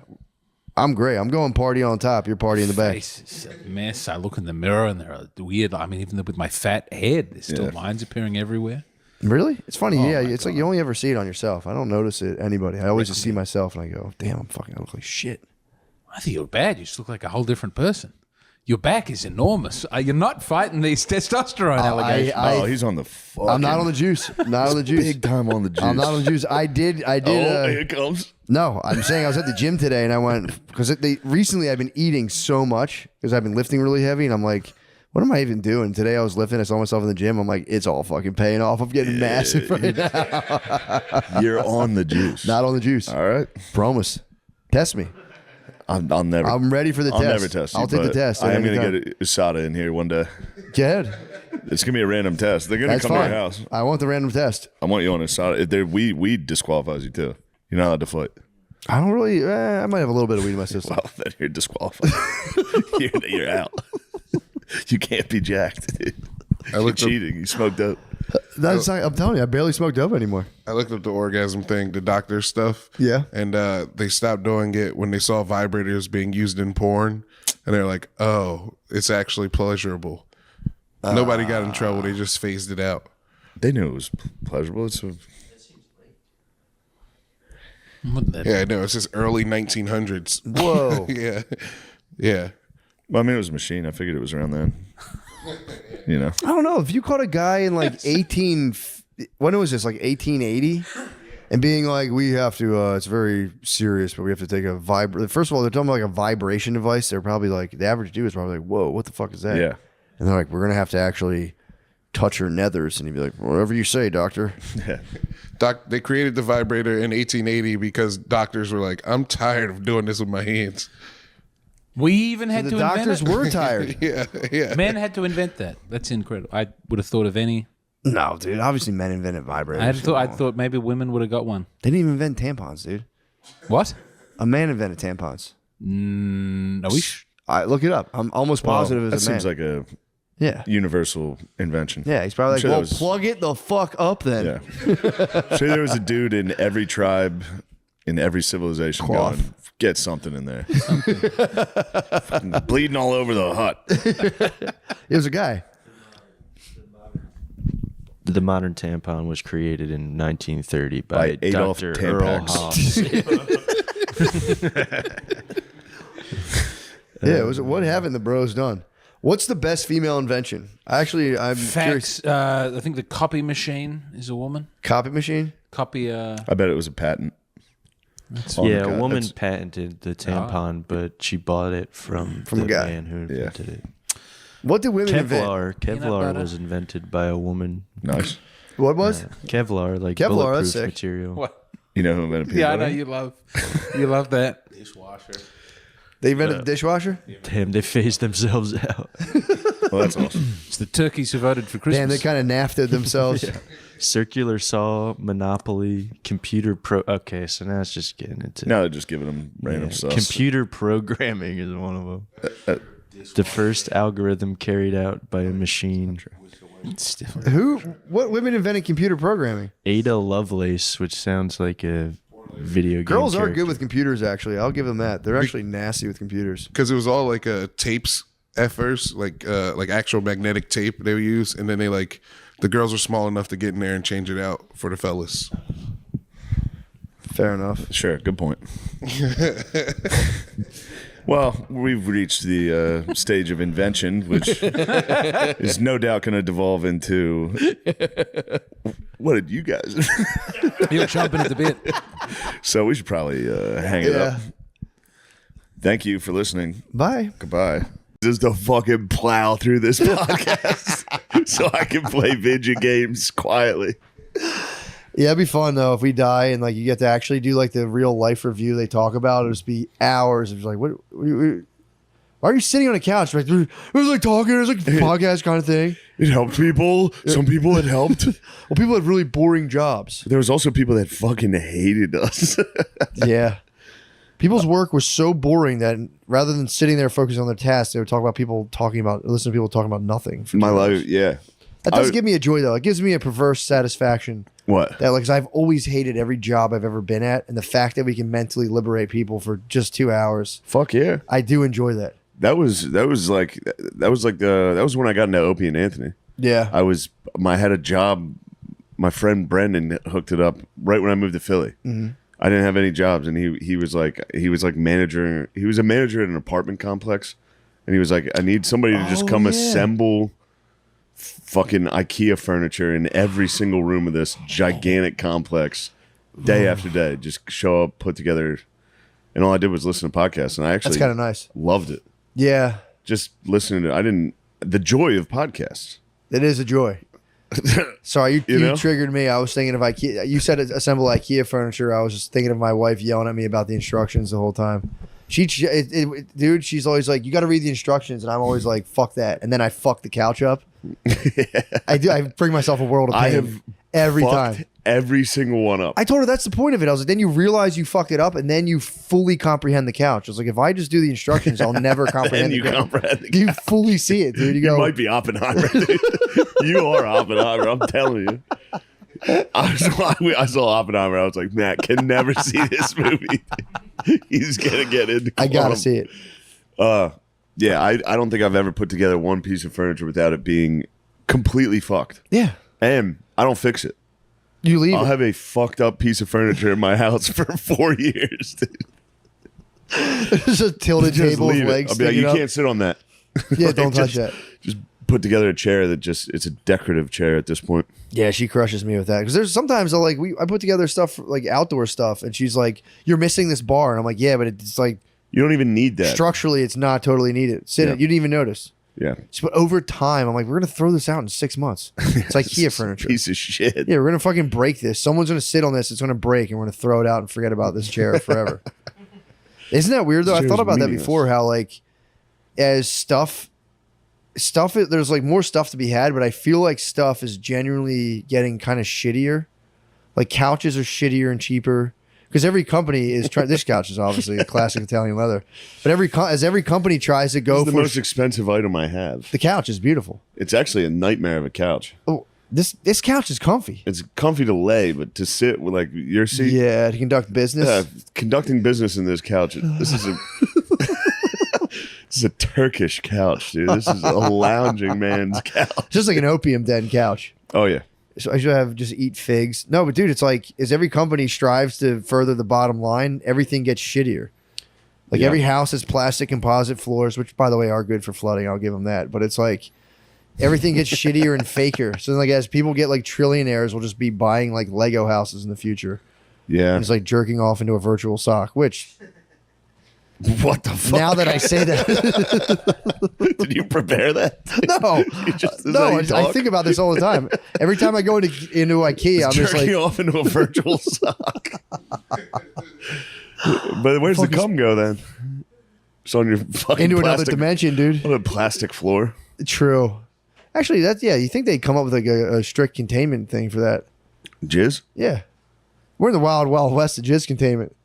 I'm great. I'm going party on top. You're party in the back. Face is a mess. I look in the mirror and they're weird. I mean, even with my fat head, there's still Yeah. lines appearing everywhere. Really? It's funny. Yeah, my it's like you only ever see it on yourself. I don't notice it anybody. I always just see myself and I go, damn, I look like shit. I think you're bad. You just look like a whole different person. Your back is enormous. You're not fighting these testosterone allegations. Oh, he's on the fucking... I'm not on the juice. Not on the juice. Big time on the juice. I'm not on the juice. I did. Oh, here it comes. No, I'm saying I was at the gym today and I went because recently I've been eating so much because I've been lifting really heavy and I'm like, what am I even doing? Today I was lifting. I saw myself in the gym. I'm like, it's all fucking paying off. I'm getting massive right now. You're on the juice. Not on the juice. All right. Promise. Test me. I'll never. I'm ready for the I'll test. never test you. I'll take the but test. I am going anytime. to get USADA in here one day. Go ahead. It's going to be a random test. They're going to That's come to fine. your house. I want the random test. I want you on USADA. Weed disqualifies you too. You're not allowed to fight. I don't really. I might have a little bit of weed in my system. Well, then you're disqualified. you're out. You can't be jacked. You're looked up- cheating. You smoked up. That's not, I'm telling you, I barely smoked up anymore. I looked up the orgasm thing, the doctor stuff. Yeah. And they stopped doing it when they saw vibrators being used in porn. And they're like, oh, it's actually pleasurable. Nobody got in trouble. They just phased it out. They knew it was pleasurable. Yeah, I know. It's just early 1900s. Whoa. Yeah. Yeah. Well, I mean, it was a machine. I figured it was around then. You know. I don't know if you caught a guy in like 18. When was this? Like 1880, and being like, we have to. It's very serious, but we have to take a First of all, they're talking about like a vibration device. They're probably like the average dude is probably like, whoa, what the fuck is that? Yeah. And they're like, we're gonna have to actually touch her nethers, and he'd be like, whatever you say, doctor. They created the vibrator in 1880 because doctors were like, I'm tired of doing this with my hands. We even had The to doctors invent were tired. Yeah. Yeah. it. Men had to invent that. That's incredible. I would have thought of any. No, dude. Obviously, men invented vibrators. I thought maybe women would have got one. They didn't even invent tampons, dude. What? A man invented tampons. No, we. I look it up. I'm almost positive that as a man. seems like a yeah. universal invention. Yeah, he's probably like, sure that well, was- plug it the fuck up then. Yeah. Sure, there was a dude in every tribe, in every civilization Cloth. going, get something in there. Fucking bleeding all over the hut. It was a guy. The modern tampon was created in 1930 By by Adolf Dr. Earl Tampax. Hobbs. Yeah, it was. What haven't the bros done? What's the best female invention? I'm curious. Facts. I think the copy machine is a woman. Copy machine? Copy. I bet it was a patent. Yeah, a woman patented the tampon, but she bought it from a the guy. man who invented it. What did women invent? Kevlar was invented by a woman. Nice. What was? Kevlar, like Kevlar, bulletproof that's sick. material. What? You know who invented peanut Yeah, I know butter? you love that. Dishwasher. They invented the dishwasher? Damn, they phased themselves out. Well, that's awesome. It's the turkeys who voted for Christmas. Damn, they kind of nafted themselves. Circular saw, Monopoly, computer pro. Okay, so now it's just getting into Now they're just giving them random stuff. computer programming is one of them. The first algorithm carried out by a machine. What women invented computer programming? Ada Lovelace, which sounds like a video game. Girls are character. good with computers, actually. I'll give them that. They're actually nasty with computers. Because it was all like tapes at first, like actual magnetic tape they would use, and then the girls were small enough to get in there and change it out for the fellas. Fair enough. Sure, good point. Well, we've reached the stage of invention, which is no doubt going to devolve into what did you guys? You're chomping at the bit. So we should probably hang it up. Thank you for listening. Bye. Goodbye. Just to fucking plow through this podcast so I can play video games quietly. Yeah, it'd be fun though if we die and like you get to actually do like the real life review they talk about. It'll just be hours of like, why are you sitting on a couch? Like, it was like talking. It was like a podcast kind of thing. It helped people. Some people it helped. Well, people had really boring jobs. There was also people that fucking hated us. Yeah. People's work was so boring that rather than sitting there focusing on their tasks, they would talk about listen to people talking about nothing. For My 2 hours. life, yeah. That does give me a joy though. It gives me a perverse satisfaction. What? That like, 'cause I've always hated every job I've ever been at, and the fact that we can mentally liberate people for just 2 hours, Fuck yeah. I do enjoy that. That was when I got into Opie and Anthony. Yeah. I had a job. My friend Brendan hooked it up right when I moved to Philly. Mm-hmm. I didn't have any jobs, and he was like manager. He was a manager at an apartment complex, and he was like, I need somebody to just come assemble fucking IKEA furniture in every single room of this gigantic complex, day after day. Just show up, put together, and all I did was listen to podcasts, and I actually That's kind of nice. loved it. Yeah. Just listening to the joy of podcasts. It is a joy. Sorry, you know? triggered me. I was thinking of IKEA. You said assemble IKEA furniture. I was just thinking of my wife yelling at me about the instructions the whole time. Dude, she's always like, you got to read the instructions. And I'm always like, fuck that. And then I fuck the couch up. I do. I bring myself a world of pain I have every fucked time. every single one up. I told her that's the point of it. I was like, then you realize you fucked it up, and then you fully comprehend the couch. I was like, if I just do the instructions, I'll never comprehend you the couch. comprehend the You fully see it, dude. You You go, might be Oppenheimer, dude. You are Oppenheimer. I'm telling you. I saw Oppenheimer. I was like, Matt can never see this movie. He's gonna get into. I gotta see it. Yeah, I don't think I've ever put together one piece of furniture without it being completely fucked. Yeah, And I don't fix it. you leave. I'll it. have a fucked up piece of furniture in my house for 4 years. Dude. Just a tilted Just table with leave it. legs I'll be like, sticking you up. can't sit on that. Yeah, don't touch just, that. Just put together a chair that it's a decorative chair at this point. Yeah, she crushes me with that because there's sometimes I put together stuff like outdoor stuff, and she's like, "You're missing this bar," and I'm like, "Yeah, but it's like You don't even need that. structurally, it's not totally needed. Sit Yeah. it, you didn't even notice." Yeah. But over time, I'm like, "We're gonna throw this out in 6 months." It's IKEA furniture. Piece of shit. Yeah, we're gonna fucking break this. Someone's gonna sit on this. It's gonna break, and we're gonna throw it out and forget about this chair forever. Isn't that weird though? I Chair's thought about that meaningless. before. How like as stuff, there's like more stuff to be had, but I feel like stuff is genuinely getting kind of shittier. Like couches are shittier and cheaper because every company is trying. This couch is obviously a classic Italian leather, but as every company tries to go It's the for most expensive item I have. the couch is beautiful. It's actually a nightmare of a couch. Oh, this couch is comfy. It's comfy to lay, but to sit with like your seat. Yeah, to conduct business. Yeah, conducting business in this couch. This is a this is a Turkish couch, dude. This is a lounging man's couch. Just like an opium den couch. Oh yeah. So I should have just eat figs. No, but dude, it's like as every company strives to further the bottom line, everything gets shittier. Like Yeah. every house has plastic composite floors, which by the way are good for flooding. I'll give them that. But it's like everything gets shittier and faker. So then, like as people get like trillionaires, we'll just be buying like Lego houses in the future. Yeah. And it's like jerking off into a virtual sock. Which What the fuck? now that I say that, Did you prepare that? no, Is no, that how you I talk? think about this all the time. Every time I go into IKEA, I'm just Jerking like, off into a virtual sock. But where's the cum go then? It's on your fucking into another plastic, dimension, dude. on a plastic floor. True. Actually, that's You think they'd come up with like a strict containment thing for that? Jizz? Yeah, we're in the wild, wild west of jizz containment.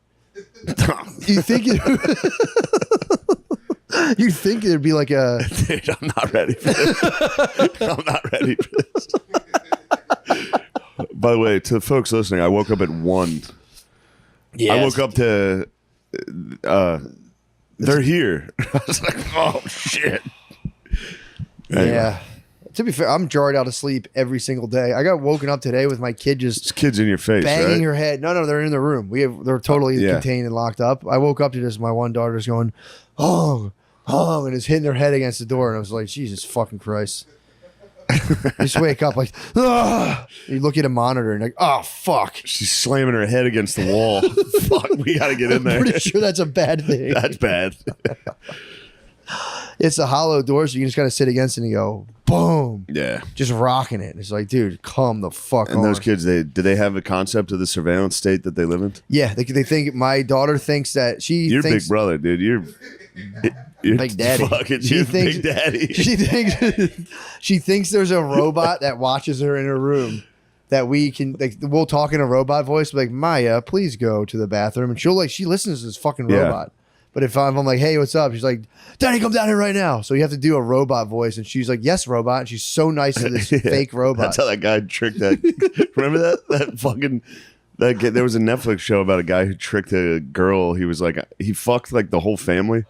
You think it? You think it'd be like a? Dude, I'm not ready for this. I'm not ready for this. By the way, to the folks listening, I woke up at 1. Yeah. I woke up to they're here. I was like, oh shit. Anyway. Yeah. To be fair, I'm jarred out of sleep every single day. I got woken up today with my kid just It's kids in your face, banging right? her head. No, they're in the room. They're totally Yeah. contained and locked up. I woke up to just my one daughter just going, oh, and is hitting her head against the door, and I was like, Jesus fucking Christ. You just wake up like, ah. You look at a monitor and like, oh fuck. She's slamming her head against the wall. Fuck, we gotta get in there. Pretty sure that's a bad thing. That's bad. It's a hollow door, so you can just kind of sit against it and you go, boom, Yeah. just rocking it. It's like, dude, calm the fuck And on. those kids, do they have a concept of the surveillance state that they live in? Yeah, they think my daughter thinks that You're thinks big brother, dude. You're Big Daddy. Fucking, She you're thinks- Big Daddy. she thinks there's a robot that watches her in her room that we can like we'll talk in a robot voice like Maya, please go to the bathroom, and she listens to this fucking Yeah. robot. But if I'm like, hey, what's up? She's like, Daddy, come down here right now. So you have to do a robot voice, and she's like, yes, robot. And she's so nice to this Yeah. fake robot. That's how that guy tricked that. Remember that? That fucking. That guy, there was a Netflix show about a guy who tricked a girl. He was like, he fucked like the whole family.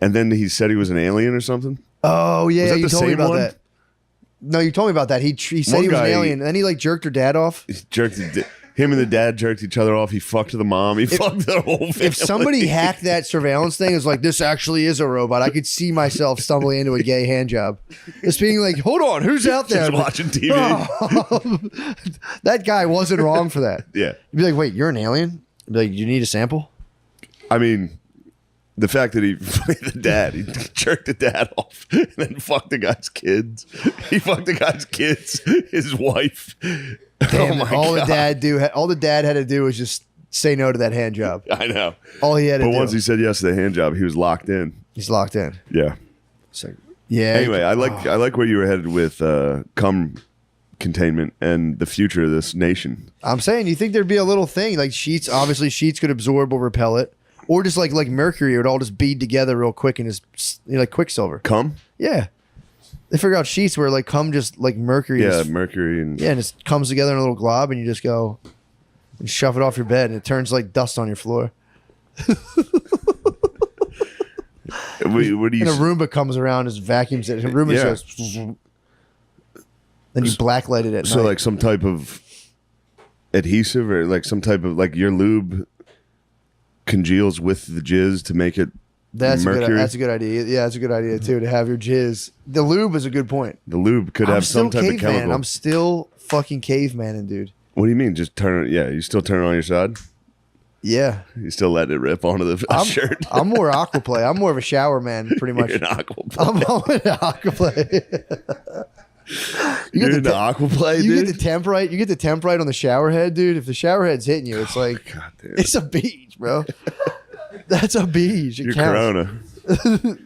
And then he said he was an alien or something. Oh yeah, Was that you the told me same about one? that. No, you told me about that. He said One he was an guy- alien, and then he like jerked her dad off. He jerked him and the dad jerked each other off. He fucked the mom. He fucked the whole family. If somebody hacked that surveillance thing, is like, this actually is a robot. I could see myself stumbling into a gay hand job. Just being like, hold on, who's out there? Just watching TV. That guy wasn't wrong for that. Yeah. You'd be like, wait, you're an alien? You'd be like, you need a sample? I mean, the fact that he jerked the dad off and then fucked the guy's kids. He fucked the guy's kids, his wife. Damn, Oh my all God. the dad had to do was just say no to that hand job. I know. All he had to But do. once he said yes to the hand job, he was locked in. He's locked in. Yeah. So, yeah. Anyway, I like where you were headed with cum containment and the future of this nation. I'm saying, you think there'd be a little thing like sheets? Obviously, sheets could absorb or repel it, or just like mercury, it would all just bead together real quick and just like Quicksilver. Cum? Yeah, they figure out sheets where like cum just like mercury. Yeah, just, mercury and yeah, and it comes together in a little glob, and you just go and shove it off your bed, and it turns like dust on your floor. what do you And a Roomba comes around, just vacuums it. And Roomba Yeah. just then you blacklight it at so night. like some type of adhesive or like some type of like your lube congeals with the jizz to make it that's mercury. a good idea. Yeah, that's a good idea too. To have your jizz. The lube is a good point. The lube could I'm have some still type of caveman. chemical. I'm still fucking cavemaning, dude. What do you mean? Just turn it? Yeah, you still turn it on your side. Yeah, You still let it rip onto the shirt. I'm more aquaplay. I'm more of a shower man, pretty much. You're an aqua I'm into aquaplay. You're into aquaplay, You dude. get the temp right. You get the temp right on the shower head, dude. If the shower head's hitting you, it's like God damn. it's a beach, bro. That's a beach. It You're counts. Corona.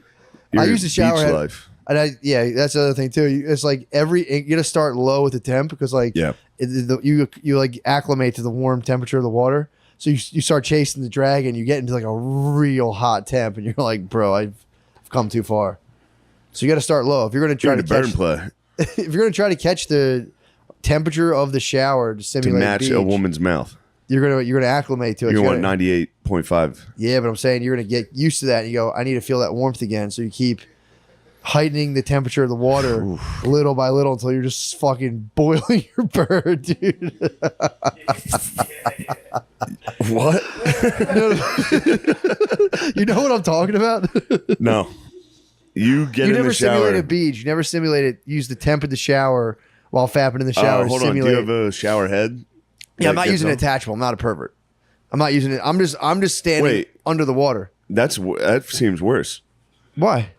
I Your use the shower beach head. life. And yeah, that's the other thing too. It's like you got to start low with the temp because like Yeah. you like acclimate to the warm temperature of the water. So you start chasing the drag and you get into like a real hot temp and you're like, bro, I've come too far. So you got to start low if you're going to try You're to into burn catch. play If you're going to try to catch the temperature of the shower to to simulate match beach, a woman's mouth. you're gonna acclimate to it. You're You going gotta- 98.5. Yeah, but I'm saying you're gonna get used to that. And you go, I need to feel that warmth again. So you keep heightening the temperature of the water little by little until you're just fucking boiling your bird, dude. What? You know what I'm talking about? No. You get You in never the shower. simulated a beach. You never simulated use the temp of the shower while fapping in the shower. Hold on. Do you simulate. have a shower head? Yeah, I'm not Get using an some? attachable. I'm not a pervert. I'm not using it. I'm just standing Wait. under the water. That seems worse. Why?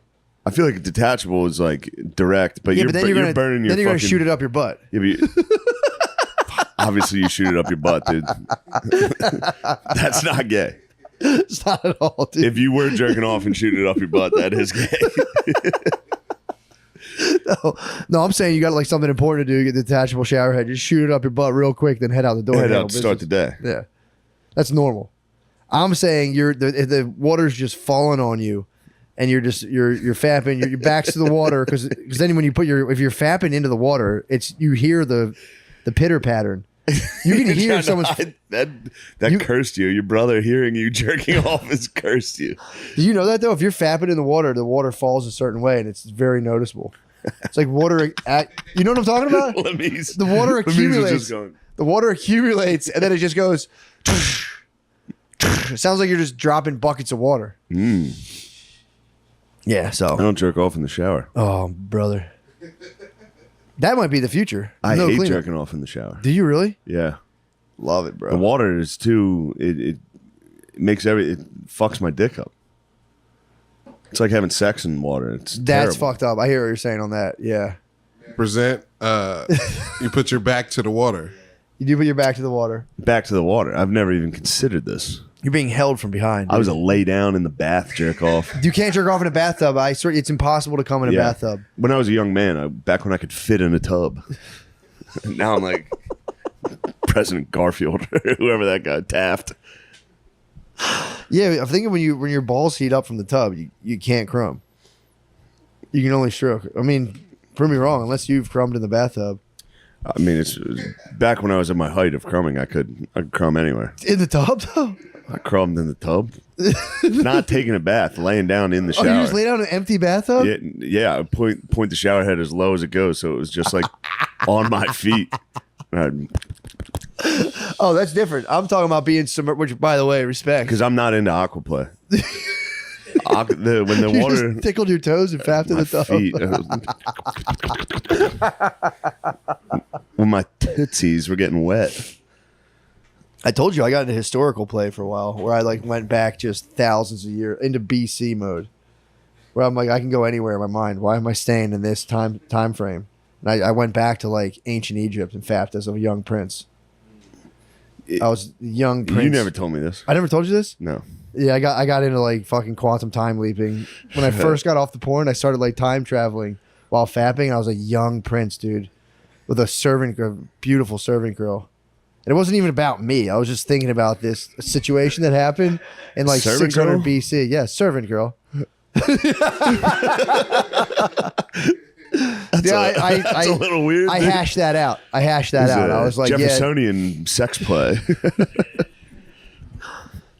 I feel like a detachable is like direct, but Yeah, you're but then you're gonna burning your then you're gonna fucking, shoot it up your butt. Yeah, obviously, you shoot it up your butt, dude. That's not gay. It's not at all, dude. If you were jerking off and shoot it up your butt, that is gay. No, I'm saying you got like something important to do. You get the detachable shower head. Just shoot it up your butt real quick, then head out the door. Head and out handle to start the business. day. Yeah, that's normal. I'm saying if the water's just falling on you, and you're fapping, your back's to the water because then when you put if you're fapping into the water, you hear the pitter pattern. You can hear someone's. That cursed you. Your brother hearing you jerking off has cursed you. Do you know that though? If you're fapping in the water falls a certain way, and it's very noticeable. It's like water. You know what I'm talking about? The water accumulates. The water accumulates, and then it just goes. It sounds like you're just dropping buckets of water. Yeah. I So. don't jerk off in the shower. Oh, brother. That might be the future. I No hate cleanup. jerking off in the shower. Do you really? Yeah. Love it, bro. The water is too. It makes it fucks my dick up. It's like having sex in water. It's That's terrible. fucked up. I hear what you're saying on that. Yeah. Present. You put your back to the water. You do put your back to the water. Back to the water. I've never even considered this. You're being held from behind. I was a lay down in the bath jerk off. You can't jerk off in a bathtub. I swear it's impossible to come in a bathtub. When I was a young man, back when I could fit in a tub. Now I'm like President Garfield or whoever that guy, Taft. Yeah, I'm thinking when your balls heat up from the tub, you can't crumb. You can only stroke. I mean, prove me wrong, unless you've crumbed in the bathtub. I mean, it's back when I was at my height of crumbing. I could crumb anywhere. In the tub though? I crumbed in the tub, not taking a bath, laying down in the shower. Oh, you just lay down in an empty bathtub? Yeah. I point the shower head as low as it goes, so it was just like on my feet. Oh, that's different. I'm talking about being submerged, which, by the way, respect. Because I'm not into aquaplay. When the You water just tickled your toes and fapped in my the tub. feet, when my tootsies were getting wet. I told you I got into historical play for a while, where I like went back just thousands of years into BC mode, where I'm like I can go anywhere in my mind. Why am I staying in this time frame? And I went back to like ancient Egypt and fapped as a young prince. I was a young prince. You never told me this. I never told you this. No. Yeah, I got into like fucking quantum time leaping when I first got off the porn. I started like time traveling while fapping. I was a young prince, dude, with a servant girl, beautiful servant girl. And it wasn't even about me. I was just thinking about this situation that happened in like Servant 600 girl? BC. Yeah, servant girl. That's a little weird. I dude. hashed that out. I It's was like, yeah, Jeffersonian sex play.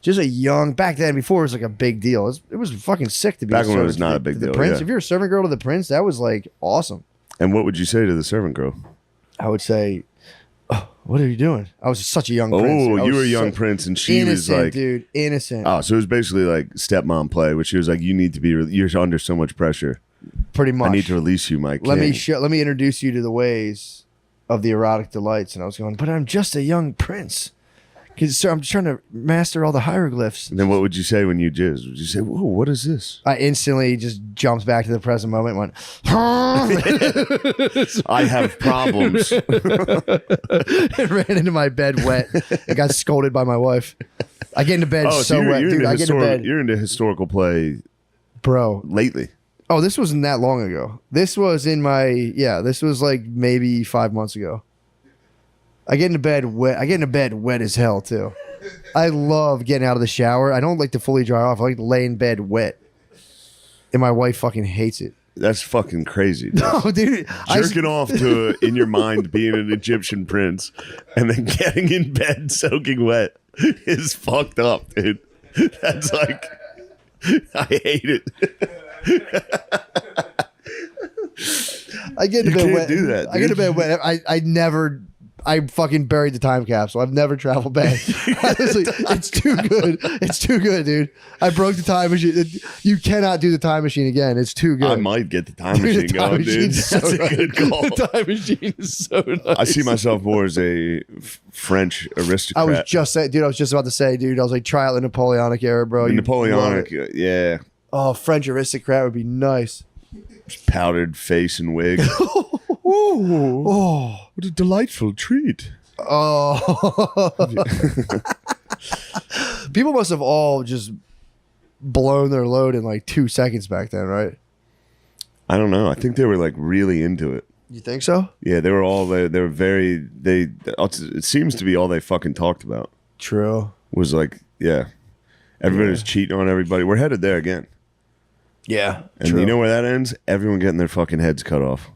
just a young back then. Before it was like a big deal. It was fucking sick to be. Back a when it was servant not to a big the deal, Prince. yeah. If you're a servant girl to the prince, that was like awesome. And what would you say to the servant girl? I would say, oh, "What are you doing?" I was such a young prince. Oh, dude. I you was were a young so prince, and she was innocent, like, dude, innocent. oh, so it was basically like stepmom play, which she was like, you need to be, you're under so much pressure. Pretty much. I need to release you, Mike. Let me introduce you to the ways of the erotic delights. And I was going, but I'm just a young prince. Because I'm trying to master all the hieroglyphs. And then what would you say when you jizz? Would you say, whoa, what is this? I instantly just jumped back to the present moment and went, I have problems. and ran into my bed wet and got scolded by my wife. I get into bed wet, dude. I get into bed. You're into historical play Bro. lately. Oh, this wasn't that long ago. This was this was like maybe 5 months ago. I get into bed wet. I get into bed wet as hell too. I love getting out of the shower. I don't like to fully dry off. I like to lay in bed wet. And my wife fucking hates it. That's fucking crazy. Dude. Oh, dude. Jerking off to in your mind being an Egyptian prince and then getting in bed soaking wet is fucked up, dude. That's like, I hate it. I get into You bed can't wet. do that, I get into dude. bed wet. I fucking buried the time capsule. I've never traveled back. Honestly, it's too good. It's too good, dude. I broke the time machine. You cannot do the time machine again. It's too good. I might get the time machine going, dude. machine's That's a nice. good call. The time machine is so nice. I see myself more as a French aristocrat. I was just saying, dude. I was just about to say, dude. I was like, try out the Napoleonic era, bro. The You Napoleonic, love it. yeah. Oh, French aristocrat would be nice. Powdered face and wig. Oh, What a delightful treat. oh. People must have all just blown their load in like 2 seconds back then, right? I don't know. I think they were like really into it. You think so? Yeah, they were all they were very they. It seems to be all they fucking talked about True. was like, yeah, everybody was cheating on everybody. We're headed there again, Yeah. and you know where that ends? Everyone getting their fucking heads cut off.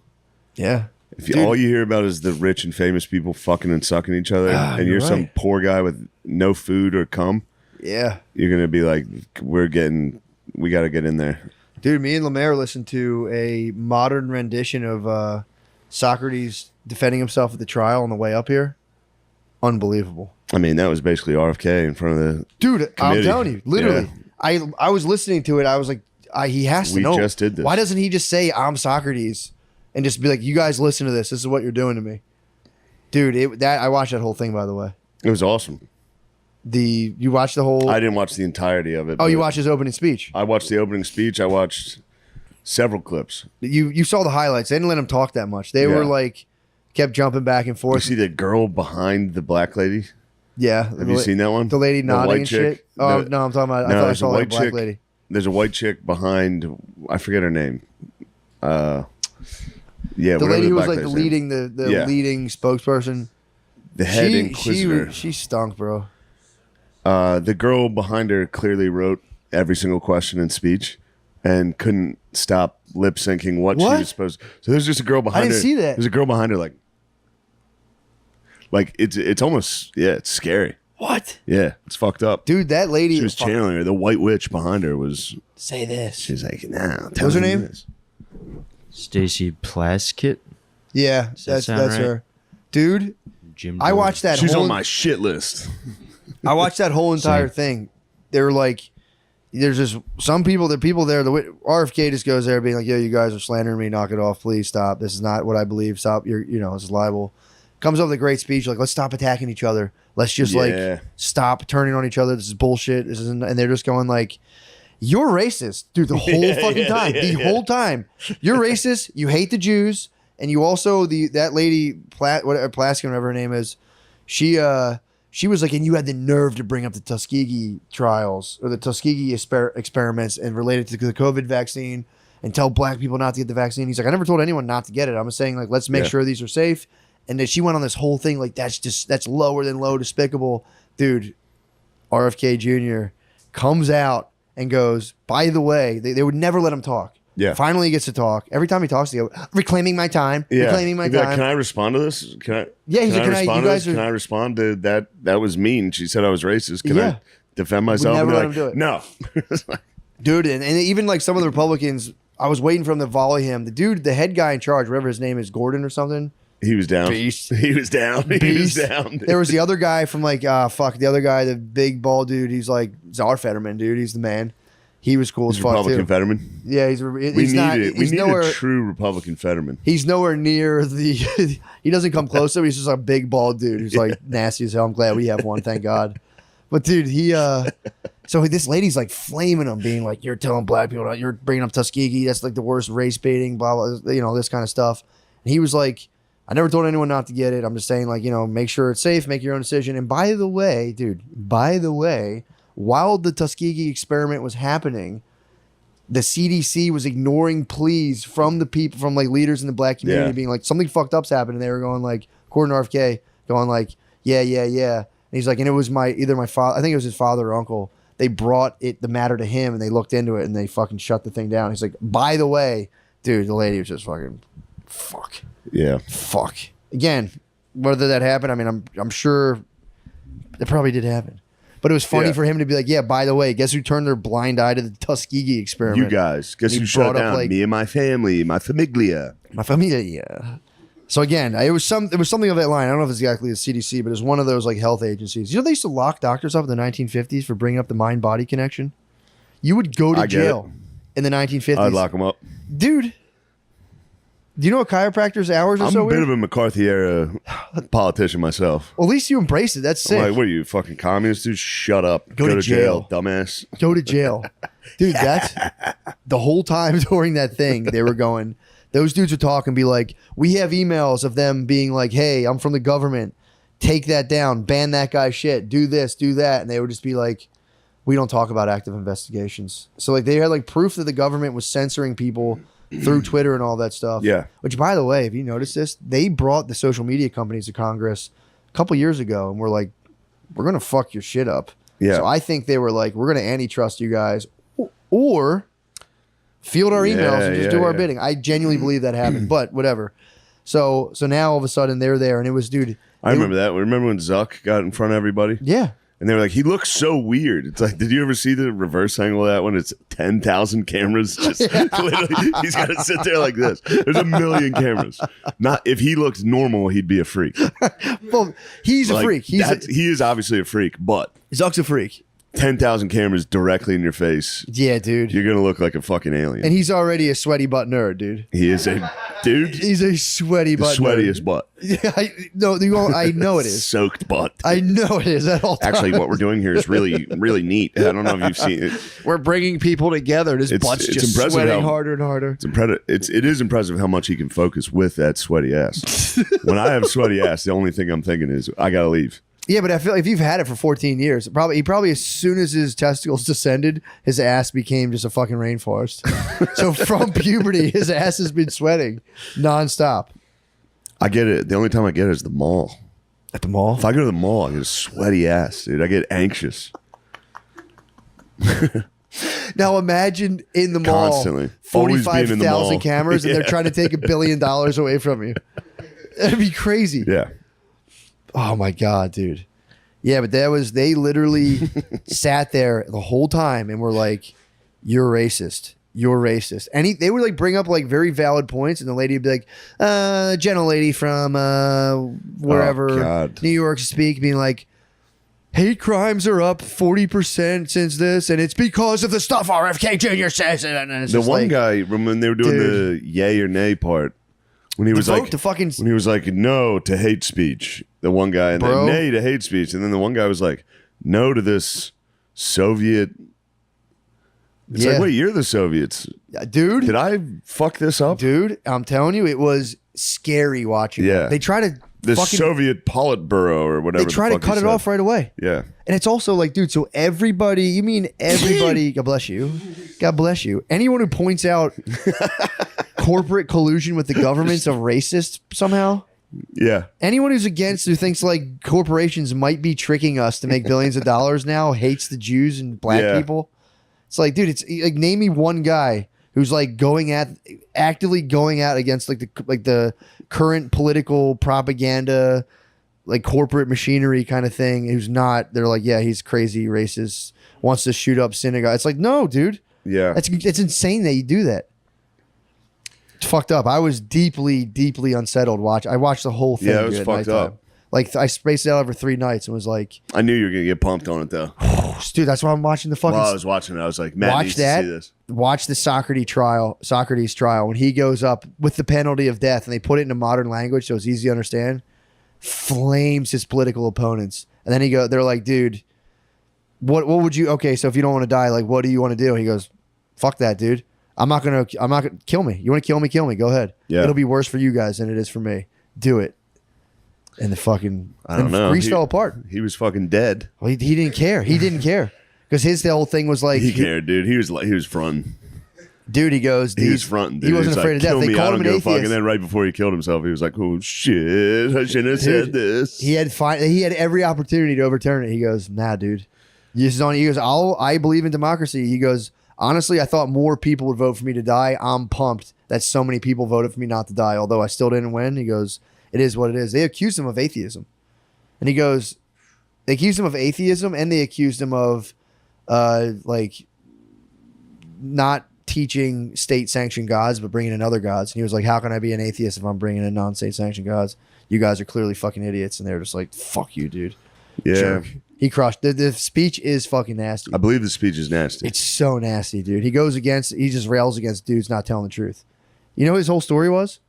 Yeah. If you, all you hear about is the rich and famous people fucking and sucking each other, and you're you're some right. poor guy with no food or cum, Yeah. you're gonna be like, we got to get in there. Dude, me and Lemaire listened to a modern rendition of Socrates defending himself at the trial on the way up here. Unbelievable. I mean, that was basically RFK in front of the. Dude, I'm Committee. telling you, literally. I was listening to it. I was like, he has to We know. just did this. Why doesn't he just say, I'm Socrates? And just be like, you guys listen to this. This is what you're doing to me. Dude, I watched that whole thing, by the way. It was awesome. You watched the whole. I didn't watch the entirety of it. Oh, you but watched his opening speech. I watched the opening speech. I watched several clips. You saw the highlights. They didn't let him talk that much. They were Yeah. like, kept jumping back and You forth. see the girl behind the black lady? Yeah. Have you seen that one? The lady nodding white and chick? shit. Oh, The- no, I'm talking about. I No, thought I there's a saw that white black chick. lady. There's a white chick behind. I forget her name. Yeah, The whatever lady who was black like the lady's name. leading the Yeah. leading spokesperson. the head inquisitor. She stunk, bro. The girl behind her clearly wrote every single question and speech, and couldn't stop lip syncing what she What? was supposed. So there's just a girl behind her. didn't see that. There's a girl behind her, like it's almost it's scary. What? Yeah, it's fucked up. Dude, that lady. She was channeling her. The white witch behind her was. Say this. She's like, nah. What was her name? Stacy Plaskett. Yeah, that sound that's right? her. Dude, Jim. I watched that. She's whole, on my shit list. I watched that whole entire thing. They were like, there's just some people. The people there. The RFK just goes there being like, "Yo, you guys are slandering me. Knock it off, please. Stop. This is not what I believe. Stop. This is libel." Comes up with a great speech like, "Let's stop attacking each other. Let's just Yeah. like stop turning on each other. This is bullshit. This isn't." And they're just going like, "You're racist, dude. The whole fucking time. The whole time. You're racist. You hate the Jews, and you also that lady Plaskin, whatever her name is. She was like, and you had the nerve to bring up the Tuskegee trials or the Tuskegee experiments and relate it to the COVID vaccine and tell black people not to get the vaccine." He's like, "I never told anyone not to get it. I'm saying like, let's make sure these are safe." And then she went on this whole thing like, that's lower than low, despicable. Dude, RFK Jr. comes out and goes, by the way, they would never let him talk. Yeah. Finally he gets to talk. Every time he talks, he goes, reclaiming my time. Yeah. Reclaiming my He'd be like, time. can I respond to this? Can I? Yeah, he's can like, I can I- respond you to guys this? are- Can I respond to that? That was mean. She said I was racist. Can Yeah. I defend myself? never And let be him do it. No. Dude, and even like some of the Republicans, I was waiting for him to volley him. The dude, the head guy in charge, whatever his name is, Gordon or something. He was down. Beast. He was down. He was Beast. down. There was the other guy from like, the other guy, the big bald dude. He's like Czar Fetterman, dude. He's the man. He was cool as fuck Republican too. Fetterman. Yeah, he's We not. need it. We He's need nowhere. a true Republican Fetterman. He's nowhere near the. He doesn't come close to him. He's just a big bald dude who's like nasty as hell. I'm glad we have one, thank God. But dude, so this lady's like flaming him, being like, "You're telling black people, you're bringing up Tuskegee. That's like the worst race baiting, blah blah, this kind of stuff." And he was like, "I never told anyone not to get it. I'm just saying, like, make sure it's safe, make your own decision." And by the way, dude, while the Tuskegee experiment was happening, the CDC was ignoring pleas from the people, from like leaders in the black community, Yeah. being like, something fucked up's happened. And they were going like, according to RFK, going like, yeah. And he's like, and it was either my father, I think it was his father or uncle. They brought the matter to him and they looked into it and they fucking shut the thing down. He's like, by the way, dude, the lady was just fucking fuck. Again, whether that happened, I mean, I'm sure it probably did happen. But it was funny Yeah. for him to be like, yeah, by the way, guess who turned their blind eye to the Tuskegee experiment? You guys. Guess He who shut brought up, down? like- Me and my family, my famiglia. My familia. So again, it was something of that line. I don't know if it's exactly the CDC, but it's one of those like health agencies. You know, they used to lock doctors up in the 1950s for bringing up the mind-body connection. You would go to jail in the 1950s. I'd lock them up, dude. Do you know a chiropractor's hours are I'm so a bit weird? of a McCarthy era politician myself. Well, at least you embrace it. That's sick. I'm like, what are you, fucking communist dude? Shut up. Go to jail, dumbass. Go to jail. Dude, that's the whole time during that thing, they were going, those dudes would talk and be like, we have emails of them being like, hey, I'm from the government. Take that down. Ban that guy's shit. Do this, do that. And they would just be like, we don't talk about active investigations. So like they had like proof that the government was censoring people through Twitter and all that stuff. Yeah. Which, by the way, if you notice this, they brought the social media companies to Congress a couple years ago and were like, we're going to fuck your shit up. Yeah. So I think they were like, we're going to antitrust you guys or field our emails and just do our bidding. I genuinely believe that happened, but whatever. So now all of a sudden they're there and it was, dude. I remember that. Remember when Zuck got in front of everybody? Yeah. And they were like, he looks so weird. It's like, did you ever see the reverse angle of that one? It's 10,000 cameras. Just literally, he's got to sit there like this. There's a million cameras. Not if he looked normal, he'd be a freak. Well, he's a freak. He is obviously a freak, but Zuck's a freak. 10,000 cameras directly in your face. Yeah, dude. You're gonna look like a fucking alien. And he's already a sweaty butt nerd, dude. He is a dude. He's a sweaty The butt sweatiest nerd. butt. Yeah, I know it is. Soaked butt. I know it is at all times. Actually, what we're doing here is really, really neat. I don't know if you've seen it. We're bringing people together. His butt's it's just impressive sweating how- harder and harder. It is impressive how much he can focus with that sweaty ass. When I have sweaty ass, the only thing I'm thinking is I gotta leave. Yeah, but I feel like if you've had it for 14 years, he probably as soon as his testicles descended, his ass became just a fucking rainforest. So from puberty, his ass has been sweating nonstop. I get it. The only time I get it is the mall. At the mall? If I go to the mall, I get a sweaty ass, dude. I get anxious. Now imagine in the mall, Constantly. Always being in the mall. 45,000 cameras, and they're trying to take $1 billion away from you. That'd be crazy. Yeah. Oh my God, dude. Yeah, but they literally sat there the whole time and were like, you're racist. You're racist. And they would like bring up like very valid points, and the lady would be like, gentle lady from wherever, God. New York speak, being like, hate crimes are up 40% since this, and it's because of the stuff RFK Jr. says. And it's The just one like, guy, when they were doing the yay or nay part, when he was vote, like, the fucking- when he was like, no to hate speech, the one guy, and Bro. then nay to hate speech, and then the one guy was like, no to this Soviet. It's Yeah. like, wait, you're the Soviets. dude. Did I fuck this up? Dude, I'm telling you, it was scary watching. Yeah. That. They try to The fucking, Soviet Politburo or whatever. they try the to fuck cut he it said. off right away. Yeah. And it's also like, dude, so everybody, you mean everybody, God bless you. God bless you. Anyone who points out corporate collusion with the government's a racist somehow. Yeah. Anyone who's against, who thinks like corporations might be tricking us to make billions of dollars now, hates the Jews and black Yeah. people. It's like, dude, it's like, name me one guy who's like actively going out against like the current political propaganda, like corporate machinery kind of thing. Who's not? They're like, yeah, he's crazy, racist, wants to shoot up synagogue. It's like, no, dude, Yeah. it's insane that you do that. It's fucked up. I was deeply, deeply unsettled. I watched the whole thing. Yeah, it was dude, at fucked nighttime. up. Like I spaced it out over 3 nights and was like, I knew you were going to get pumped on it, though. dude, that's why I'm watching the fucking. While I was watching it, I was like, Matt Watch needs that. to see this. Watch the Socrates trial when he goes up with the penalty of death and they put it into modern language so it's easy to understand. Flames his political opponents, and then they're like, dude, what would you? Okay, so if you don't want to die, like, what do you want to do? He goes, fuck that, dude. I'm not gonna kill me. You want to kill me? Kill me. Go ahead. Yeah. It'll be worse for you guys than it is for me. Do it. And the fucking I don't know. Greece fell apart. He was fucking dead. Well, he didn't care. He didn't care because the whole thing was like, He cared, dude. He was fronting. dude. He goes, He was fronting. Dude. He wasn't was afraid like, of death. Kill They me, I called don't him an give a fuck. atheist. And then right before he killed himself, he was like, "Oh shit, I shouldn't have said this." He had every opportunity to overturn it. He goes, nah, dude. He goes, I believe in democracy. He goes, honestly, I thought more people would vote for me to die. I'm pumped that so many people voted for me not to die, although I still didn't win. He goes, it is what it is. They accused him of atheism. And he goes, they accused him of atheism and they accused him of like not teaching state-sanctioned gods but bringing in other gods. And he was like, how can I be an atheist if I'm bringing in non-state-sanctioned gods? You guys are clearly fucking idiots. And they're just like, fuck you, dude. Yeah. Jerk. He crushed. The speech is fucking nasty. I believe the speech is nasty. It's so nasty, dude. He just rails against dudes not telling the truth. You know what his whole story was?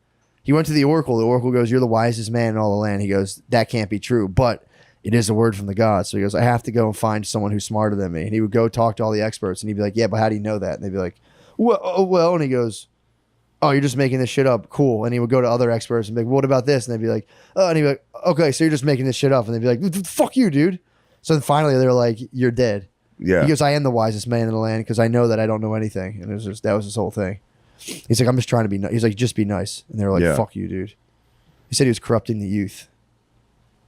He went to the oracle. The oracle goes, you're the wisest man in all the land. He goes, that can't be true, but it is a word from the gods. So he goes, I have to go and find someone who's smarter than me. And he would go talk to all the experts, and he'd be like, yeah, but how do you know that? And they'd be like, well, and he goes, oh, you're just making this shit up. Cool. And he would go to other experts and be like, what about this? And they'd be like, oh, and he'd be like, okay, so you're just making this shit up. And they'd be like, fuck you, dude. So then finally they're like, you're dead. Yeah. He goes, I am the wisest man in the land because I know that I don't know anything. And that was his whole thing. He's like, I'm just trying to be nice. He's like, just be nice. And they were like, Yeah. fuck you, dude. He said he was corrupting the youth.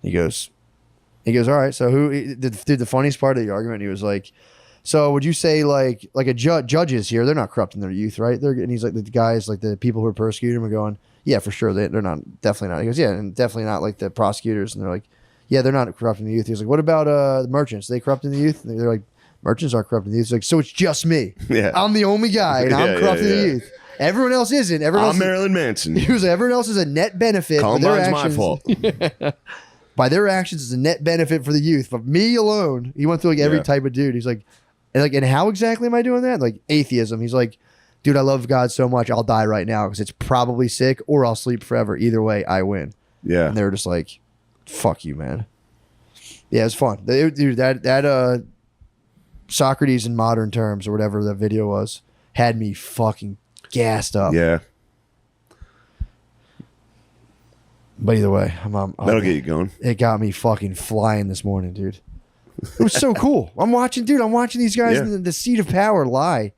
He goes, all right, so the funniest part of the argument, he was like, so would you say like a judges here, they're not corrupting their youth, right? And he's like, the guys, like the people who are persecuting him are going, yeah, for sure. They're not, definitely not. He goes, yeah, and definitely not like the prosecutors. And they're like, yeah, they're not corrupting the youth. He was like, what about the merchants? Are they corrupting the youth? And they're like, merchants aren't corrupting the youth. He's like, so it's just me. Yeah. I'm the only guy, and I'm corrupting the youth. Everyone else isn't. Everyone else Marilyn Manson. he was like, everyone else is a net benefit. Columbine's my fault. By their actions, is a net benefit for the youth. But me alone, he went through like every Yeah. type of dude. He's like, and how exactly am I doing that? Like atheism. He's like, dude, I love God so much, I'll die right now because it's probably sick, or I'll sleep forever. Either way, I win. Yeah. And they were just like, fuck you, man. Yeah, it was fun. Dude, that Socrates in modern terms or whatever that video was had me fucking gassed up. Yeah. But either way, That'll get you going. it got me fucking flying this morning, dude. It was so cool. I'm watching these guys Yeah. in the seat of power lie.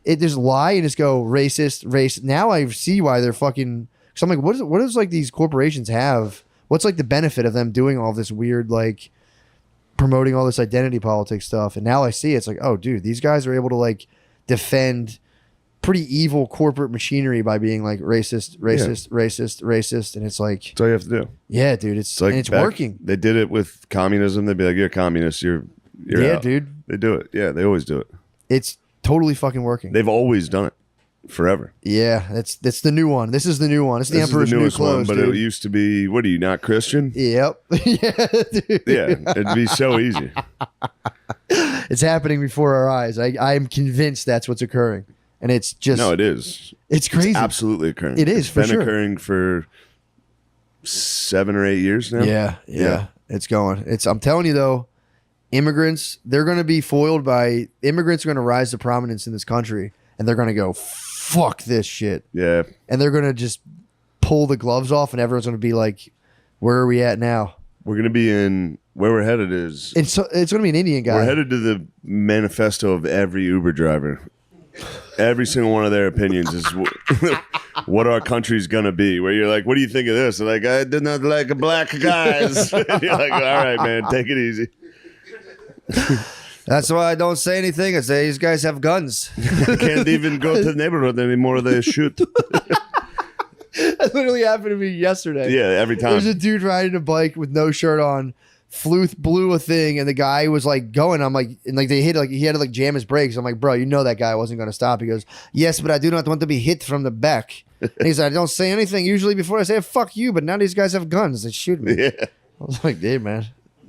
It just lie and just go racist. Now I see why they're fucking. So I'm like, what is like these corporations have? What's like the benefit of them doing all this weird like promoting all this identity politics stuff? And now I see it's like, oh, dude, these guys are able to like defend pretty evil corporate machinery by being like racist, and it's like, That's all you have to do. yeah, dude, it's and it's back- working. They did it with communism. They'd be like, you're a communist. You're Yeah, out. dude, They do it. Yeah, they always do it. it's totally fucking working. They've always done it forever. Yeah, that's the new one. This is the new one. It's the This is Emperor's New Clothes, but dude. it used to be, what are you, not Christian? Yep. Yeah, dude. Yeah, it'd be so easy. It's happening before our eyes. I'm convinced that's what's occurring. And it's just No, it is. it's crazy. Absolutely occurring. It is, It's for been sure. occurring for 7 or 8 years now. Yeah. It's going. I'm telling you though, immigrants, they're going to be foiled by immigrants are going to rise to prominence in this country and they're going to go fuck this shit. Yeah. And they're going to just pull the gloves off and everyone's going to be like, where are we at now? We're going to be in, where we're headed is, It's going to be an Indian guy. we're headed to the manifesto of every Uber driver. Every single one of their opinions is what our country's gonna be. Where you're like, what do you think of this? They're like, I do not like black guys. You're like, all right, man, take it easy. That's why I don't say anything. I say these guys have guns. I can't even go to the neighborhood anymore. They shoot. That literally happened to me yesterday. Yeah, every There's time. a dude riding a bike with no shirt on, blew a thing, and the guy was like going. I'm like, and like they hit, like he had to like jam his brakes. I'm like, bro, you know that guy wasn't going to stop. He goes, yes, but I do not want to be hit from the back. And he's like, I don't say anything usually before I say fuck you, but now these guys have guns. They shoot me. Yeah. I was like, hey, man.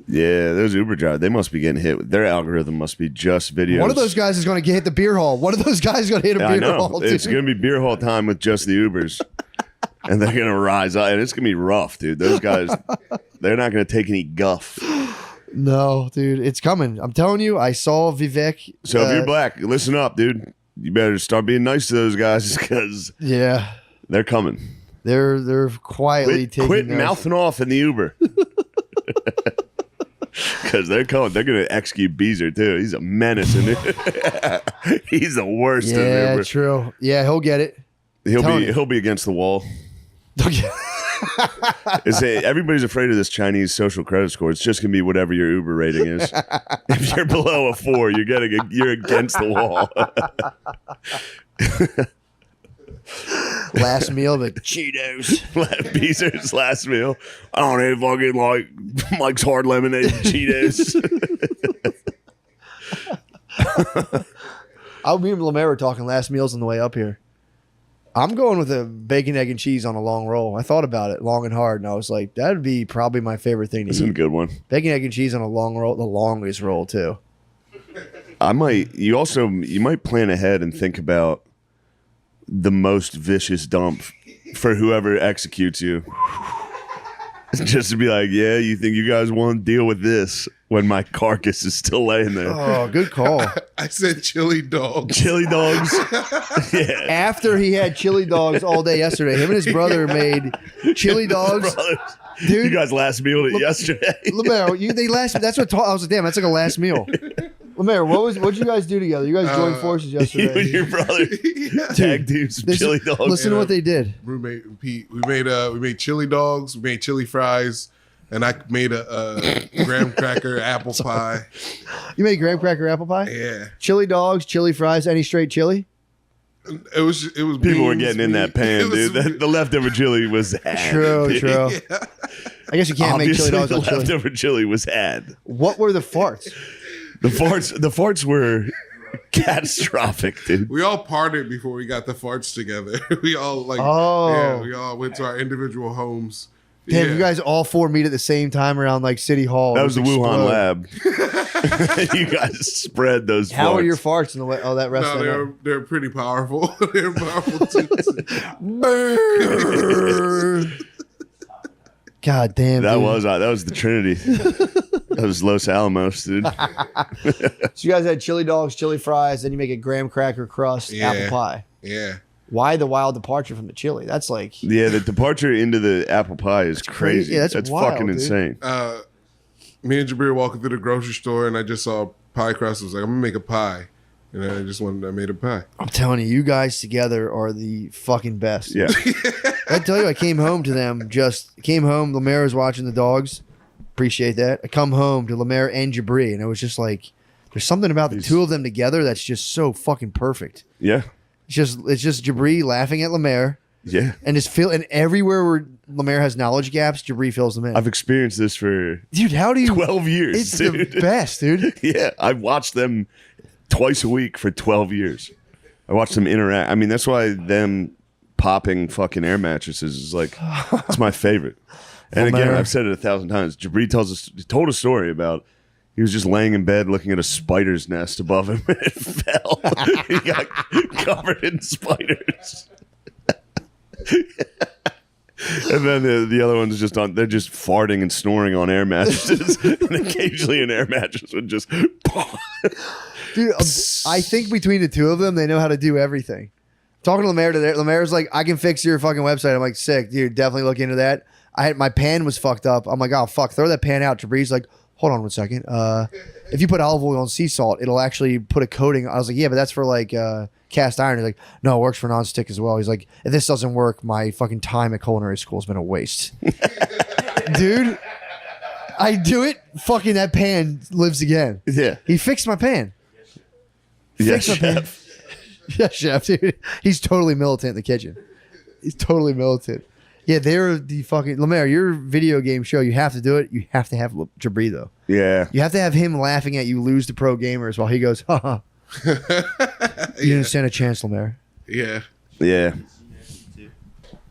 Yeah, those Uber drivers, they must be getting hit. Their algorithm must be just videos. One of those guys is going to get hit the beer hall. One of those guys is going to hit a I beer know. hall. It's dude. going to be beer hall time with just the Ubers. And they're going to rise up. And it's going to be rough, dude. Those guys, they're not going to take any guff. No, dude, it's coming. I'm telling you, I saw Vivek. So if you're black, listen up, dude. You better start being nice to those guys because Yeah. they're coming. They're quietly taking Quit those- mouthing off in the Uber. Because they're coming. They're going to execute Beezer, too. He's a menace in it. He's the worst in the Yeah, Uber. true. Yeah, he'll get it. He'll be against the wall. Everybody's afraid of this Chinese social credit score. It's just gonna be whatever your Uber rating is. If you're below a 4, you're against the wall. Last meal, but Cheetos. Beezer's last meal. I don't know if I get like Mike's hard lemonade and Cheetos. Me and Lemaire were talking last meals on the way up here. I'm going with a bacon, egg, and cheese on a long roll. I thought about it long and hard, and I was like, that would be probably my favorite thing to That's a eat. good one. Bacon, egg, and cheese on a long roll, the longest roll too. You might plan ahead and think about the most vicious dump for whoever executes you. Just to be like, yeah, you think you guys want to deal with this when my carcass is still laying there. Oh, good call. I said chili dogs. Chili dogs. Yeah. After he had chili dogs all day yesterday, him and his brother made chili dogs. Brothers, Dude, you guys last mealed it yesterday. Lemaire, they last. That's what I was like. Damn, that's like a last meal. Lemaire, what'd you guys do together? You guys joined forces You and yesterday. your brother tag team some chili dogs. Listen to what they did. Roommate Pete, we made chili dogs, we made chili fries, and I made a graham cracker apple pie. You made graham cracker apple pie. Yeah, Chili dogs, chili fries, any straight chili. it was. People were beans, getting in that meat. pan, It was- dude. The leftover chili was had. True, dude. true. I guess you can't make chili Obviously, dogs the on chili. leftover chili was had. What were the farts? The farts were catastrophic, dude. We all partied before we got the farts together. We all we all went to our individual homes. Damn, Yeah. you guys all four meet at the same time around like City Hall. That was the Wuhan Explode. lab. You guys spread those. How are farts. your farts in the way? Oh, that rest No, of it. they're pretty powerful. They're powerful too. God damn. That dude. was the Trinity. That was Los Alamos, dude. So you guys had chili dogs, chili fries, then you make a graham cracker crust Yeah. apple pie. Yeah. Why the wild departure from the chili? That's like Yeah, the departure into the apple pie is crazy. crazy. Yeah, that's wild, fucking dude. insane. Me and Jabir walking through the grocery store, and I just saw pie crust. I was like, I'm gonna make a pie, and I made a pie. I'm telling you, you guys together are the fucking best. Yeah. I tell you, I came home to them. Lemaire was watching the dogs. Appreciate that. I come home to Lemaire and Jabri, and it was just like, there's something about the two of them together that's just so fucking perfect. Yeah. It's just Jabri laughing at Lemaire, Yeah. and and everywhere where Lemaire has knowledge gaps, Jabri fills them in. I've experienced this for Dude, how do you? 12 years, It's dude. the best, dude. Yeah, I've watched them twice a week for 12 years. I watched them interact. I mean, that's why them popping fucking air mattresses is like, it's my favorite. And again, Lemaire. I've said it 1,000 times. Jabri told a story about he was just laying in bed looking at a spider's nest above him and it fell. He got covered in spiders. And then the other one's they're just farting and snoring on air mattresses. And occasionally an air mattress would just Dude, I think between the two of them, they know how to do everything. Talking to Lemaire today, Lemaire's like, I can fix your fucking website. I'm like, sick, dude. Definitely look into that. My pan was fucked up. I'm like, oh fuck, throw that pan out. Jabri's like, hold on 1 second. If you put olive oil on sea salt, it'll actually put a coating. I was like, yeah, but that's for like cast iron. He's like, no, it works for nonstick as well. He's like, if this doesn't work, my fucking time at culinary school has been a waste. Dude, I do it. Fucking that pan lives again. Yeah. He fixed my pan. Yes, Fix my pan. chef. Yeah, chef, dude. He's totally militant in the kitchen. He's totally militant. Yeah, they're the fucking Lemaire. Your video game show, you have to do it. You have to have Jabri though. Yeah. You have to have him laughing at you lose to pro gamers while he goes, ha ha. You didn't stand a chance, Lemaire. Yeah. Yeah.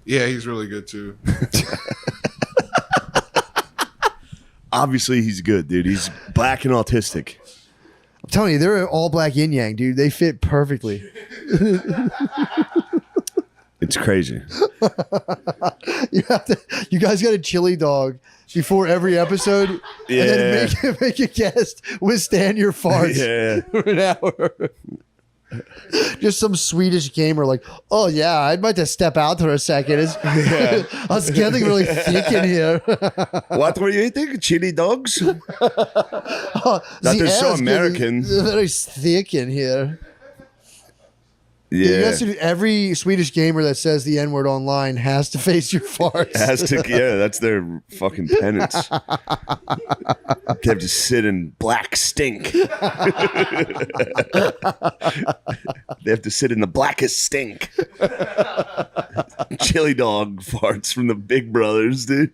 Yeah, he's really good too. Obviously, he's good, dude. He's black and autistic. I'm telling you, they're all black yin yang, dude. They fit perfectly. It's crazy. You guys got a chili dog before every episode, and then make a guest withstand your farts Yeah. for an hour. Just some Swedish gamer like, oh yeah, I'd like to step out for a second. It's getting really thick in here. What were you eating? Chili dogs? That is so American. Very thick in here. You Yeah. guys should- every Swedish gamer that says the N-word online has to face your farts. That's their fucking penance. They have to sit in black stink. They have to sit in the blackest stink. Chili dog farts from the big brothers, dude.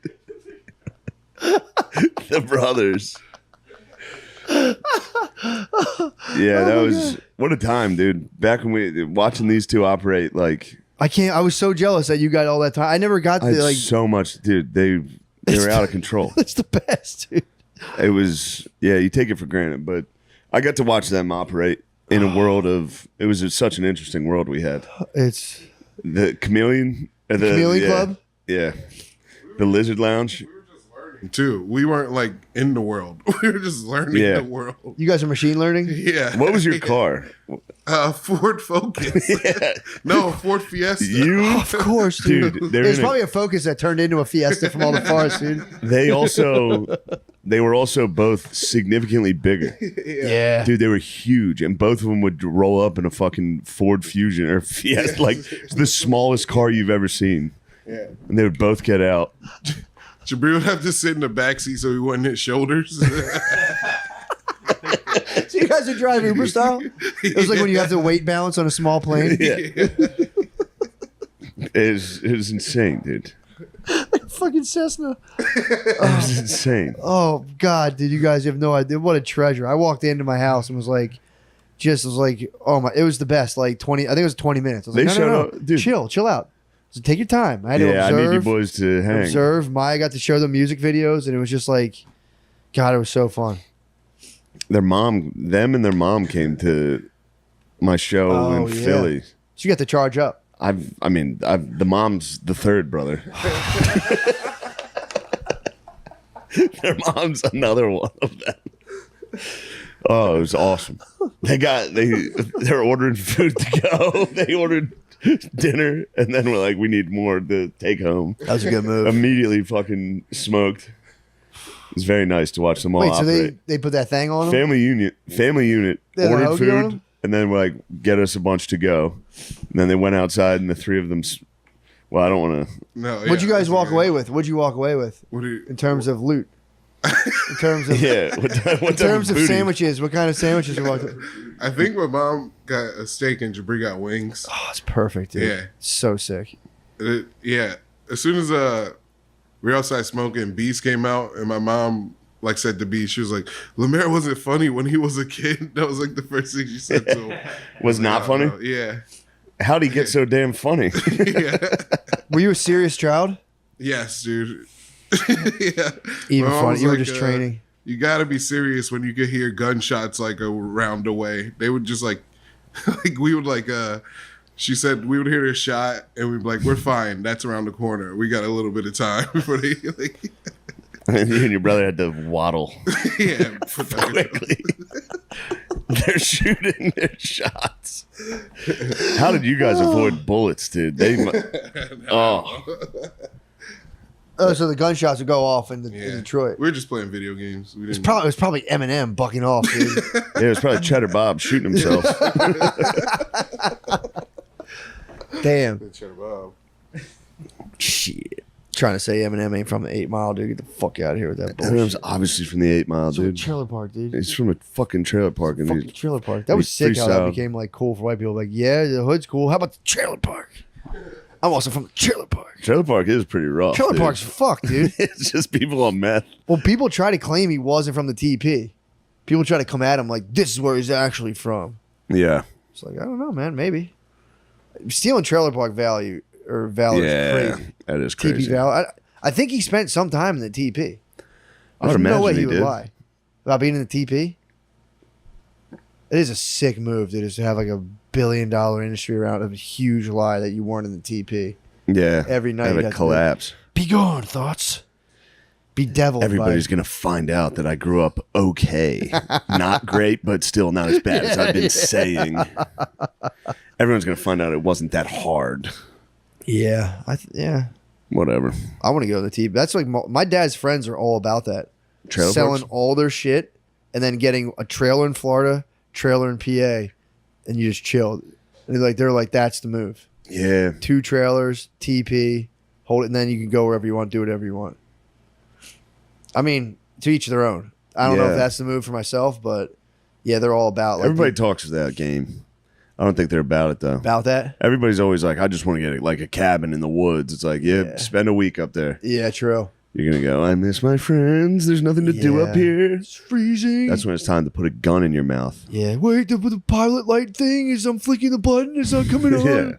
The brothers. Yeah, that was what a time, dude. Back when we watching these two operate, like I was so jealous that you got all that time. I never got I had to so much, dude. They were out of control. It's the best, dude. It was, yeah, you take it for granted, but I got to watch them operate in a world of. It was such an interesting world we had. It's The Chameleon, Chameleon Club. Yeah, the Lizard Lounge. Too. We weren't like in the world. We were just learning Yeah. the world. You guys are machine learning. Yeah. What was your car? Ford Focus. Yeah. No, Ford Fiesta. You, Of course, dude. dude. They're There's in a- probably a Focus that turned into a Fiesta from all the farts, dude. They were also both significantly bigger. Yeah. Dude, they were huge, and both of them would roll up in a fucking Ford Fusion or Fiesta, like the smallest car you've ever seen. Yeah. And they would both get out. Jabri would have to sit in the backseat so he wouldn't hit shoulders. So you guys are driving Uber style? It was like when you have to weight balance on a small plane. Yeah. It was insane, dude. Fucking Cessna. It was insane. Oh God, dude, you guys have no idea what a treasure. I walked into my house and was like, oh my, it was the best. Like 20, I think it was 20 minutes. I was like, They no, showed up- dude. chill out. So take your time. I had to Yeah, I observe. need you boys to hang. Observe. Maya got to show them music videos, and it was just like, God, it was so fun. Them and their mom came to my show Oh, in yeah. Philly. So you got to charge up. The mom's the third brother. Their mom's another one of them. Oh, it was awesome. They're ordering food to go. They ordered dinner, and then we're like, we need more to take home. That was a good move. Immediately fucking smoked. It was very nice to watch them all Wait, so operate. they put that thing on them? Family unit They had a ordered hoagie on food, them? and then we're like, get us a bunch to go. And then they went outside, and the three of them. Well, I don't want to. No. What'd you yeah, guys walk yeah. away with? What'd you walk away with What do you, in terms of loot? In terms of Yeah. What in terms of booty? sandwiches, what kind of sandwiches you walked with? I think my mom got a steak and Jabri got wings. Oh, it's perfect, dude. Yeah. So sick. Yeah. As soon as we were outside smoking, Beast came out, and my mom like said to Beast, she was like, "Lemaire wasn't funny when he was a kid." That was like the first thing she said to him. Was not I funny? don't know. Yeah. How'd he get so damn funny? Yeah. Were you a serious child? Yes, dude. Yeah. Even My mom funny. was You were like, just training. You gotta be serious when you could hear gunshots like a round away. They would just like we would like she said we would hear a shot and we'd be like, we're fine. That's around the corner. We got a little bit of time before they like And you and your brother had to waddle yeah. quickly. They're shooting their shots. How did you guys avoid bullets, dude? Oh, Oh, so the gunshots would go off in Yeah. Detroit. We were just playing video games. We didn't It was probably Eminem bucking off, dude. yeah, it was probably Cheddar Bob shooting himself. Damn. Cheddar Bob. Shit. Trying to say Eminem ain't from the 8 Mile, dude. Get the fuck out of here with that bullshit. Eminem's obviously from the 8 Mile, It's from a dude. trailer park, dude. He's from a fucking trailer park. And Fucking he's, trailer park. That was he's sick how that freestyled. became like cool for white people. Like, yeah, the hood's cool. How about the trailer park? I'm also from the trailer park. trailer park is pretty rough. Trailer dude. park's fucked, dude. It's just people on meth. Well, people try to claim he wasn't from the TP. People try to come at him like, this is where he's actually from. Yeah. It's like, I don't know, man. Maybe. Stealing trailer park value is Yeah. crazy. That is TP crazy. Valley. I think he spent some time in the TP. I would There's no imagine way he he would did. lie about being in the TP. It is a sick move to just have like a $1 billion industry around a huge lie that you weren't in the TP. Yeah. Every night Have you it got to collapse. Be gone, thoughts. Be deviled. Everybody's by going to find out that I grew up okay. Not great, but still not as bad as I've been saying. Everyone's going to find out it wasn't that hard. Yeah, yeah. Whatever. I want to go to the TP. That's like my dad's friends are all about that. Trailer Selling parks? all their shit and then getting a trailer in Florida, trailer in PA, and you just chill. And they're like, that's the move. Yeah. 2 trailers, TP, hold it, and then you can go wherever you want, do whatever you want. I mean, to each their own. I don't know if Yeah. that's the move for myself, but yeah, they're all about like Everybody talks that game. I don't think they're about it, though. about that. Everybody's always like, I just want to get like a cabin in the woods. It's like, yeah, Yeah. spend a week up there. Yeah, true. You're going to go, I miss my friends. There's nothing to do up here. It's freezing. That's when it's time to put a gun in your mouth. Yeah, wait, the pilot light thing is I'm flicking the button, it's not coming on. Yeah.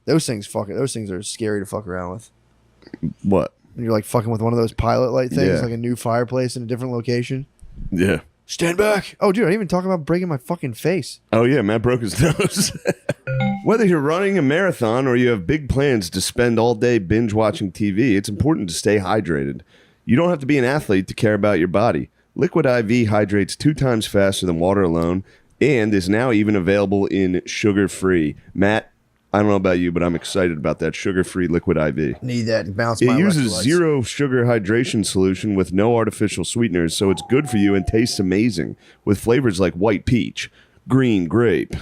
Those things are scary to fuck around with. What? When you're like fucking with one of those pilot light things, Yeah. like a new fireplace in a different location. Yeah. Stand back. Oh, dude, I didn't even talk about breaking my fucking face. Oh, yeah, Matt broke his nose. Whether you're running a marathon or you have big plans to spend all day binge watching TV, it's important to stay hydrated. You don't have to be an athlete to care about your body. Liquid IV hydrates 2 times faster than water alone and is now even available in sugar-free. Matt, I don't know about you, but I'm excited about that sugar-free Liquid IV. Need that and bounce It my uses electrolytes. zero sugar hydration solution with no artificial sweeteners, so it's good for you and tastes amazing with flavors like white peach, green grape,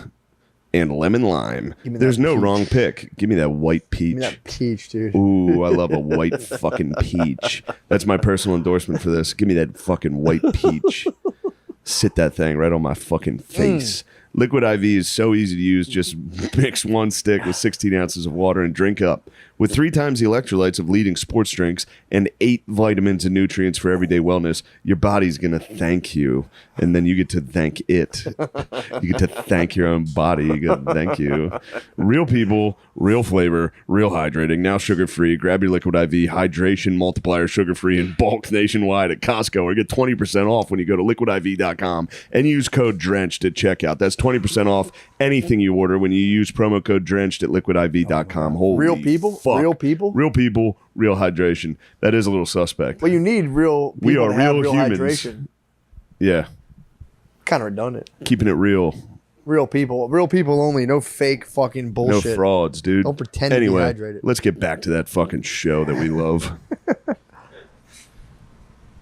and lemon lime. Give me There's that no peach. wrong pick. Give me that white peach. Give me that peach, dude. Ooh, I love a white fucking peach. That's my personal endorsement for this. Give me that fucking white peach. Sit that thing right on my fucking face. Liquid IV is so easy to use. Just mix 1 stick with 16 ounces of water and drink up. With 3 times the electrolytes of leading sports drinks and 8 vitamins and nutrients for everyday wellness, your body's going to thank you. And then you get to thank it. You get to thank your own body. You get to thank you. Real people, real flavor, real hydrating. Now sugar-free. Grab your Liquid IV hydration multiplier sugar-free in bulk nationwide at Costco or get 20% off when you go to liquidiv.com and use code DRENCHED at checkout. That's 20% off anything you order when you use promo code DRENCHED at liquidiv.com. Holy Real people? fuck. Real people? Real people, real hydration. That is a little suspect. Well, you need real people We are to have real humans. hydration. Yeah, Kind of redundant. keeping it real. Real people only. No fake fucking bullshit. No frauds, dude. Don't pretend to be anyway, hydrated. let's get back to that fucking show that we love.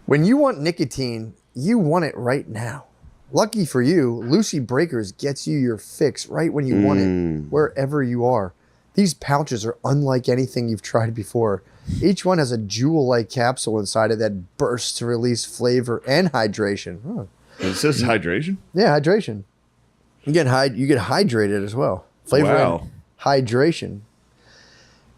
When you want nicotine, you want it right now. Lucky for you, Lucy Breakers gets you your fix right when you want it, wherever you are. These pouches are unlike anything you've tried before. Each one has a jewel-like capsule inside it that bursts to release flavor and hydration. Huh. It says hydration? Yeah, hydration. You get hydrated as well. Flavor Wow. and hydration.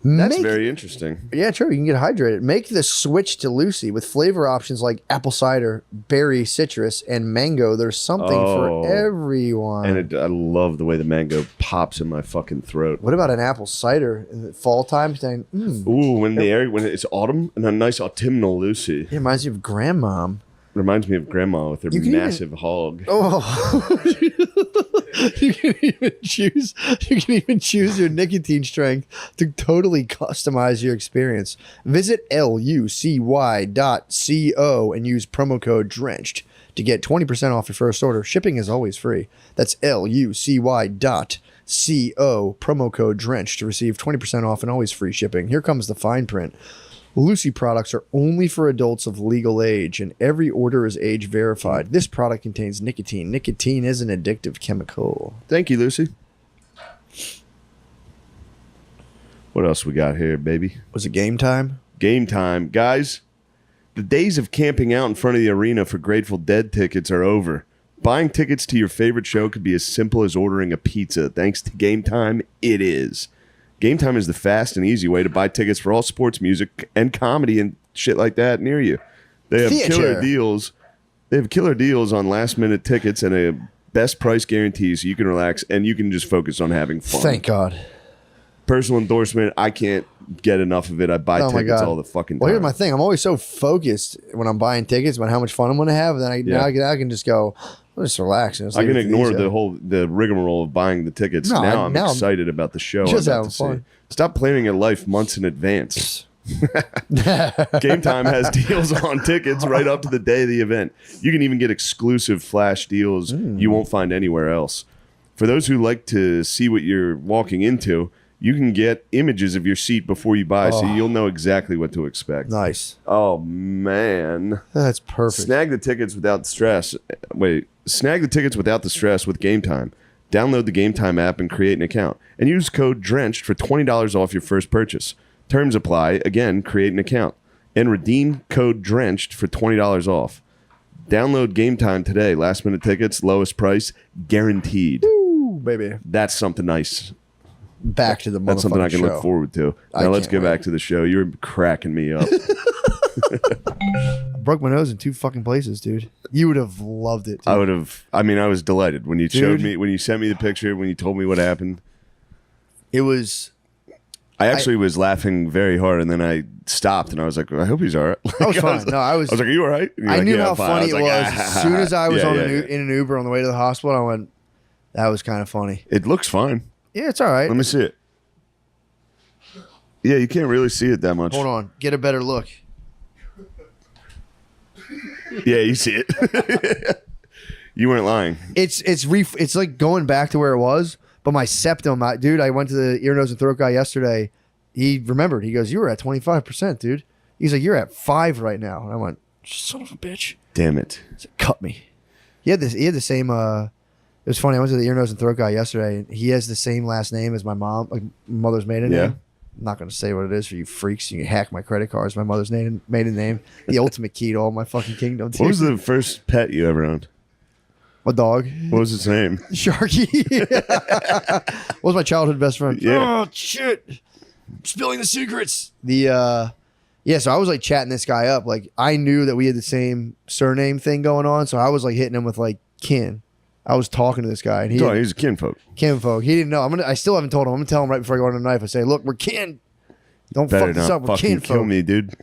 That's very interesting. Yeah, true. You can get hydrated. Make the switch to Lucy with flavor options like apple cider, berry, citrus, and mango. There's something Oh. for everyone. And I love the way the mango pops in my fucking throat. What about an apple cider in the fall time? Saying, Ooh, when it's autumn and a nice autumnal Lucy. it reminds you of grandmom. Reminds me of grandma with her You can massive hog. Oh, you can even choose your nicotine strength to totally customize your experience. Visit lucy.co and use promo code DRENCHED to get 20% off your first order. Shipping is always free. That's lucy.co, promo code DRENCHED to receive 20% off and always free shipping. Here comes the fine print. Lucy products are only for adults of legal age, and every order is age verified. This product contains nicotine. Nicotine is an addictive chemical. Thank you, Lucy. What else we got here, baby? Was it game time? Game time. Guys, the days of camping out in front of the arena for Grateful Dead tickets are over. Buying tickets to your favorite show could be as simple as ordering a pizza. Thanks to Game Time, it is. Game Time is the fast and easy way to buy tickets for all sports, music, and comedy and shit like that near you. They have killer deals. They have killer deals on last-minute tickets and a best price guarantee, so you can relax and you can just focus on having fun. Thank God. Personal endorsement. I can't get enough of it. I buy Oh my tickets God. all the fucking time. Well, here's my thing. I'm always so focused when I'm buying tickets about how much fun I'm going to have. Then now I can just go, I'll just relax. And just I leave can it to ignore these, the rigmarole of buying the tickets. No, now I'm now I'm excited about the show. just I'm about having to see. fun. Stop planning your life months in advance. Game Time has deals on tickets right up to the day of the event. You can even get exclusive flash deals you won't find anywhere else. For those who like to see what you're walking into, you can get images of your seat before you buy, so you'll know exactly what to expect. Nice. Oh, man. That's perfect. Snag the tickets without stress. Snag the tickets without the stress with Game Time. Download the Game Time app and create an account. And use code DRENCHED for $20 off your first purchase. Terms apply. Again, create an account. And redeem code DRENCHED for $20 off. Download Game Time today. Last minute tickets, lowest price, guaranteed. Ooh, baby. That's something nice. Back to the motherfucking That's something I can show. look forward to. Now let's can't get wait. back to the show. You're cracking me up. I broke my nose in 2 fucking places, dude. You would have loved it, dude. I would have. I mean, I was delighted when you showed Dude. me, when you sent me the picture, when you told me what happened. It was... I actually was laughing very hard, and then I stopped, and I was like, I hope he's all right. I was fine. No, I was... I was like, are you all right? And you're I like, knew "Yeah, how I'm fine." funny it like, was. As soon as I was Yeah, on yeah, in an Uber on the way to the hospital, I went, that was kind of funny. It looks fine. Yeah, it's all right. Let me see it. Yeah, you can't really see it that much. Hold on. Get a better look. Yeah, you see it. You weren't lying. It's like going back to where it was, but my septum, dude, I went to the ear, nose, and throat guy yesterday. He remembered. He goes, you were at 25%, dude. He's like, you're at 5 right now. And I went, son of a bitch. Damn it. He said, cut me. He had the same, it was funny. I went to the ear, nose, and throat guy yesterday. And he has the same last name as my mom, like mother's maiden Yeah. name. I'm not going to say what it is for you freaks. You can hack my credit cards. My mother's maiden name. The ultimate key to all my fucking kingdom. Dude. What was the first pet you ever owned? A dog. What was its name? Sharky. What was my childhood best friend? Yeah. Oh shit! Spilling the secrets. Yeah. So I was like chatting this guy up. Like I knew that we had the same surname thing going on. So I was like hitting him with like kin. I was talking to this guy and He's a kinfolk. kinfolk. He didn't know. I still haven't told him. I'm gonna tell him right before I go on the knife. I say, look, we're kin. Don't Better fuck this not up. We're fucking kinfolk. kill me, dude.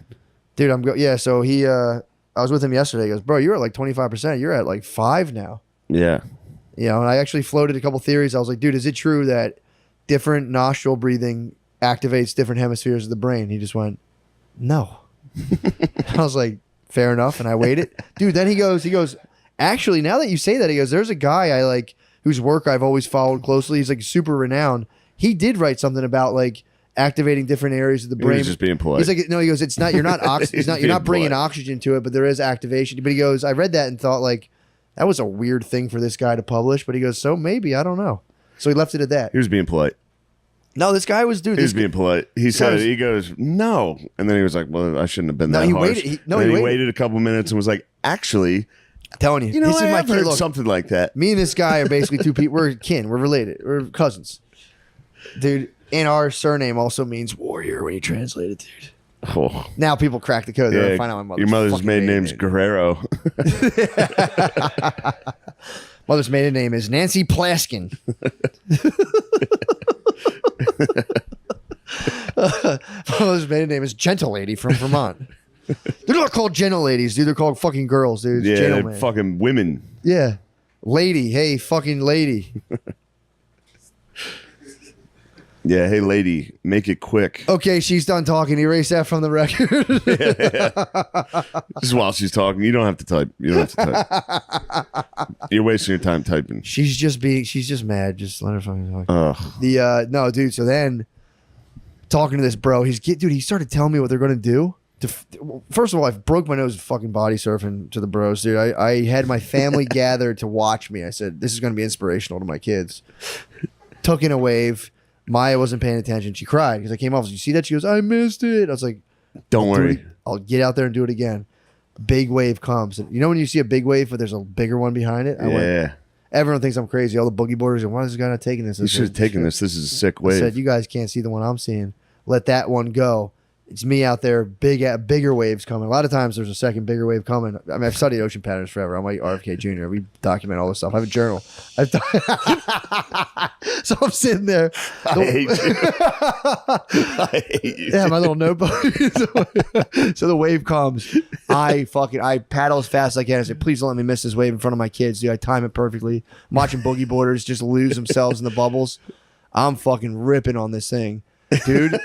Dude, yeah. So he, I was with him yesterday. He goes, bro, you're at like 25%. You're at like 5 now. Yeah. You know, and I actually floated a couple theories. I was like, dude, is it true that different nostril breathing activates different hemispheres of the brain? He just went, no. I was like, fair enough. And I waited. Dude, then he goes, actually, now that you say that, he goes, there's a guy I like whose work I've always followed closely. He's like super renowned. He did write something about like activating different areas of the brain. He's just being polite. He's like, no, he goes, it's not, you're not, He's you're being not bringing polite. oxygen to it, but there is activation. But he goes, I read that and thought like, that was a weird thing for this guy to publish. But he goes, so maybe, I don't know. So he left it at that. He was being polite. No, this guy was, dude. He was This being polite. He said it. He goes, no. And then he was like, well, I shouldn't have been No, that he harsh. waited. He And then he waited. waited a couple minutes and was like, actually, I'm telling you, you know, this is I my have kid. heard Look, something like that. me and this guy are basically two people. We're kin. We're related. We're cousins, dude. And our surname also means warrior when you translate it, dude. Oh. Now people crack the code. They're Yeah, gonna find out my mother's your mother's fucking maiden name's name. Guerrero. Mother's maiden name is Nancy Plaskin. Mother's maiden name is Gentle Lady from Vermont. They're not called gentle ladies, dude. They're called fucking girls, dude. It's Yeah, they're gentleman. fucking women. Yeah. Lady. Hey, fucking lady. Yeah, hey, lady, make it quick. Okay, she's done talking. Erase that from the record. Just while she's talking, you don't have to type. You don't have to type. You're wasting your time typing. she's just mad. Just let her fucking talk. Ugh. No, dude. So then, talking to this bro, he started telling me what they're gonna do. First of all, I broke my nose fucking body surfing to the bros, dude. I had my family gathered to watch me. I said, this is gonna be inspirational to my kids. Took in a wave. Maya wasn't paying attention. She cried because I came off. You see that? She goes, I missed it. I was like, Don't do worry. it. I'll get out there and do it again. Big wave comes. And you know when you see a big wave, but there's a bigger one behind it? I went, Yeah. everyone thinks I'm crazy. All the boogie boarders and why is this guy not taking this? You should have taken this. This is a sick I said, wave. you guys can't see the one I'm seeing. Let that one go. It's me out there, bigger waves coming. A lot of times there's a second bigger wave coming. I mean, I've studied ocean patterns forever. I'm like RFK Jr. We document all this stuff. I have a journal. So I'm sitting there. I hate you. I hate you. Yeah, my little notebook. So the wave comes. I paddle as fast as I can. I say, please don't let me miss this wave in front of my kids. Dude, I time it perfectly. I'm watching boogie boarders just lose themselves in the bubbles. I'm fucking ripping on this thing. Dude,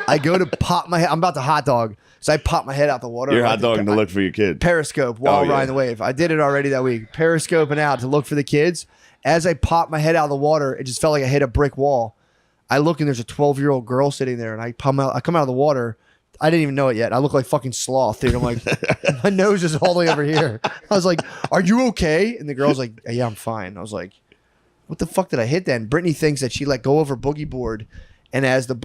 I go to pop my head. I'm about to hot dog. So I pop my head out the water. You're I hot dogging to look for your kid. Periscope while Oh, yeah. riding the wave. I did it already that week. Periscoping out to look for the kids. As I popped my head out of the water, it just felt like I hit a brick wall. I look and there's a 12-year-old girl sitting there, and I come out of the water. I didn't even know it yet. I look like fucking sloth, dude. I'm like, my nose is all the way over here. I was like, are you okay? And the girl's like, yeah, I'm fine. I was like, what the fuck did I hit then? Brittany thinks that she let go of her boogie board. And as the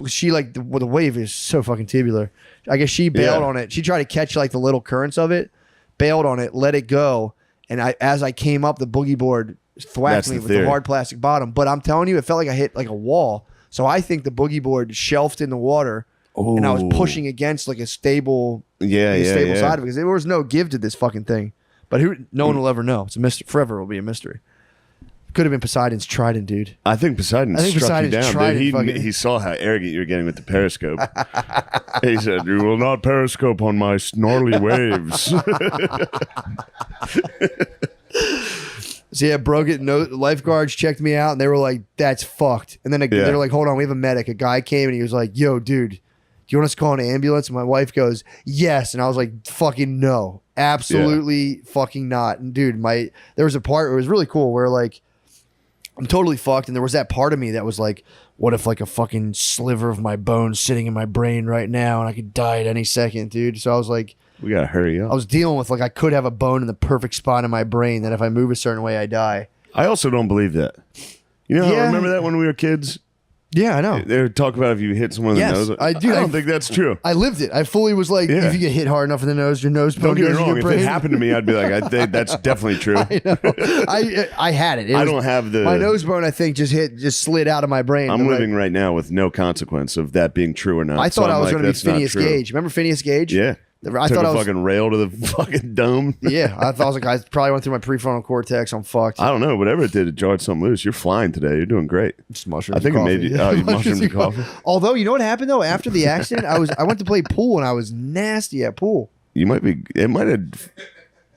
wave is so fucking tubular, I guess she bailed on it. She tried to catch like the little currents of it, bailed on it, let it go. And as I came up, the boogie board thwacked That's me the with theory. the hard plastic bottom. But I'm telling you, it felt like I hit like a wall. So I think the boogie board shelved in the water. and I was pushing against like a stable, stable side of it because there was no give to this fucking thing. But no one will ever know. It's a mystery. Forever it will be a mystery. Could have been Poseidon's trident, dude. I think Poseidon struck you down. Trident He saw how arrogant you were getting with the periscope. He said, "You will not periscope on my snarly waves." So yeah, broke it. No lifeguards checked me out, and they were like, "That's fucked." And then they were like, "Hold on, we have a medic." A guy came and he was like, "Yo, dude, do you want us to call an ambulance?" And my wife goes, "Yes." And I was like, "Fucking no, absolutely fucking not." And dude, there was a part where it was really cool where like I'm totally fucked, and there was that part of me that was like, "What if like a fucking sliver of my bone sitting in my brain right now, and I could die at any second, dude?" So I was like, we gotta hurry up. I was dealing with like I could have a bone in the perfect spot in my brain that if I move a certain way, I die. I also don't believe that. You know, Yeah. remember that when we were kids? Yeah, I know. They would talk about if you hit someone in Yes, the nose. I do. I don't think that's true. I lived it. I fully was like, Yeah. if you get hit hard enough in the nose, your nose Don't bone get me goes in wrong. your If brain. it happened to me, I'd be like, I think that's definitely true. I know. I had it. I don't have the. My nose bone, I think, just slid out of my brain. I'm living right now with no consequence of that being true or not. I So thought I'm I was like, going to be that's not Phineas true. Gage. Remember Phineas Gage? Yeah. I Took thought a I was. fucking rail to the fucking dome. Yeah, I thought I was like, I probably went through my prefrontal cortex. I'm fucked. I don't know. Whatever it did, it jarred something loose. You're flying today. You're doing great. Just mushrooms. I think and it made coffee. you. Oh, you mushroomed your coffee. Although you know what happened though after the accident, I went to play pool and I was nasty at pool. You might be. It might have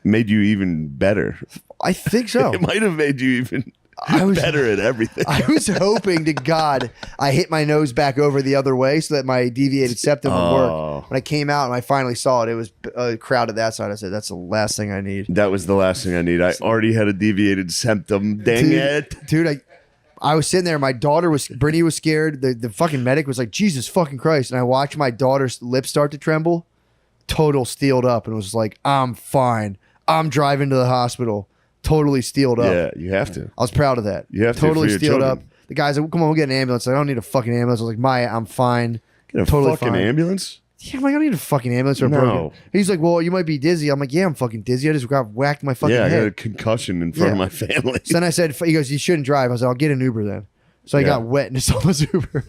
made you even better. I think so. It might have made you even I was better at everything. I was hoping to God I hit my nose back over the other way so that my deviated septum would Oh. work. When I came out and I finally saw it, it was crowded that side. I said, that's the last thing I need. That was the last thing I need. I already had a deviated septum. Dang it. Dude, I was sitting there. My daughter Brittany was scared. The fucking medic was like, Jesus fucking Christ. And I watched my daughter's lips start to tremble. Total steeled up and was like, I'm fine. I'm driving to the hospital. Totally steeled up. Yeah, you have to. I was proud of that. You have to totally for your steeled children. up. The guy's like, come on, we'll get an ambulance. I don't need a fucking ambulance. I was like, Maya, I'm fine. Get a Totally fucking fine. ambulance? Yeah, I'm like, I don't need a fucking ambulance or a No. broken. He's like, well, you might be dizzy. I'm like, yeah, I'm fucking dizzy. I just got whacked in my fucking Yeah, I got a head. concussion in front of Yeah. my family. So then I said, he goes, you shouldn't drive. I was like, I'll get an Uber then. So I Yeah. got wet in someone's Uber.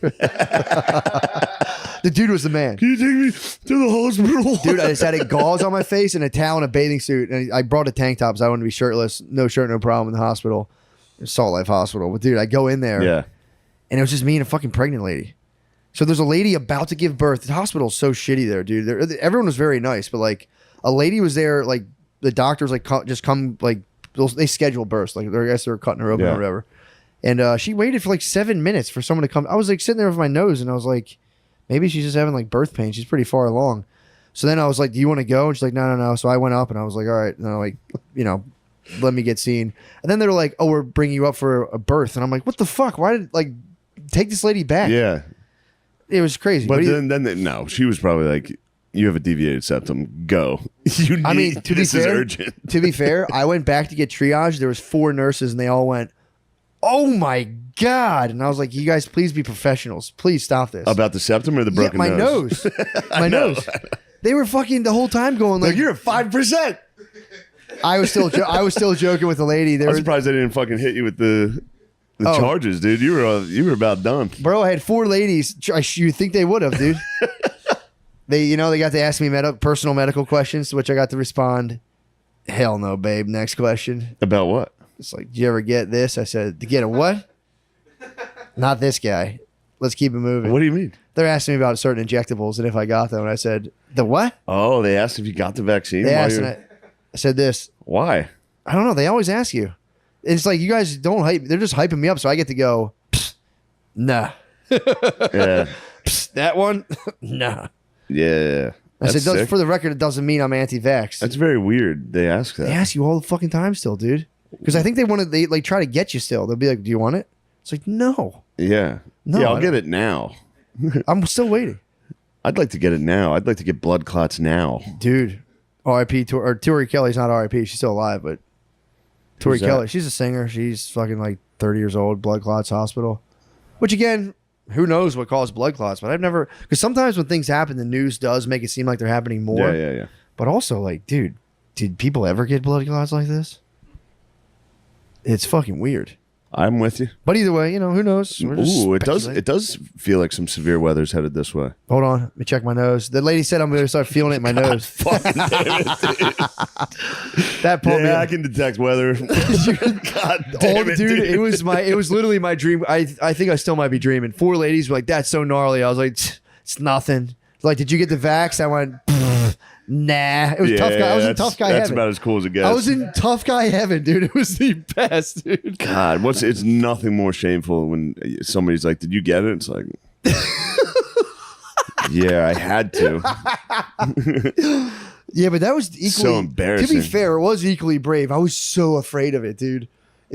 The dude was the man. Can you take me to the hospital? Dude, I just had a gauze on my face and a towel and a bathing suit. And I brought a tank top because I wanted to be shirtless. No shirt, no problem in the hospital. Salt Life Hospital. But dude, I go in there. Yeah. And it was just me and a fucking pregnant lady. So there's a lady about to give birth. The hospital's so shitty there, dude. Everyone was very nice, but like a lady was there, like the doctors like just come, like they schedule births. Like I guess they were cutting her open Yeah. or whatever. And she waited for like 7 minutes for someone to come. I was like sitting there with my nose and I was like, maybe she's just having like birth pain. She's pretty far along. So then I was like, do you want to go? And she's like, no. So I went up and I was like, all right. And I'm like, let me get seen. And then they're like, oh, we're bringing you up for a birth. And I'm like, what the fuck? Why did take this lady back? Yeah. It was crazy. But What do you- then no, she was probably like, you have a deviated septum. Go. You need, I mean, to be this is fair, urgent. to be fair, I went back to get triage. There was 4 nurses, and they all went, "Oh my god!" And I was like, "You guys, please be professionals. Please stop this." About the septum or the broken my nose? nose, my nose. They were fucking the whole time going like, You're at 5%. I was still joking with the lady. There I'm was, surprised they didn't fucking hit you with the Oh. charges, dude. You were about done. bro. I had 4 ladies. You think they would have, dude? They got to ask me personal medical questions, to which I got to respond, "Hell no, babe. Next question." About what? It's like, "Do you ever get this?" I said, "To get a what?" Not this guy. Let's keep it moving. What do you mean? They're asking me about certain injectables and if I got them. And I said, "The what?" Oh, they asked if you got the vaccine. They while asked, and you're- I said this. Why? I don't know. They always ask you. It's like you guys don't hype. They're just hyping me up, so I get to go. "Psst, nah, Yeah. Psst, that one, nah." Yeah. I That's said, sick. for the record, it doesn't mean I'm anti-vax. That's very weird. They ask that. They ask you all the fucking time still, dude. Because I think they like try to get you still. They'll be like, "Do you want it?" It's like, no, Yeah. No, yeah, I I'll get don't. it now. I'm still waiting, I'd like to get it now. I'd like to get blood clots now. dude. R.I.P. Tori Kelly's not R.I.P. She's still alive, but Tori Who's that? Kelly, she's a singer. She's fucking like 30 years old. Blood clots hospital. Which again, who knows what caused blood clots? But I've never, because sometimes when things happen, the news does make it seem like they're happening more. Yeah. But also, like, dude, did people ever get blood clots like this? It's fucking weird. I'm with you. But either way, who knows? We're just Ooh, it speculating. does feel like some severe weather's headed this way. Hold on, let me check my nose. The lady said I'm going to start feeling it in my nose. Fucking damn it, dude. That pulled me. Yeah, I can detect weather. God damn it, Dude, it was literally my dream. I think I still might be dreaming. 4 ladies were like, "That's so gnarly." I was like, "It's nothing." Like, did you get the vax? I went, nah. It was tough guy. I was in tough guy That's heaven. about as cool as it gets. I was in tough guy heaven, dude. It was the best, dude. God, it's nothing more shameful when somebody's like, "Did you get it?" It's like, yeah, I had to. Yeah, but that was equally So embarrassing. To be fair, it was equally brave. I was so afraid of it, dude.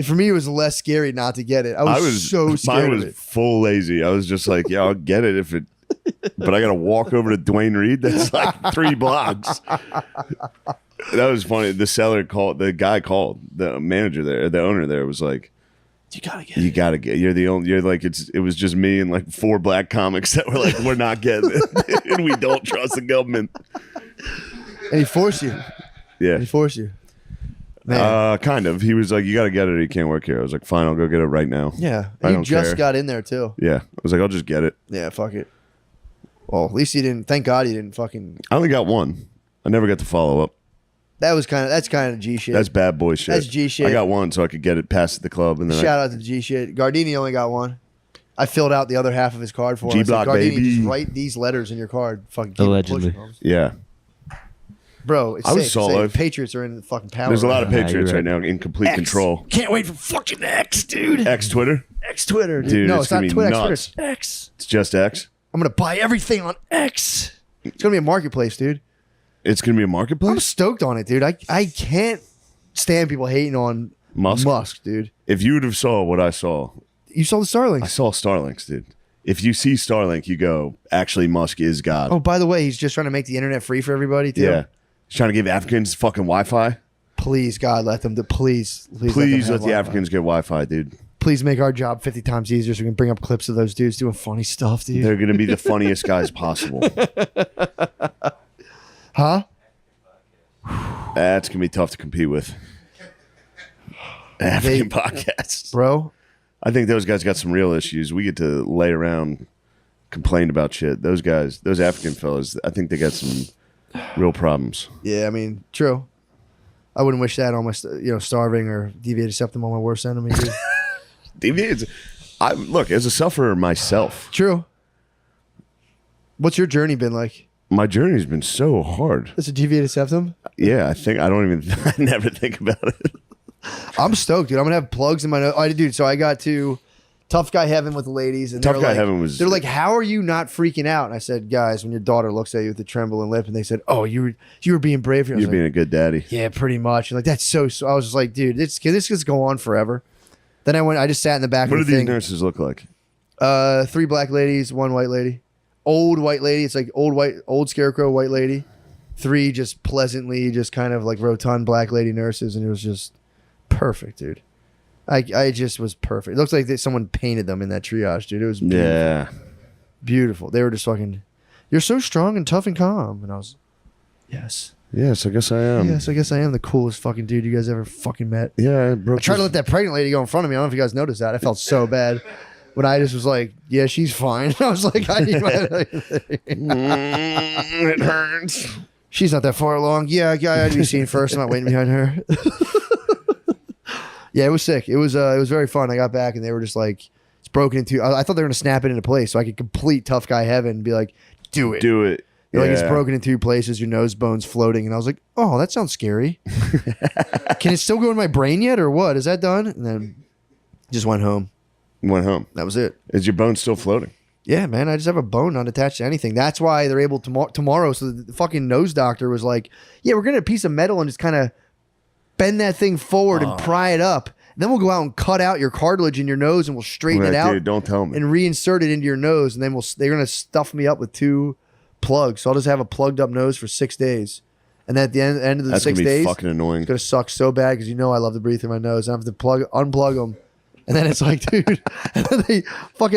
For me, it was less scary not to get it. I was so scared Mine of was it. full lazy. I was just like, yeah, I'll get it if it. But I got to walk over to Dwayne Reed. That's like 3 blocks. That was funny. The seller called. The guy called. The manager there, the owner there, was like, You gotta get "You it. gotta get. You're the only. You're like it was just me and like 4 black comics that were like, we're not getting it, and we don't trust the government." And he forced you. Yeah. He forced you. Man. Kind of. He was like, "You got to get it. Or you can't work here." I was like, "Fine, I'll go get it right now." Yeah. I You don't just care. got in there too. Yeah. I was like, "I'll just get it." Yeah, fuck it. Well, at least he didn't. Thank God he didn't fucking. I only got one. I never got to follow up. That's kind of G shit. That's bad boy shit. That's G shit. I got one so I could get it past the club, and then Shout out to G shit. Gardini only got one. I filled out the other half of his card for him. I said, G-Block, Gardini, baby. just write these letters in your card. Fucking keep it Allegedly. pushing. yeah. Bro, it's I was safe. Salt It's safe. Life. Patriots are in the fucking power. There's a lot of right now. Patriots you're right now in complete control. Can't wait for fucking X, dude. X Twitter. X Twitter, dude. Dude, No, it's it's not gonna be Twitter. nuts. X Twitter. It's X. It's just X. I'm gonna buy everything on X. It's gonna be a marketplace, dude. It's gonna be a I'm marketplace. stoked on it, dude. I can't stand people hating on Musk? dude. If you would have saw what I saw, You saw the I Starlinks. saw Starlinks, dude. If you see Starlink, you go, actually, Musk is God. Oh, by the way, he's just trying to make the internet free for everybody, too. yeah. He's trying to give Africans fucking Wi-Fi. Please, God, let them. Please Please them let have the Wi-Fi. Africans get Wi-Fi, dude. Please make our job 50 times easier so we can bring up clips of those dudes doing funny stuff, dude. They're gonna be the funniest guys possible. Huh? That's gonna be tough to compete with. African podcasts. Bro, I think those guys got some real issues. We get to lay around, complain about shit. Those guys, those African fellas, I think they got some real problems. yeah, I mean, true. I wouldn't wish that on my, starving or deviated septum on my worst enemy, dude. Deviated. Look, as a sufferer myself, True. What's your journey been like? my journey's been so hard. It's a deviated septum? Yeah, I don't even, I never think about it. I'm stoked, dude. I'm gonna have plugs in my nose. Dude, so I got to Tough Guy Heaven with the ladies, and Tough they're Guy like, Heaven was- They're like, "How are you not freaking out?" And I said, "Guys, when your daughter looks at you with a trembling lip," and they said, "Oh, you were being brave here." I was You're like, being a good daddy. yeah, pretty much. And like that's so. I was just like, dude, this could go on forever. Then I just sat in the back What do of the these thing. nurses look like? 3 black ladies, 1 white lady. Old white lady. It's like old scarecrow white lady. 3 just pleasantly, just kind of like rotund black lady nurses, and it was just perfect, dude. I just was perfect. It looks like someone painted them in that triage, dude. It was beautiful. Yeah. Beautiful. They were just fucking, "You're so strong and tough and calm," and I was, yes, Yes, I guess I am. yes. I guess I am the coolest fucking dude you guys ever fucking met. Yeah, I broke I tried to this- let that pregnant lady go in front of me. I don't know if you guys noticed that. I felt so bad when I just was like, "Yeah, she's fine." I was like, "I need my." it hurts. She's not that far along. Yeah, I had to be seen first. I'm not waiting behind her. Yeah, it was sick. It was very fun. I got back and they were just like, it's broken into. I thought they were gonna snap it into place so I could complete Tough Guy Heaven and be like, do it. Do it. They're like, it's Yeah. broken in 2 places. Your nose bone's floating, and I was like, oh, that sounds scary. Can it still go in my brain yet, or what? Is that done? And then just went home. Went home. That was it. Is your bone still floating? Yeah, man, I just have a bone unattached to anything. That's why they're able tomorrow. So the fucking nose doctor was like, yeah, we're gonna get a piece of metal and just kind of bend that thing forward and pry it up. Then we'll go out and cut out your cartilage in your nose and we'll straighten Like, it out dude, don't tell me. and reinsert it into your nose. And then they're gonna stuff me up with 2 plugs. So I'll just have a plugged up nose for 6 days. And then at the end of the That's 6 gonna be days, fucking annoying. it's gonna suck so bad because I love to breathe through my nose. And I have to unplug them, and then it's like, dude, and then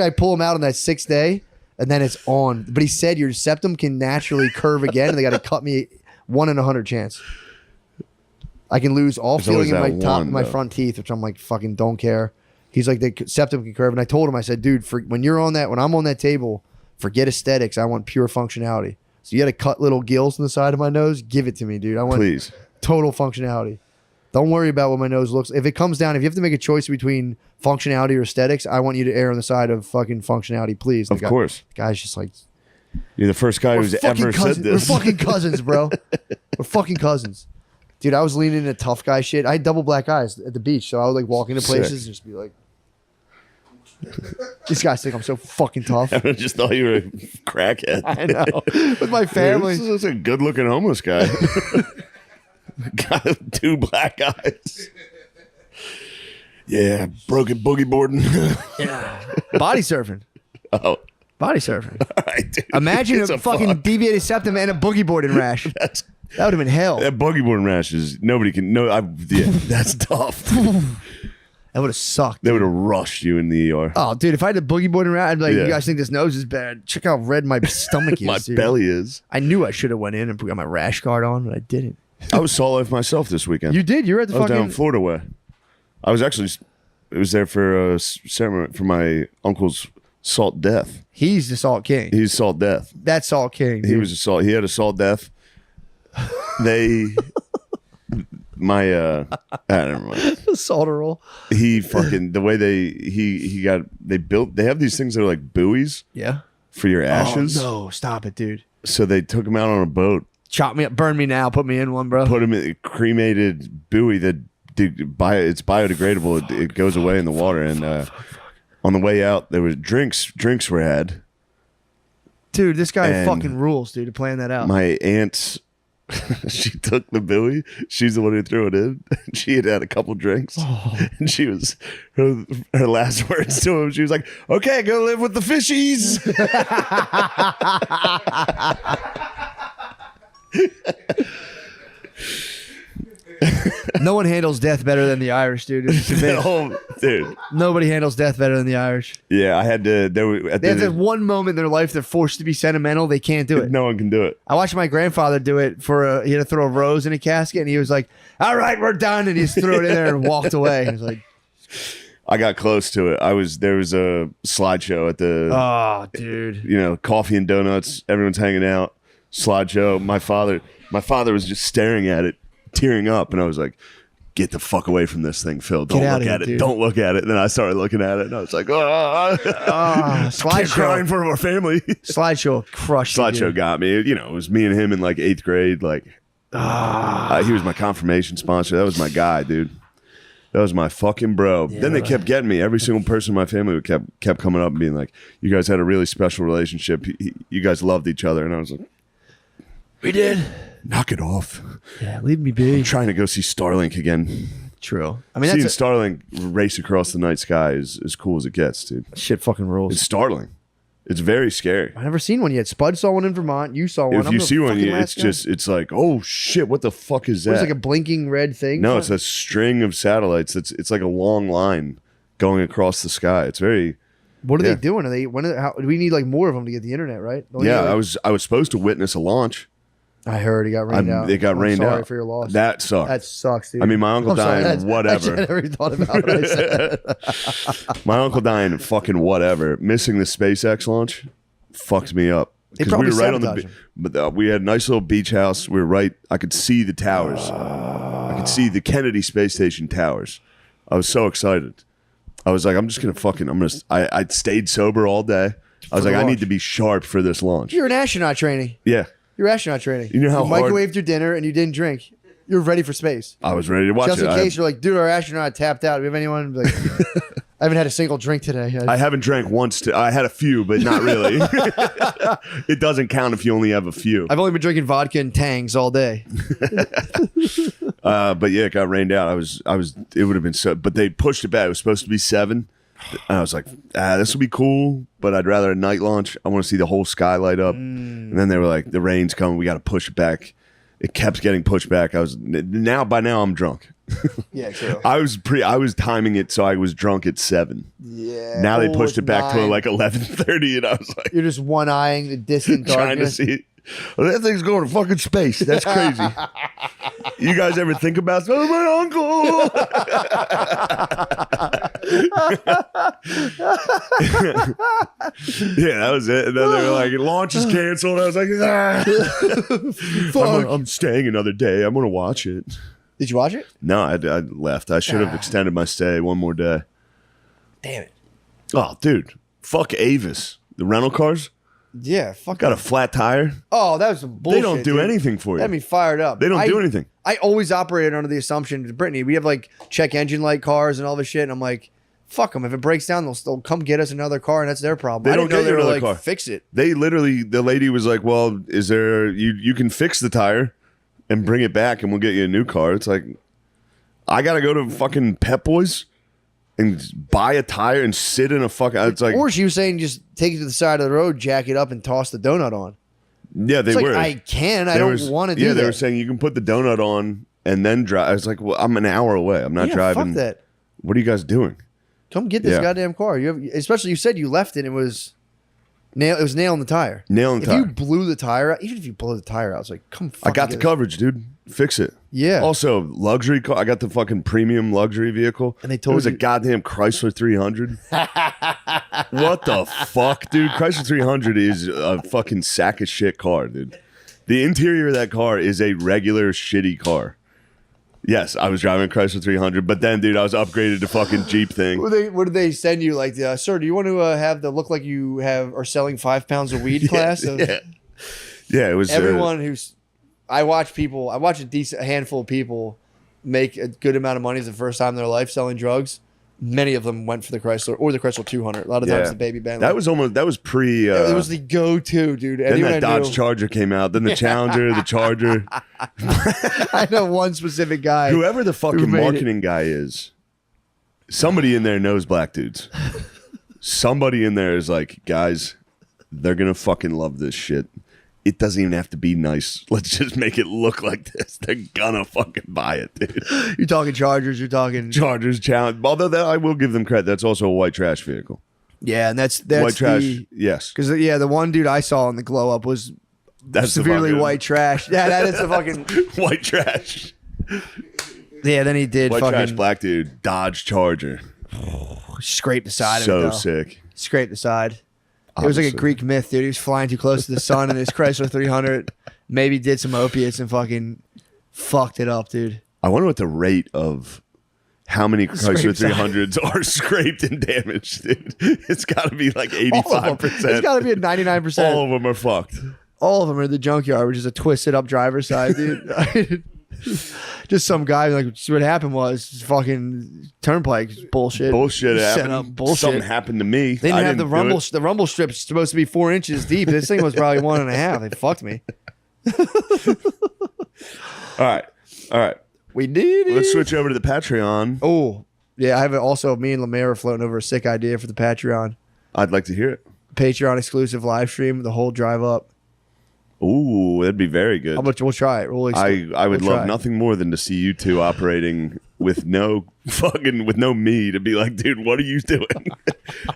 I pull them out on that 6th day, and then it's on. But he said your septum can naturally curve again, and they got to cut me 1 in 100 chance. I can lose all There's feeling in always my that top, one, my though. front teeth, which I'm like fucking don't care. He's like, the septum can curve. And I told him, I said, dude, when I'm on that table, forget aesthetics. I want pure functionality. So you got to cut little gills on the side of my nose. Give it to me, dude. I want total functionality. Don't worry about what my nose looks. If it comes down, if you have to make a choice between functionality or aesthetics, I want you to err on the side of fucking functionality, please. Of course. The guy's just like, you're the first guy who's ever said this. We're fucking cousins, bro. We're fucking cousins. Dude, I was leaning into tough guy shit. I had double black eyes at the beach, so I would like walk into places and just be like, these guys think I'm so fucking tough. I just thought you were a crackhead. I know. With my family. This is a good-looking homeless guy. Got 2 black eyes. Yeah, broken boogie boarding. Yeah. Body surfing. Oh. Body surfing. All right, dude. Imagine a fucking deviated septum and a boogie boarding rash. That would have been hell. That boogie boarding rash is, nobody can, that's tough. That would have sucked. They would have rushed you in the ER. Oh, dude, if I had a boogie boarding rash, I'd be like, you guys think this nose is bad? Check how red my stomach is. My dude. belly is. I knew I should have went in and got my rash guard on, but I didn't. I was Salt Life myself this weekend. You did? You were at the I was fucking... down Florida way. I was actually, it was there for a ceremony for my uncle's salt death. He's the salt king. He's salt death. That's salt king. Dude. He was a salt. He had a salt death. Never mind. Salt roll. He fucking, the way they have these things that are like buoys. Yeah. For your ashes. Oh, no, stop it, dude. So they took him out on a boat. Chop me up, burn me now, put me in one, bro. Put him in a cremated buoy that it's biodegradable. It goes away in the water. And on the way out, there was drinks. Drinks were had. Dude, this guy And fucking rules, dude, to plan that out. My aunt, she took the buoy. She's the one who threw it in. She had a couple drinks. And she was, her last words to him, she was like, okay, go live with the fishies. No one handles death better than the Irish, dude. Dude. Nobody handles death better than the Irish. Yeah, I had to. They have that one moment in their life they're forced to be sentimental. They can't do it. No one can do it. I watched my grandfather do it he had to throw a rose in a casket, and he was like, "All right, we're done," and he just threw it in there and walked away. He was like, I got close to it. There was a slideshow at the. Oh, dude. Coffee and donuts. Everyone's hanging out. Slideshow. My father was just staring at it, tearing up, and I was like, get the fuck away from this thing, Phil. Don't look at it. Dude. Don't look at it. And then I started looking at it, and I was like, slideshow. Crying for our family. Slideshow crushed me. Slideshow got me. It was me and him in like 8th grade. Like, he was my confirmation sponsor. That was my guy, dude. That was my fucking bro. Yeah, then they kept getting me. Every single person in my family kept coming up and being like, you guys had a really special relationship. You guys loved each other. And I was like, we did. Knock it off. Yeah, leave me be. I'm trying to go see Starlink again. True. I mean, seeing Starlink race across the night sky is as cool as it gets, dude. Shit fucking rules. It's startling. It's very scary. I've never seen one yet. Spud saw one in Vermont. You saw one. If you see one, it's like, oh shit, what the fuck is that? It's like a blinking red thing. No, it's a string of satellites. It's like a long line going across the sky. It's very. What are they doing? How do we need like more of them to get the internet right? I was supposed to witness a launch. I heard it got rained out. It got rained out. Sorry for your loss. That sucked. That sucks, dude. I mean, my uncle dying, whatever. I never even thought about what I said. My uncle dying, fucking whatever. Missing the SpaceX launch fucked me up. Because we were right on but we had a nice little beach house. We were right. I could see the towers. I could see the Kennedy Space Station towers. I was so excited. I was like, I stayed sober all day. I was like, I need to be sharp for this launch. You're an astronaut training. Yeah. You're astronaut training. You know how you microwaved your dinner and you didn't drink. You're ready for space. I was ready to watch Just in case you're like, dude, our astronaut tapped out. Do we have anyone? Like, I haven't had a single drink today. I haven't drank once. I had a few, but not really. It doesn't count if you only have a few. I've only been drinking vodka and Tangs all day. But yeah, it got rained out. It would have been so, but they pushed it back. It was supposed to be 7. And I was like, this will be cool, but I'd rather a night launch. I want to see the whole sky light up. And then they were like, the rain's coming. We got to push it back. It kept getting pushed back. By now I'm drunk. Yeah, true. I was timing it so I was drunk at 7. Yeah. Now they pushed it back to like 11:30, and I was like, you're just one-eyeing the distant darkness. Trying to see. Well, that thing's going to fucking space. That's crazy. You guys ever think about, my uncle? Yeah, that was it. And then they were like, launch is canceled. I was like, I'm staying another day. I'm gonna watch it. Did you watch it? No, I left. I should have extended my stay one more day. Damn it. Oh, dude, fuck Avis. The rental cars Yeah, fuck. got a flat tire. Oh, that was some bullshit. They don't do dude. anything for you. Had me fired up. They don't do anything. I always operated under the assumption, Brittany, we have like check engine light cars and all this shit, and I'm like, fuck them. If it breaks down, they'll come get us another car, and that's their problem. They I don't didn't know get they you were another like, car. fix it. They literally, the lady was like, well, is there, you can fix the tire and bring it back and we'll get you a new car. It's like, I got to go to fucking Pep Boys and buy a tire and sit in a fucking, it's like, Or she was saying just take it to the side of the road, jack it up, and toss the donut on. yeah, they It's like, were. I can. I don't want to do yeah, that. they were saying you can put the donut on and then drive. I was like, well, I'm an hour away. I'm not yeah, driving. fuck that. What are you guys doing? Come get this Yeah. goddamn car. You have, especially you said you left it. It was nailing the tire. Nailing if tire. you blew the tire out, even if you blow the tire out, it's like come. I got the get this. coverage, dude. Fix it. Yeah. Also, luxury car. I got the fucking premium luxury vehicle. And they it told was a you- goddamn Chrysler 300. What the fuck, dude? Chrysler 300 is a fucking sack of shit car, dude. The interior of that car is a regular shitty car. Yes, I was driving a Chrysler 300, but then, dude, I was upgraded to fucking Jeep thing. What did they send you? Like, sir, do you want to have the look like you are selling 5 pounds of weed class? Of Yeah, it was everyone who's. I watch a handful of people make a good amount of money the first time in their life selling drugs. Many of them went for the Chrysler or the Chrysler 200. A lot of times the baby Bentley. That was pre. it was the go-to, dude. Then Anyone that I Dodge knew- Charger came out. Then the Challenger, the Charger. I know one specific guy. Whoever the fucking made it. marketing guy is, somebody in there knows black dudes. Somebody in there is like, guys, they're gonna fucking love this shit. It doesn't even have to be nice. Let's just make it look like this. They're gonna fucking buy it, dude. You're talking Chargers. You're talking Chargers, Challenge. Although that, I will give them credit. That's also a white trash vehicle. yeah, and that's White trash, yes. Because the one dude I saw in the glow up was That's the severely fucking- white trash. Yeah, that is the fucking white trash. yeah. Then he did White fucking trash black dude. Dodge Charger. scrape the side of it. So Though. sick. Scrape the side. It was like a Obviously. Greek myth, dude. He was flying too close to the sun in his Chrysler 300. Maybe did some opiates and fucking fucked it up, dude. I wonder what the rate of how many Chrysler Scraped 300s are scraped and damaged, dude. It's got to be like All of them. 85%. It's got to be a 99%. All of them are fucked. All of them are in the junkyard, which is a twisted up driver's side, dude. Just some guy like what happened was fucking turnpike bullshit. Bullshit Set happened. up bullshit. Something happened to me. They didn't I have the do rumble. it. The rumble strip's supposed to be 4 inches deep. This thing was probably 1.5. They fucked me. All right. We did it. Let's switch over to the Patreon. Oh, yeah. I have also me and Lemaire are floating over a sick idea for the Patreon. I'd like to hear it. Patreon exclusive live stream, the whole drive up. Ooh, that'd be very good. How much we'll try it. I would we'll love try. nothing more than to see you two operating with no me to be like, dude, what are you doing?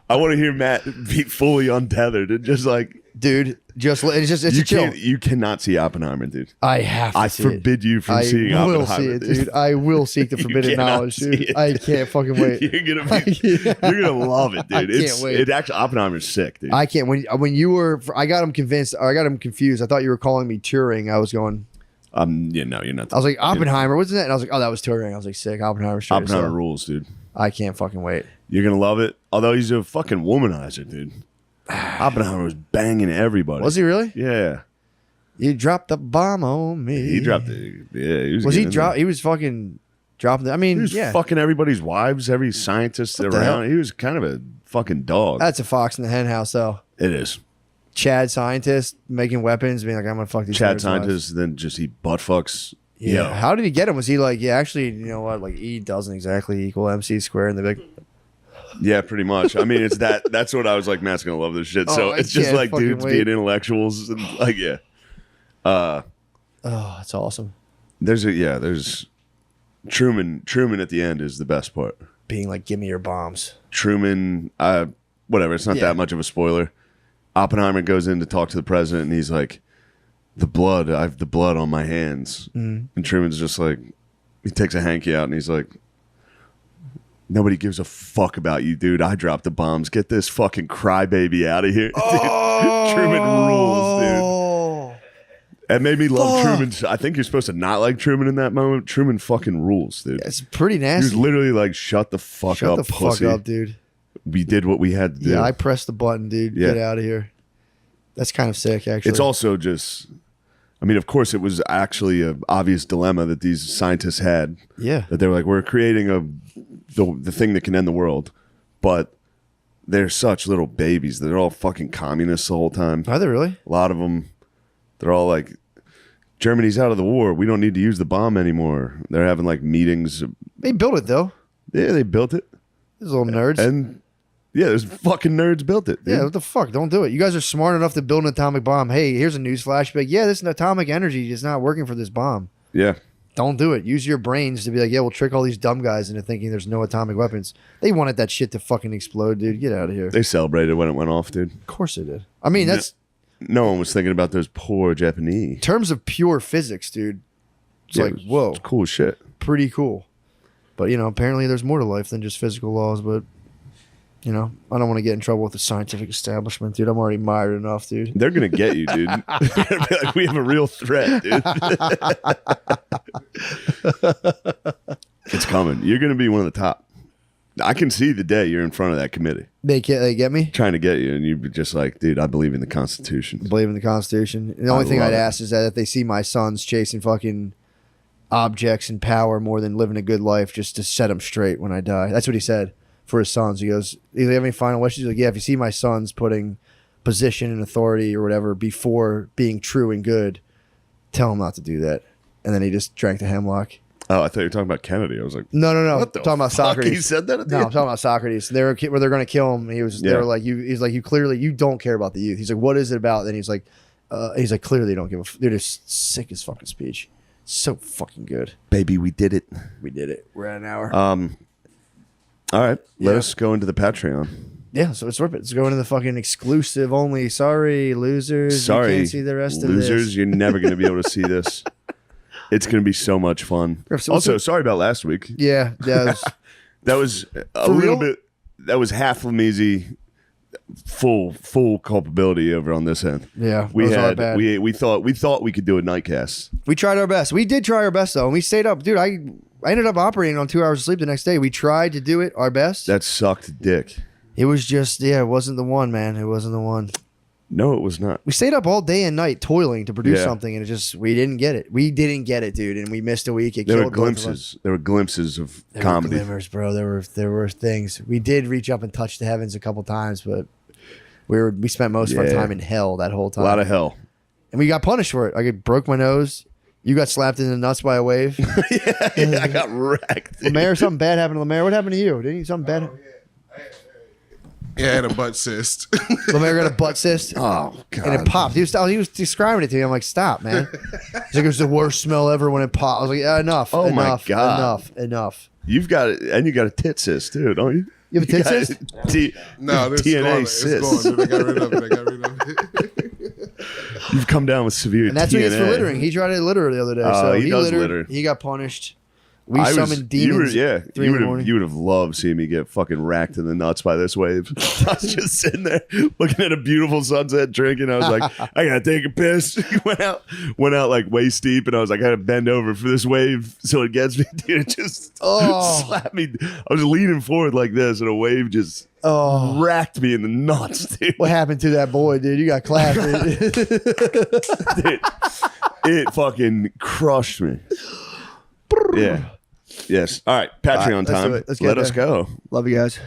I want to hear Matt be fully untethered and just like, Dude, it's a chill. you cannot see Oppenheimer, dude. I have to I see forbid you from I seeing will Oppenheimer, see it, dude. I will seek the You forbidden cannot knowledge, see dude. it. I can't fucking wait. You're gonna love it, dude. I can't wait. It actually Oppenheimer's sick, dude. I can't. When you were, I got him convinced. Or I got him confused. I thought you were calling me Turing. I was going. Yeah, no, you're not. I was like Oppenheimer. Wasn't that? And I was like, oh, that was Turing. I was like, sick. Oppenheimer. Straight as Oppenheimer hell. rules, dude. I can't fucking wait. You're gonna love it. Although he's a fucking womanizer, dude. Oppenheimer was banging everybody. Was he really? Yeah, You dropped the bomb on me. he dropped it. Yeah, he was. Was he getting in drop? there. He was fucking dropping. I mean, He was yeah. fucking everybody's wives, every scientist What the hell? around. He was kind of a fucking dog. That's a fox in the hen house, though. It is. Chad scientist making weapons, being like, I'm gonna fuck these. Chad nerds' wives. scientist, then just he butt fucks. Yeah. Yo. How did he get him? Was he like, yeah, actually, you know what? Like, E doesn't exactly equal MC squared. And they're like, Yeah, pretty much. I mean, it's that. That's what I was like. Matt's gonna love this shit. Oh, So I it's just can't like fucking dudes wait. being intellectuals and like yeah. oh, that's awesome. There's Truman. Truman at the end is the best part. Being like, give me your bombs. Truman, whatever. It's not Yeah. that much of a spoiler. Oppenheimer goes in to talk to the president, and he's like, I have the blood on my hands. Mm. And Truman's just like, he takes a hanky out, and he's like, Nobody gives a fuck about you, dude. I dropped the bombs. Get this fucking crybaby out of here. Dude. Truman rules, dude. That made me love Truman. I think you're supposed to not like Truman in that moment. Truman fucking rules, dude. It's pretty He nasty. was literally like, shut the fuck Shut up, the pussy. fuck up, dude. We did what we had to do. Yeah, I pressed the button, dude. Yeah. Get out of here. That's kind of sick, actually. It's also just, I mean, of course, it was actually an obvious dilemma that these scientists had. Yeah. That they were like, we're creating the thing that can end the world, but they're such little babies. They're all fucking communists the whole time. Are they really? A lot of them, they're all like, Germany's out of the war. We don't need to use the bomb anymore. They're having like meetings. They built it, though. Yeah, they built it. These little nerds. And yeah, those fucking nerds built it. Dude. Yeah, what the fuck? Don't do it. You guys are smart enough to build an atomic bomb. Hey, here's a news flash. Be like, yeah, this atomic energy is not working for this bomb. Yeah. Don't do it. Use your brains to be like, yeah, we'll trick all these dumb guys into thinking there's no atomic weapons. They wanted that shit to fucking explode, dude. Get out of here. They celebrated when it went off, dude. Of course they did. I mean, that's No one was thinking about those poor Japanese. in terms of pure physics, dude. It's like, whoa, It's cool shit. pretty cool. But, you know, apparently there's more to life than just physical laws. But, you know, I don't want to get in trouble with the scientific establishment, dude. I'm already mired enough, dude. They're gonna get you, dude. They're gonna be like, we have a real threat, dude. It's coming. You're gonna be one of the top. I can see the day you're in front of that committee They get me? trying to get you, and you'd be just like, dude, I believe in the Constitution. Believe in the Constitution. The only thing love I'd it. ask is that if they see my sons chasing fucking objects and power more than living a good life, just to set them straight when I die. That's what he said for his sons. He goes, "Do they have any final wishes?" He's like, yeah, if you see my sons putting position and authority or whatever before being true and good, tell them not to do that. And then he just drank the hemlock. Oh, I thought you were talking about Kennedy. I was like, No. what the I'm talking about fuck? Socrates. He said that at the No, I'm end? talking about Socrates. They were where they're going to kill him. He was. They Yeah. were like, He's like, you clearly you don't care about the youth. He's like, what is it about? Then he's like, clearly you don't give a. They're just sick as fucking speech. So fucking good. Baby, we did it. We did it. We're at an hour. All right, let Yeah. us go into the Patreon. yeah, so it's worth it. Let's go into the fucking exclusive only. Sorry, losers. Sorry, you can't see the rest losers. of this. You're never going to be able to see this. It's going to be so much fun. So- Also, sorry about last week. Yeah, that was, That was a For little real? bit. That was half Lamezi, full culpability over on this end. yeah. We it was our had bad. we thought we could do a nightcast. We tried our best. We did try our best though, and we stayed up, dude. I ended up operating on 2 hours of sleep the next day. We tried to do it our best. That sucked dick. It was just, yeah, it wasn't the one, man. It wasn't the one. No, it was not. We stayed up all day and night toiling to produce Yeah. something, and it just we didn't get it. We didn't get it, dude, and we missed a week. It There were killed both of us. glimpses. There were glimpses of There comedy. were glimmers, bro. There were things. We did reach up and touch the heavens a couple times, but we spent most of our Yeah. time in hell that whole A time. lot of hell. And we got punished for it. I broke my nose. You got slapped in the nuts by a wave. Yeah, I got wrecked. Lemaire, something bad happened to Lemaire. What happened to you? Didn't you something bad? Yeah, I had a butt cyst. Lemaire got a butt cyst. Oh god. And it popped. He was describing it to me. I'm like, stop, man. He's like, it was the worst smell ever when it popped. I was like, yeah, enough. Oh, my enough, God. Enough. You've got it, and you got a tit cyst too, don't you? You have a tit got cyst? No, this TNA gone. It's cyst. gone. Dude, I got rid of it. You've come down with severe And that's TNA. what he's for littering. He tried to litter the other day. Oh, So he does littered. litter. He got punished. We summoned you were, demons. yeah, 3 you in the would morning. have. You would have loved seeing me get fucking racked in the nuts by this wave. I was just sitting there looking at a beautiful sunset, drinking. I was like, I gotta take a piss. went out like waist deep, and I was like, I gotta bend over for this wave so it gets me. Dude, it just slapped me. I was leaning forward like this, and a wave just racked me in the nuts, dude. What happened to that boy, dude? You got clapped. Dude, it fucking crushed me. Yeah. Yes. All right. Patreon let's do time. it. Let's get Let us there. go. Love you guys.